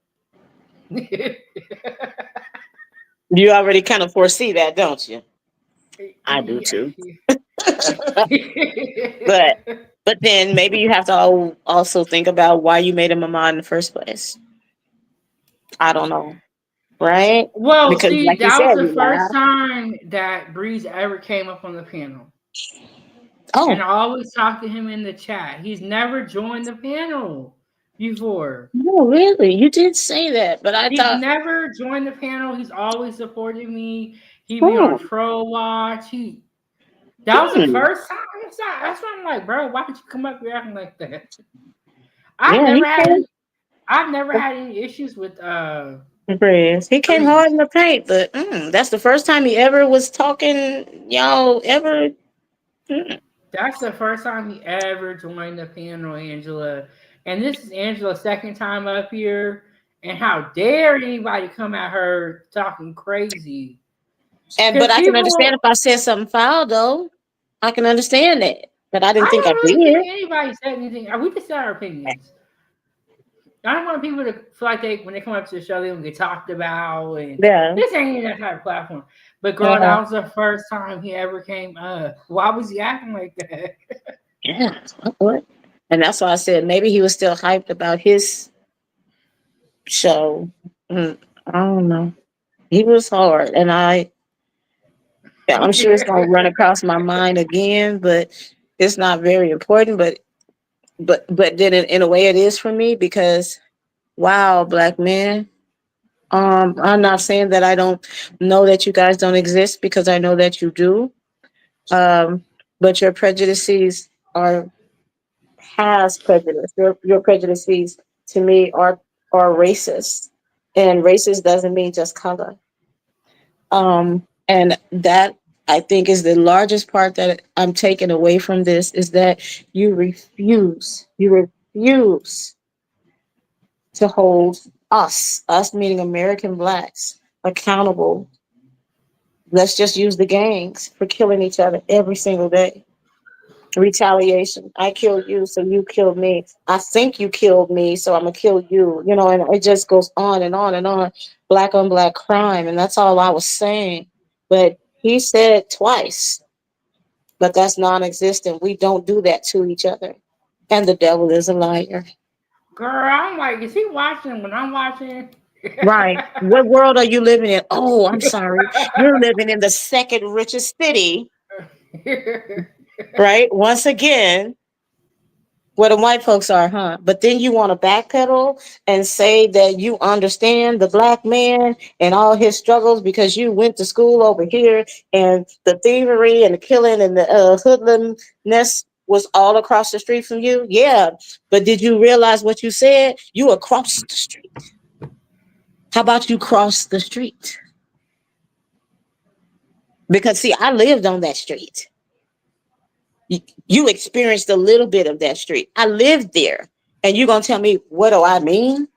you already kind of foresee that, don't you? I do yeah. too. But then maybe you have to also think about why you made him a mod in the first place. I don't know, right? Well, Because see, like you that said, was the you first lied. time that Breeze ever came up on the panel. And Oh I always talk to him in the chat. He's never joined the panel before. no, really? You did say that, but I He's thought, never joined the panel. He's always supported me. He be on hmm, Troll Watch. That was the hmm. first time. That's why I'm like, bro, why did you come up here acting like that? I Yeah, never he had came. I've never had any issues with Chris. He came Breeze. hard in the paint, but that's the first time he ever was talking, y'all ever. That's the first time he ever joined the panel, Angela. And this is Angela's second time up here. And how dare anybody come at her talking crazy? But Because I can understand people, if I said something foul, though. I can understand that, but I I didn't think I don't really did. think anybody said anything. We just said our opinions. I don't want people to feel like when they come up to the show, they don't get talked about. And Yeah. this ain't even that type of platform. But girl, Yeah. that was the first time he ever came up. Why was he acting like that? Yeah. What? And that's why I said maybe he was still hyped about his show. I don't know. He was hard, and I'm sure it's gonna run across my mind again, but it's not very important. But then in a way it is for me because wow, black men. I'm not saying that I don't know that you guys don't exist because I know that you do. Um, but your prejudices are has prejudice. Your prejudices to me are racist, and racist doesn't mean just color. And that I think is the largest part that I'm taking away from this is that you refuse to hold us meaning American blacks, accountable. Let's just use the gangs for killing each other every single day. Retaliation. I killed you, so you killed me. I think you killed me, so I'm gonna kill you. And it just goes on and on and on. Black on black crime, and that's all I was saying. But he said it twice, but that's non-existent. We don't do that to each other, and the devil is a liar. Girl, I'm like, is he watching when I'm watching? Right. What world are you living in? Oh, I'm sorry. You're living in the second richest city, right? Once again, where the white folks are, huh? But then you want to backpedal and say that you understand the black man and all his struggles because you went to school over here and the thievery and the killing and the hoodlumness was all across the street from you. Yeah, but did you realize what you said? You across the street. How about you cross the street? Because see, I lived on that street. You experienced a little bit of that street. I lived there. And you're going to tell me, what do I mean?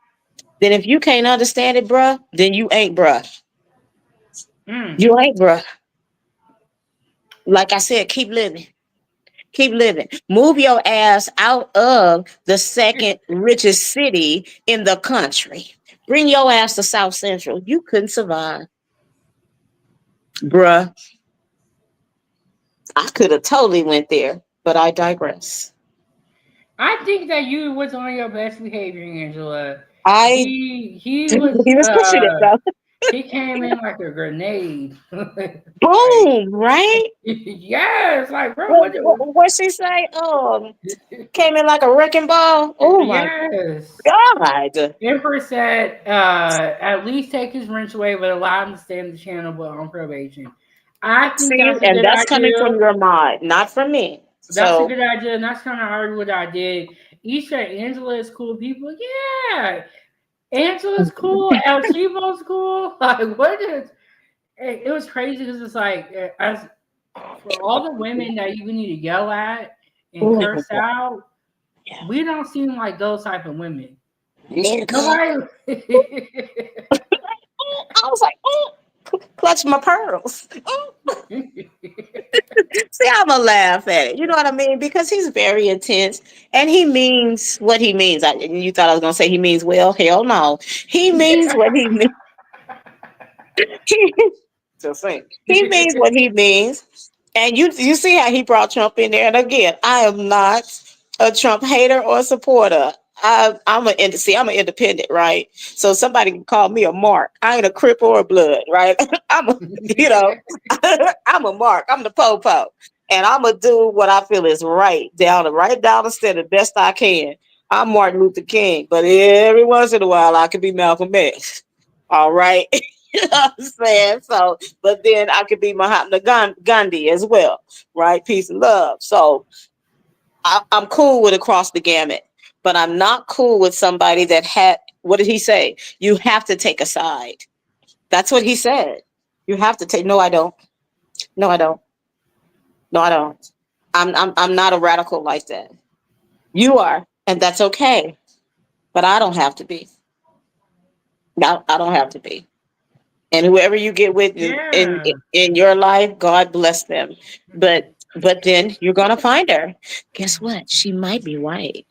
Then if you can't understand it, bruh, then you ain't bruh. You ain't bruh. Like I said, keep living. Keep living. Move your ass out of the second richest city in the country. Bring your ass to South Central. You couldn't survive. Bruh, I could have totally went there, but I digress. I think that you was on your best behavior, Angela. I He he was was pushing it though. he came in like a grenade. Like, Boom, right? yes, like bro, What she say? Came in like a wrecking ball. Oh my yes. God. Empress said, at least take his wrench away, but allow him to stay in the channel but on probation. I think See, that's a and good that's coming idea. from your mind, not from me. That's a So good idea, and that's kind of hard what I did. Each said Angela is cool. People, yeah, Angela's cool. El Chivo's cool. Like, what is? It was crazy because it's like, as for all the women that you need to yell at and oh curse my out, God. we don't seem like those type of women. Nigga. Nobody. I was like, oh, clutch my pearls. Oh. See, I'm gonna laugh at it. You know what I mean? Because he's very intense and he means what he means. You thought I was gonna say he means well? Hell no. He means what he means. Just saying. He means what he means. And you see how he brought Trump in there. And again, I am not a Trump hater or supporter. I'm I'm an independent, right? So somebody can call me a mark. I ain't a crip or a blood, right? I'm a, you know, I'm a mark. I'm the popo. And I'm gonna do what I feel is right down the center, best I can. I'm Martin Luther King, but every once in a while I could be Malcolm X. All right. You know what I'm saying? So, but then I could be Mahatma Gandhi as well, right? Peace and love. So I'm cool with across the gamut. but I'm not cool with somebody that had, what did he say? You have to take a side. That's what he said. You have to take, no, I don't. No, I don't. No, I don't. I'm not a radical like that. You are, and that's okay. But I don't have to be. No, I don't have to be. And whoever you get with Yeah. in your life, God bless them. But then you're gonna find her. Guess what? She might be white.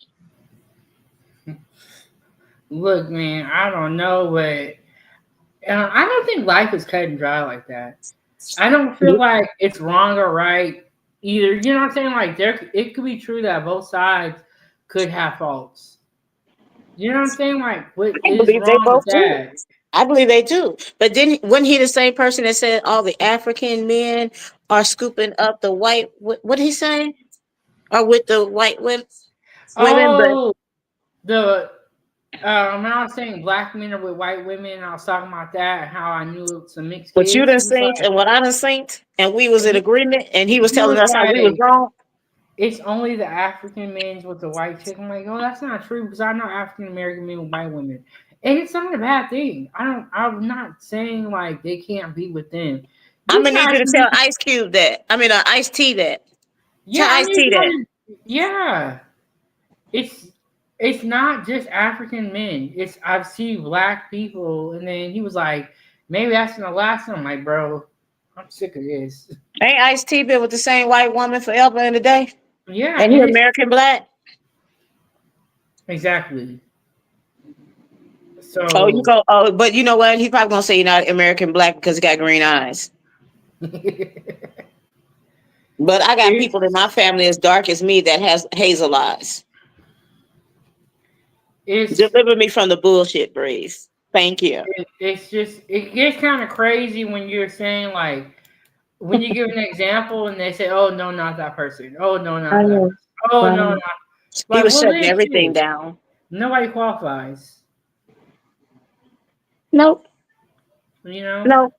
Look, man, I don't know, but I don't think life is cut and dry like that. I don't feel like it's wrong or right either. You know what I'm saying? Like it could be true that both sides could have faults. You know what I'm saying? Like what I is believe they wrong with both do. that? I believe they do. But then wasn't he the same person that said all the African men are scooping up the white? What did he say? Or with the white women, but Oh, the when I was saying black men are with white women, I was talking about that and how I knew some mixed what you kids. done He was seen like, and what I done seen, and we was in he, agreement, and he was he telling was us how we was like, wrong. it's only the African men with the white chick. I'm like, oh, that's not true because I know African American men with white women, and it's not a bad thing. I'm not saying like they can't be with them. I'm You gonna need guys you to can tell be, Ice Cube that. I mean, Ice T that. yeah. Tell I Ice need T that. you to, yeah. It's it's not just African men. It's I've seen black people, and then he was like, maybe that's the last one. I'm like, bro, I'm sick of this. Ain't Ice T been with the same white woman forever and a day? Yeah, And he and it's American black? exactly. Oh, you So go. Oh, but you know what? He's probably gonna say you're not American black because he got green eyes. But I got people in my it's family as dark as me that has hazel eyes. it's Deliver me from the bullshit, Breeze. Thank you. it's just it gets kind of crazy when you're saying like when you give an example and they say, oh no, not that person. Oh no, I not that know. person. Oh no, Right. not He like was well, shutting then everything shit. down. Nobody qualifies. Nope. You know. No.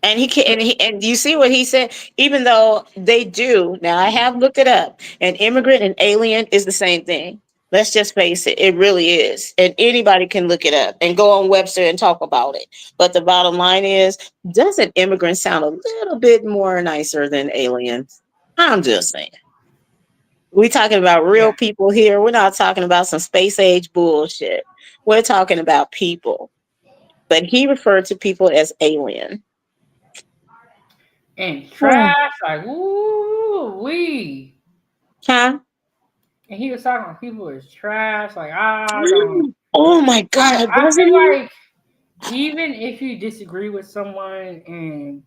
And he can, and you see what he said. Even though they do now, I have looked it up. An immigrant and alien is the same thing. Let's just face it; it really is. And anybody can look it up and go on Webster and talk about it. But the bottom line is, doesn't immigrant sound a little bit more nicer than aliens? I'm just saying. We're talking about Yeah. real people here. We're not talking about some space age bullshit. We're talking about people. But he referred to people as alien. And trash, like woo wee. Huh? And he was talking about people as trash. Like I don't. Oh my God, I wasn't feel he? like even if you disagree with someone and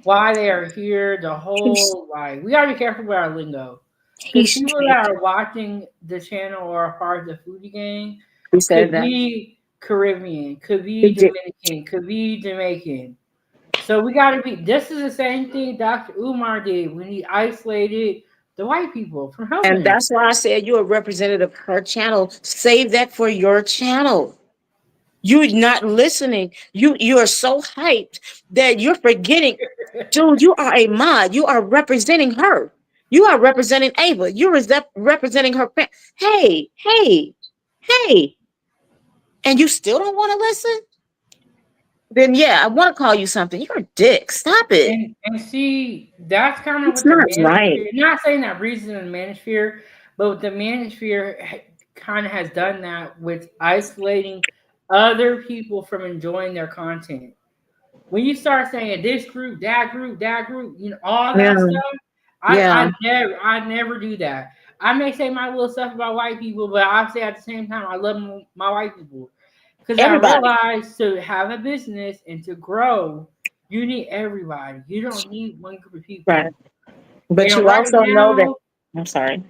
why they are here, the He's, whole like we gotta be careful with our lingo. Because he's people that are watching the channel or are part of the foodie gang He said could that. be Caribbean, could He be did. Dominican, could be Jamaican. So we gotta be this is the same thing Dr. Umar did when he isolated the white people from And helping. that's why I said you're a representative of her channel. Save that for your channel. You're not listening. You are so hyped that you're forgetting, dude, you are a mod. You are representing her. You are representing Ava. You're representing her. Hey, hey, hey. And you still don't want to listen? Then yeah, I want to call you something. You're a dick. Stop it. And see, that's kind of It's what the not right. manosphere. Not saying that reason in the manosphere, but what the manosphere kind of has done that with isolating other people from enjoying their content. When you start saying this group, that group, you know, all Yeah, that stuff, yeah. I never do that. I may say my little stuff about white people, but I say at the same time I love my white people because I Everybody. realize to have a business and to grow, you need everybody. You don't need one group of Right. people. But And you right also know that, now, I'm sorry.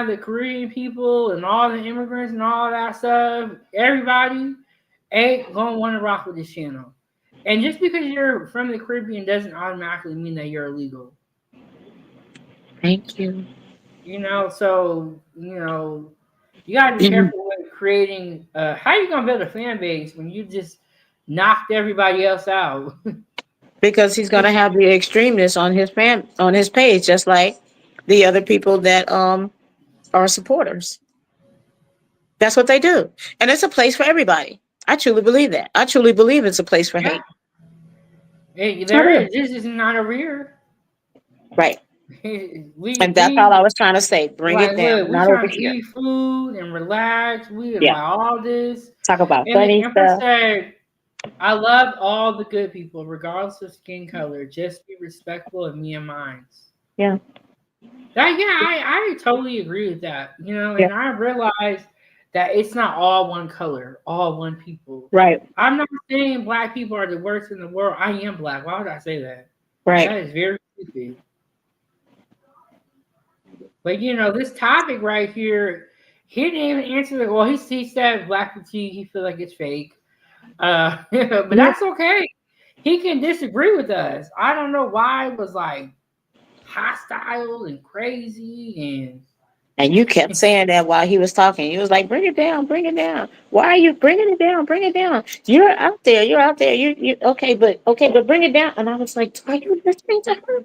the Korean people and all the immigrants and all that stuff, everybody ain't gonna want to rock with this channel. And just because you're from the Caribbean doesn't automatically mean that you're illegal. Thank you. You know, so you gotta be careful with creating. How you gonna build a fan base when you just knocked everybody else out? Because he's gonna have the extremists on his page, just like the other people that are supporters. That's what they do. And it's a place for everybody. I truly believe that. I truly believe it's a place for Yeah, hate. I there do. is. This is not a rear. Right. And that's all I we was trying to say. Bring it like down, look. We not over trying to here. eat food and relax. We Yeah. like all this. Talk about And the funny Empress stuff. said, "I love all the good people, regardless of skin color. Just be respectful of me and mine." Yeah. That yeah, I totally agree with that. You know, Yeah. and I realized that it's not all one color, all one people. Right. I'm not saying black people are the worst in the world. I am black. Why would I say that? That Right. is very stupid. But you know, this topic right here, he didn't even answer it. Well, he said black fatigue. He feel like it's fake. But Yeah. that's okay. He can disagree with us. I don't know why it was like hostile and crazy And you kept saying that while he was talking. You was like, bring it down, bring it down. Why are you bringing it down? Bring it down. You're out there. You're out there. You okay, but bring it down. And I was like, are you listening to her?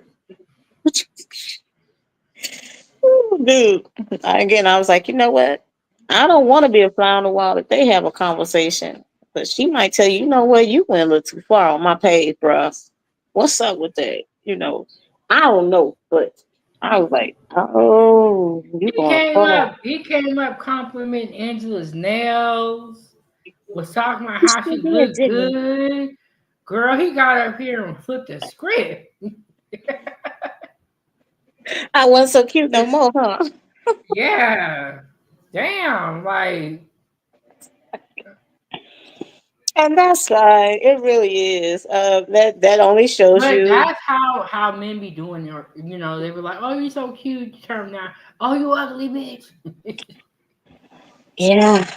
Ooh, dude. Again, I was like, you know what? I don't want to be a fly on the wall if they have a conversation. But she might tell you, you know what, you went a little too far on my page, bruh. What's up with that? You know, I don't know, but I was like, oh, you going far. He came up complimenting Angela's nails, was talking about You how sure she did, looked didn't you? good. Girl, he got up here and flipped the script. I wasn't so cute no more, huh? Yeah. Damn, like And that's fine. It really is. That only shows but you. that's how men be doing their you know, they were like, oh, you're so cute, you turn down, oh, you ugly bitch. Yeah.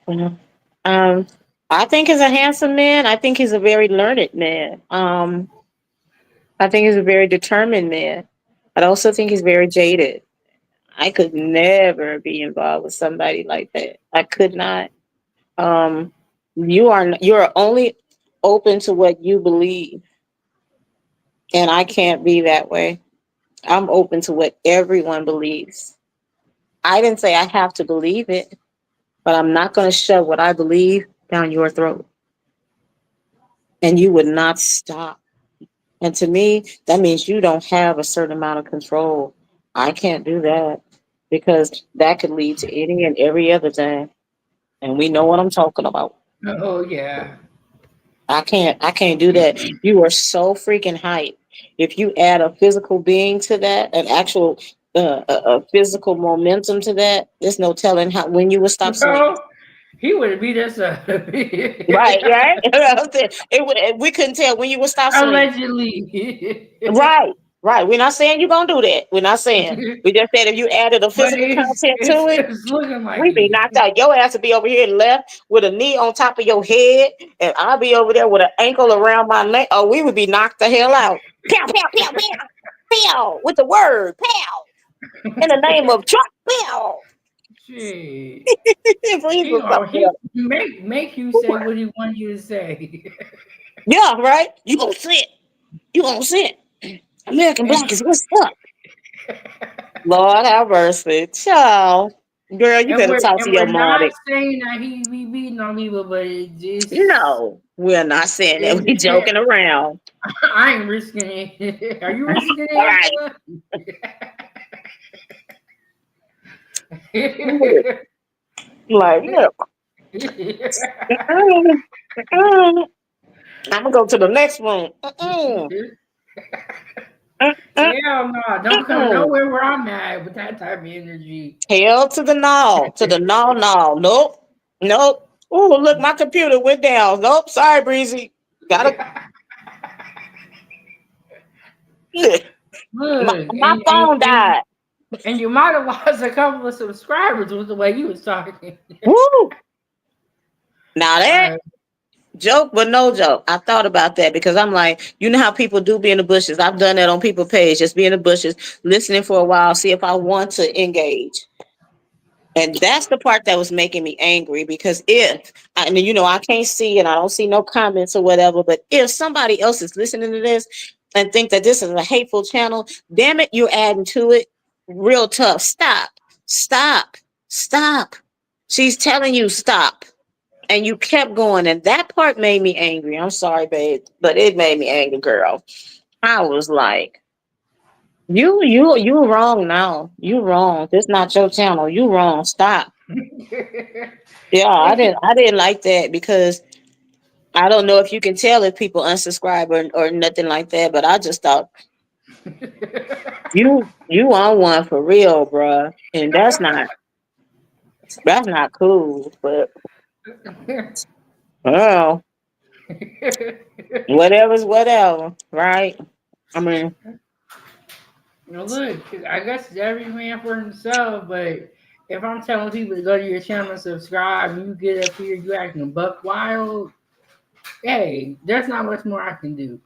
Well, um, I think he's a handsome man. I think he's a very learned man. I think he's a very determined man. I also think he's very jaded. I could never be involved with somebody like that. I could not. Um, you're only open to what you believe, and I can't be that way. I'm open to what everyone believes. I didn't say I have to believe it, but I'm not going to shove what I believe down your throat, and you would not stop. And to me, that means you don't have a certain amount of control. I can't do that because that could lead to any and every other thing. And we know what I'm talking about. Oh yeah. I can't do that. You are so freaking hype. If you add a physical being to that, an actual a physical momentum to that, there's no telling how when you will stop swinging. No, he would have beat us up. Right, right. We couldn't tell when you would stop swinging. Allegedly. Right, right. We're not saying you're gonna do that. We're not saying. We just said if you added a But physical content to it, it's looking like we be it. knocked out. Your ass would be over here left with a knee on top of your head, and I'll be over there with an ankle around my neck. Oh, we would be knocked the hell out. Pow, pow, pow, pow, pow, with the word, pow, in the name of Trump, pow. Shit. Please He look up or he there. make you say what he want you to say. Yeah, right. You gonna sit. You gonna sit. American Black is what's up. Lord have mercy. Child. Girl, you better talk to your we're not mommy. saying that he be beating on people, but it just No, we're not saying that. We joking around. I ain't risking it. Are you risking All right. it, Like, look. I'm gonna go to the next room. Hell no, don't come nowhere where I'm at with that type of energy. Hell to the no, to the no, no, nope, nope. Oh, look, my computer went down. Nope, sorry, Breezy. Gotta look. Look, My phone died. and you might have lost a couple of subscribers with the way you was talking. Woo! Now that Like, joke, but no joke. I thought about that because I'm like, you know how people do be in the bushes. I've done that on people's page, just be in the bushes, listening for a while, see if I want to engage. And that's the part that was making me angry because and I can't see and I don't see no comments or whatever, but if somebody else is listening to this and think that this is a hateful channel, damn it, you're adding to it real tough. Stop, stop, stop. She's telling you stop, and you kept going, and that part made me angry. I'm sorry, babe, but it made me angry, girl. I was like, you wrong now. You wrong. This not your channel. You wrong. Stop. Yeah, I didn't like that because I don't know if you can tell if people unsubscribe or nothing like that, but I just thought you on one for real, bruh. And that's not cool. But well, whatever's whatever, right? I mean, Well, look, I guess it's every man for himself, but if I'm telling people to go to your channel and subscribe, and you get up here, you acting buck wild, hey, there's not much more I can do.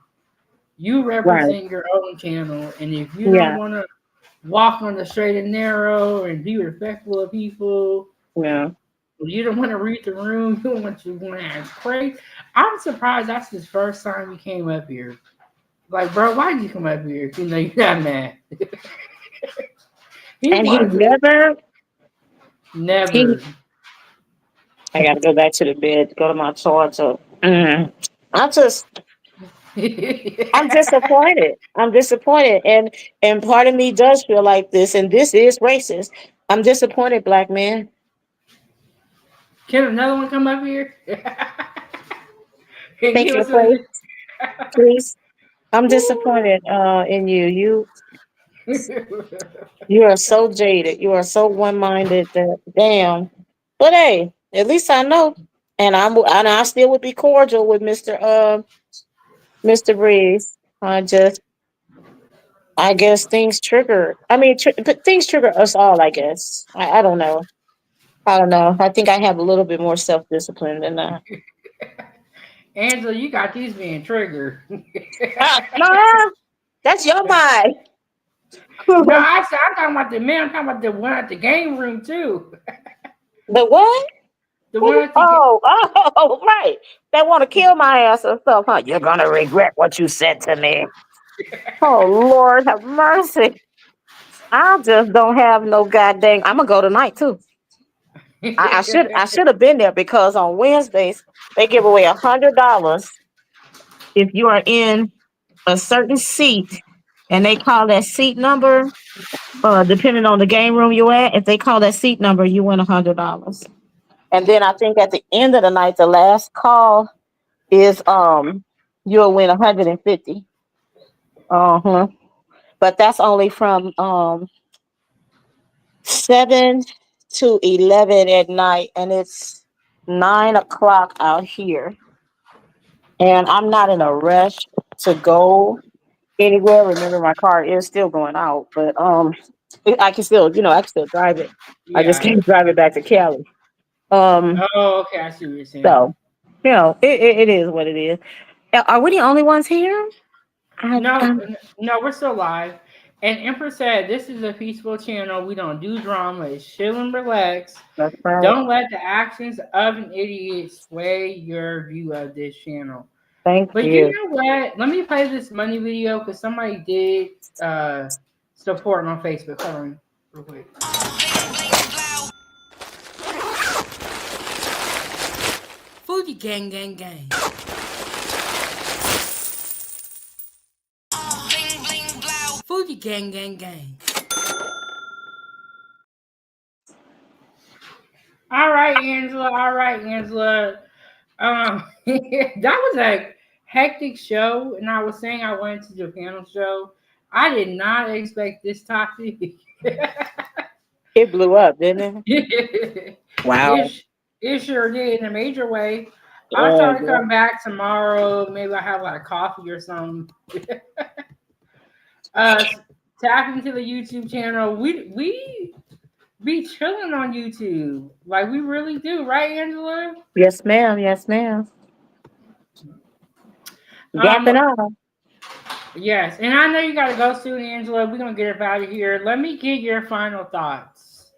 You right. represent your own channel, and if you don't Yeah, want to walk on the straight and narrow and be respectful of people, yeah. you don't want to read the room, you don't want to ask crazy. I'm surprised that's his first time he came up here. Like, bro, why did you come up here? You know, you're not mad. He And he wanted to never he never. I gotta go back to the bed, go to my charger. I just I'm disappointed. I'm disappointed. And part of me does feel like this, and this is racist. I'm disappointed, black man. Can another one come up here? And Take give your us place, please. I'm disappointed in you. You are so jaded. You are so one-minded that damn. But hey, at least I know. And I still would be cordial with Mr. Breeze. I guess things trigger. I mean, but things trigger us all. I guess. I don't know. I don't know. I think I have a little bit more self-discipline than that. Angela, you got these being triggered. No, that's your mind. No, The I said I'm talking about the man. I'm talking about the one at the game room too. what? The one at the Oh, right. They want to kill my ass and stuff, huh? You're gonna regret what you said to me. Oh Lord, have mercy. I just don't have no goddamn. I'm gonna go tonight too. I should have been there because on Wednesdays they give away $100 if you are in a certain seat, and they call that seat number. Depending on the game room you at, if they call that seat number, you win $100. And then I think at the end of the night, the last call is you'll win 150. Uh-huh. But that's only from 7 to 11 at night, and it's 9 o'clock out here. And I'm not in a rush to go anywhere. Remember, my car is still going out, but I can still, I can still drive it. I just yeah. can't drive it back to Cali. Um, Oh, okay. I see what you're saying. so it is what it is. Are we the only ones here? I, No, I, no, we're still live. And Empress said, "This is a peaceful channel. We don't do drama. It's chill and relax. that's right. Don't let the actions of an idiot sway your view of this channel." Thank But you you. know what? Let me play this money video because somebody did support on Facebook. Hold on, real quick. Fuji gang, gang, gang. Fuji gang, gang, gang. All right, Angela. All right, Angela. That was a hectic show, and I was saying I went to the panel show. I did not expect this topic. It blew up, didn't it? it, Wow. it sure did in a major way. I'll Oh, try to come back tomorrow. Maybe I have like coffee or something. uh, Tap into the YouTube channel. We be chilling on YouTube, like we really do, right, Angela? yes, ma'am. Yes, ma'am. Gap Um, and all. yes, and I know you got to go soon, Angela. We're gonna get up out of here. Let me get your final thoughts.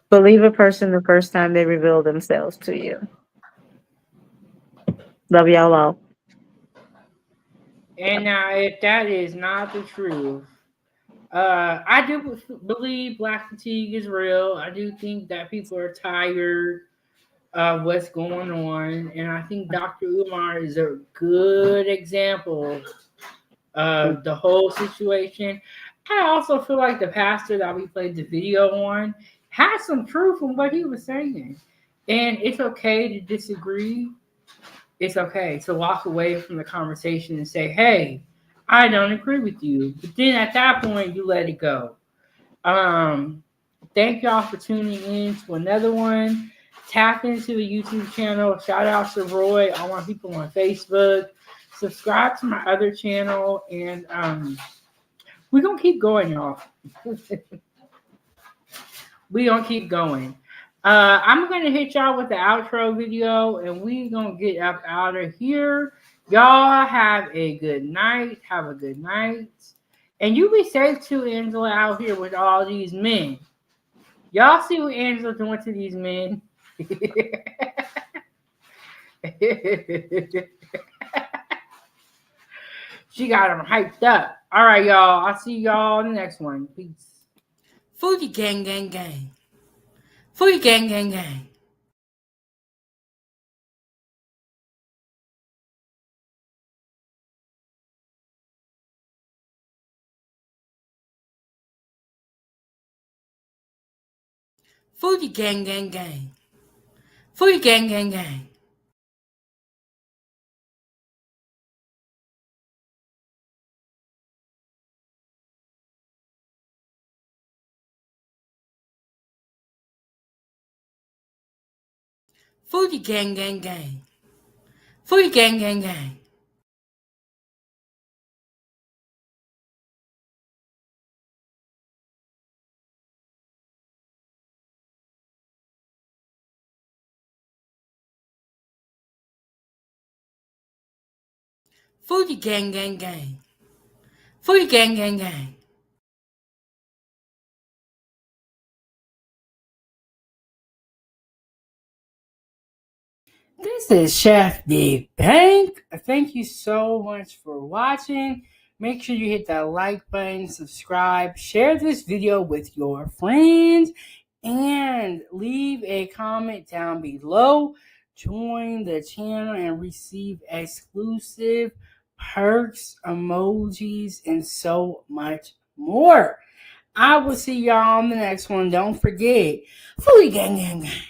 Believe a person the first time they reveal themselves to you. Love y'all all. And now, if that is not the truth, I do believe black fatigue is real. I do think that people are tired of what's going on, and I think Dr. Umar is a good example of the whole situation. I also feel like the pastor that we played the video on had some truth in what he was saying, and it's okay to disagree. It's okay to walk away from the conversation and say, "Hey, I don't agree with you," but then at that point, you let it go. Um, Thank y'all for tuning in to another one. Tap into the YouTube channel. Shout out to Roy, all my people on Facebook. Subscribe to my other channel, and we're gonna keep going, y'all. We gonna keep going. I'm gonna hit y'all with the outro video, and we gonna get up out of here. Y'all have a good night. Have a good night, and you be safe too, Angela, out here with all these men. Y'all see what Angela doing to these men? She got them hyped up. All right, y'all. I'll see y'all in the next one. Peace. Fuji gang, gang, gang. Fuji gang, gang, gang. Fuji gang, gang, gang. Fuji gang, gang, gang. Fuji gang, gang, gang. Fuji gang, gang, gang. Fuji gang, gang, gang. Fuji gang, gang, gang. This is Chef Big Bank. Thank you so much for watching. Make sure you hit that like button, subscribe, share this video with your friends, and leave a comment down below. Join the channel and receive exclusive perks, emojis, and so much more. I will see y'all on the next one. Don't forget, Fooey Gang Gang Gang.